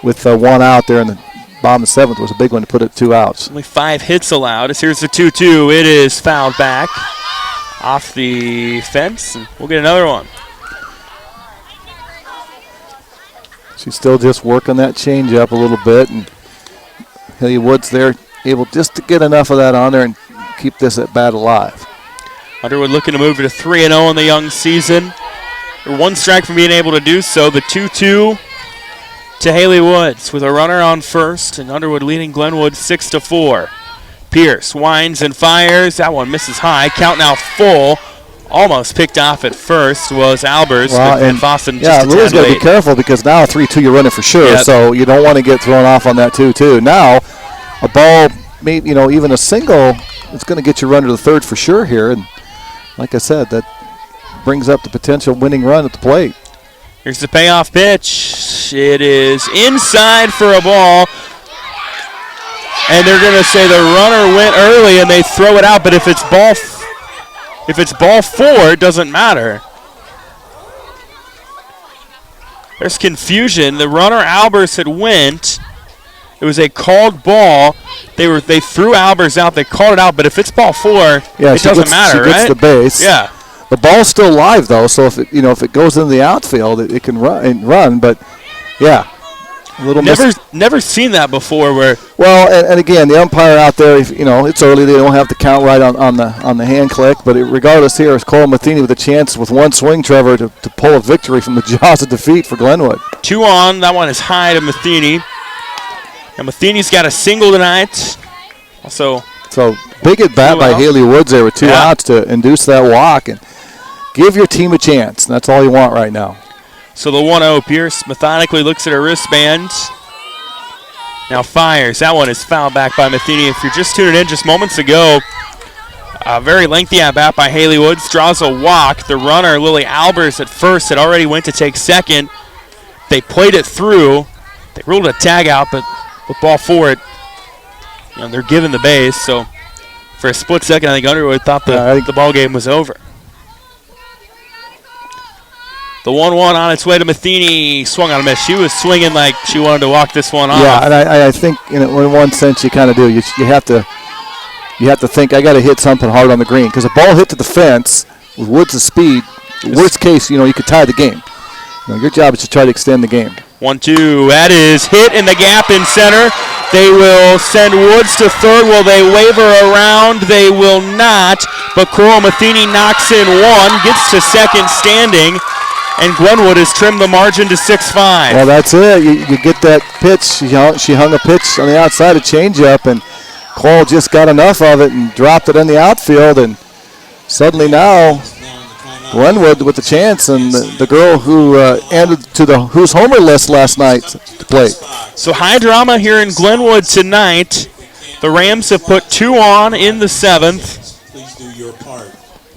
Speaker 3: with one out there in the bottom of the 7th was a big one to put it 2 outs.
Speaker 2: Only 5 hits allowed. As here's the 2-2. It is fouled back off the fence, and we'll get another one.
Speaker 3: She's still just working that changeup a little bit, and Haley Woods there able just to get enough of that on there and keep this at bat alive.
Speaker 2: Underwood looking to move to 3-0 in the young season. They're 1 strike from being able to do so. The 2-2 to Haley Woods with a runner on first, and Underwood leading Glenwood 6-4. Pierce winds and fires. That one misses high. Count now full. Almost picked off at first was Albers, and Fossen just a
Speaker 3: Lou's
Speaker 2: tad
Speaker 3: got to
Speaker 2: late.
Speaker 3: be careful because now 3-2 you're running for sure, so you don't want to get thrown off on that 2-2. Now a ball, maybe even a single, it's going to get you runner to the third for sure here, and like I said, that brings up the potential winning run at the plate.
Speaker 2: Here's the payoff pitch. It is inside for a ball. And they're going to say the runner went early and they throw it out, but if it's ball 4, it doesn't matter. There's confusion. The runner Albers had went. It was a called ball. They threw Albers out. They called it out, but if it's ball 4, it doesn't matter,
Speaker 3: she gets
Speaker 2: right?
Speaker 3: the base.
Speaker 2: Yeah.
Speaker 3: The ball's still live though, so if it goes into the outfield, it can run. But yeah, a little
Speaker 2: never seen that before. Where
Speaker 3: and again, the umpire out there, it's early. They don't have to count right on the hand click. But regardless, here is Cole Matheny with a chance with one swing, Trevor, to pull a victory from the jaws of defeat for Glenwood.
Speaker 2: 2 on. That one is high to Matheny. And Matheny's got a single tonight. So
Speaker 3: big at bat by Haley Woods there with 2 outs to induce that walk and give your team a chance. That's all you want right now.
Speaker 2: So the 1-0, Pierce methodically looks at her wristband. Now fires. That one is fouled back by Matheny. If you're just tuning in just moments ago, a very lengthy at-bat by Haley Woods. Draws a walk. The runner, Lily Albers, at first had already went to take second. They played it through. They ruled a tag out, but with ball 4, they're given the base. So for a split second, I think Underwood thought the ball game was over. The 1-1 on its way to Matheny. Swung on a miss. She was swinging like she wanted to walk this one off.
Speaker 3: Yeah, and I think in one sense you kind of do. You have to think I got to hit something hard on the green because a ball hit to the fence with Woods' speed. Worst case, you could tie the game. Your job is to try to extend the game.
Speaker 2: 1-2. That is hit in the gap in center. They will send Woods to third. Will they waver around? They will not. But Coral Matheny knocks in 1, gets to second standing. And Glenwood has trimmed the margin to 6-5.
Speaker 3: Well, that's it. You get that pitch. She hung a pitch on the outside, a changeup, and Cole just got enough of it and dropped it in the outfield. And suddenly now, Glenwood with the chance, and the girl who ended to the Who's Homer list last night to play.
Speaker 2: So high drama here in Glenwood tonight. The Rams have put 2 on in the 7th.
Speaker 16: Please do your part.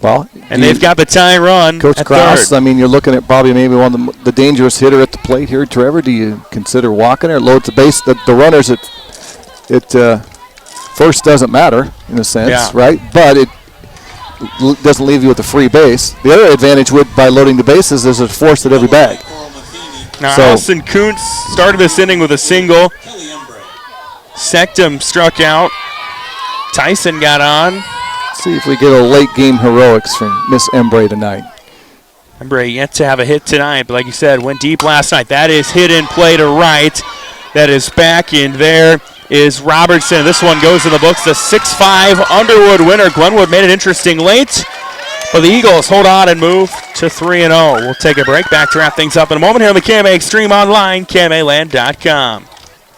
Speaker 3: Well,
Speaker 2: and they've got the tie run.
Speaker 3: Coach
Speaker 2: at
Speaker 3: Krause,
Speaker 2: third.
Speaker 3: you're looking at probably maybe one of the dangerous hitter at the plate here, Trevor. Do you consider walking her? Loads the base. The runners at first doesn't matter in a sense, right? But it doesn't leave you with a free base. The other advantage by loading the bases is it's forced at every bag.
Speaker 2: Now, Allison Kuntz started this inning with a single. Sectum struck out. Tyson got on.
Speaker 3: See if we get a late game heroics from Miss Embray tonight.
Speaker 2: Embray yet to have a hit tonight, but like you said, went deep last night. That is hit in play to right. That is back in there is Robertson. This one goes in the books. The 6-5 Underwood winner. Glenwood made it interesting late. But the Eagles hold on and move to 3-0. We'll take a break. Back to wrap things up in a moment here on the KMA Extreme Online, KMAland.com.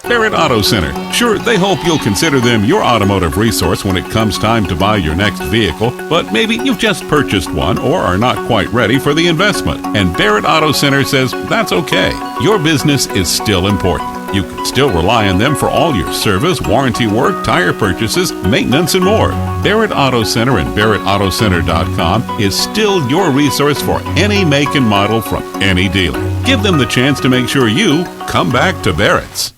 Speaker 13: Barrett Auto Center. Sure, they hope you'll consider them your automotive resource when it comes time to buy your next vehicle, but maybe you've just purchased one or are not quite ready for the investment. And Barrett Auto Center says that's okay. Your business is still important. You can still rely on them for all your service, warranty work, tire purchases, maintenance, and more. Barrett Auto Center and BarrettAutoCenter.com is still your resource for any make and model from any dealer. Give them the chance to make sure you come back to Barrett's.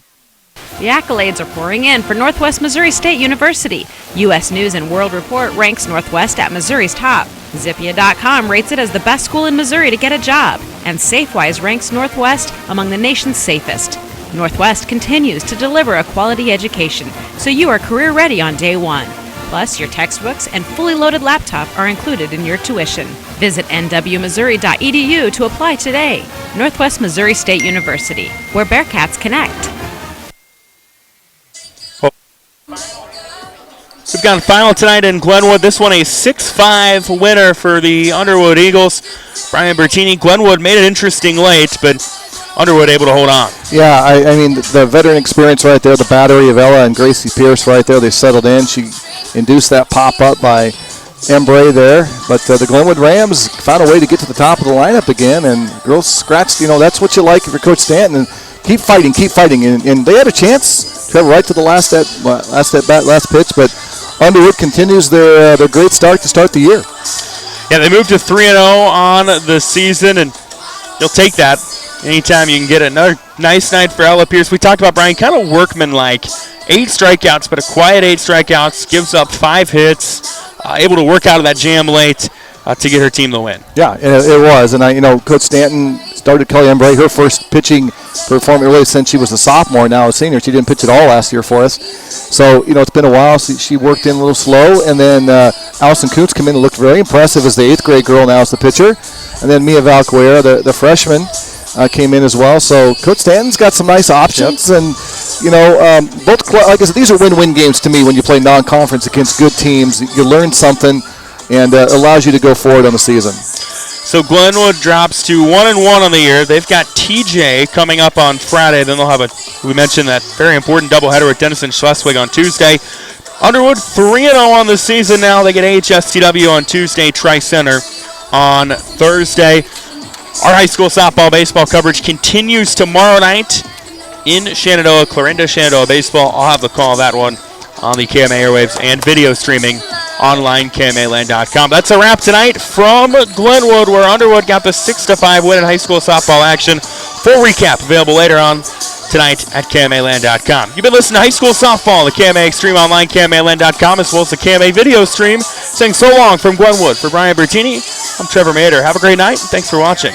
Speaker 8: The accolades are pouring in for Northwest Missouri State University. U.S. News and World Report ranks Northwest at Missouri's top. Zippia.com rates it as the best school in Missouri to get a job. And SafeWise ranks Northwest among the nation's safest. Northwest continues to deliver a quality education, so you are career ready on day one. Plus, your textbooks and fully loaded laptop are included in your tuition. Visit nwmissouri.edu to apply today. Northwest Missouri State University, where Bearcats connect.
Speaker 2: We've got a final tonight in Glenwood. This one a 6-5 winner for the Underwood Eagles. Brian Bertini. Glenwood made it interesting late, but Underwood able to hold on.
Speaker 3: Yeah, I mean, the veteran experience right there, the battery of Ella and Gracie Pierce right there, they settled in. She induced that pop-up by Embray there. But the Glenwood Rams found a way to get to the top of the lineup again, and girls scratched. That's what you like if you're Coach Stanton. And keep fighting. And they had a chance to have right to the last pitch, but Underwood continues their great start to start the year.
Speaker 2: Yeah, they moved to 3-0 on the season, and you'll take that anytime you can get it. Another nice night for Ella Pierce. We talked about Brian, kind of workmanlike. 8 strikeouts, but a quiet 8 strikeouts, gives up 5 hits, able to work out of that jam late to get her team the win.
Speaker 3: Yeah, it was. And, Coach Stanton started Kelly Embray, her first pitching performance really since she was a sophomore, now a senior. She didn't pitch at all last year for us. So, it's been a while. She worked in a little slow. And then Allison Kuntz came in and looked very impressive as the 8th grade girl now as the pitcher. And then Mia Valcuera, the freshman, came in as well. So Coach Stanton's got some nice options. Yep. And, both, like I said, these are win-win games to me when you play non-conference against good teams. You learn something and allows you to go forward on the season.
Speaker 2: So Glenwood drops to 1-1 on the year. They've got TJ coming up on Friday. Then they'll have we mentioned that very important doubleheader with Denison Schleswig on Tuesday. Underwood 3-0 on the season now. They get AHSTW on Tuesday, Tri-Center on Thursday. Our high school softball baseball coverage continues tomorrow night in Shenandoah, Clarinda Shenandoah Baseball. I'll have the call of that one on the KMA airwaves and video streaming online, KMAland.com. That's a wrap tonight from Glenwood, where Underwood got the 6-5 win in high school softball action. Full recap available later on tonight at KMAland.com. You've been listening to High School Softball, the KMA Extreme Online, KMAland.com, as well as the KMA video stream. Saying so long from Glenwood. For Brian Bertini, I'm Trevor Mader. Have a great night, and thanks for watching.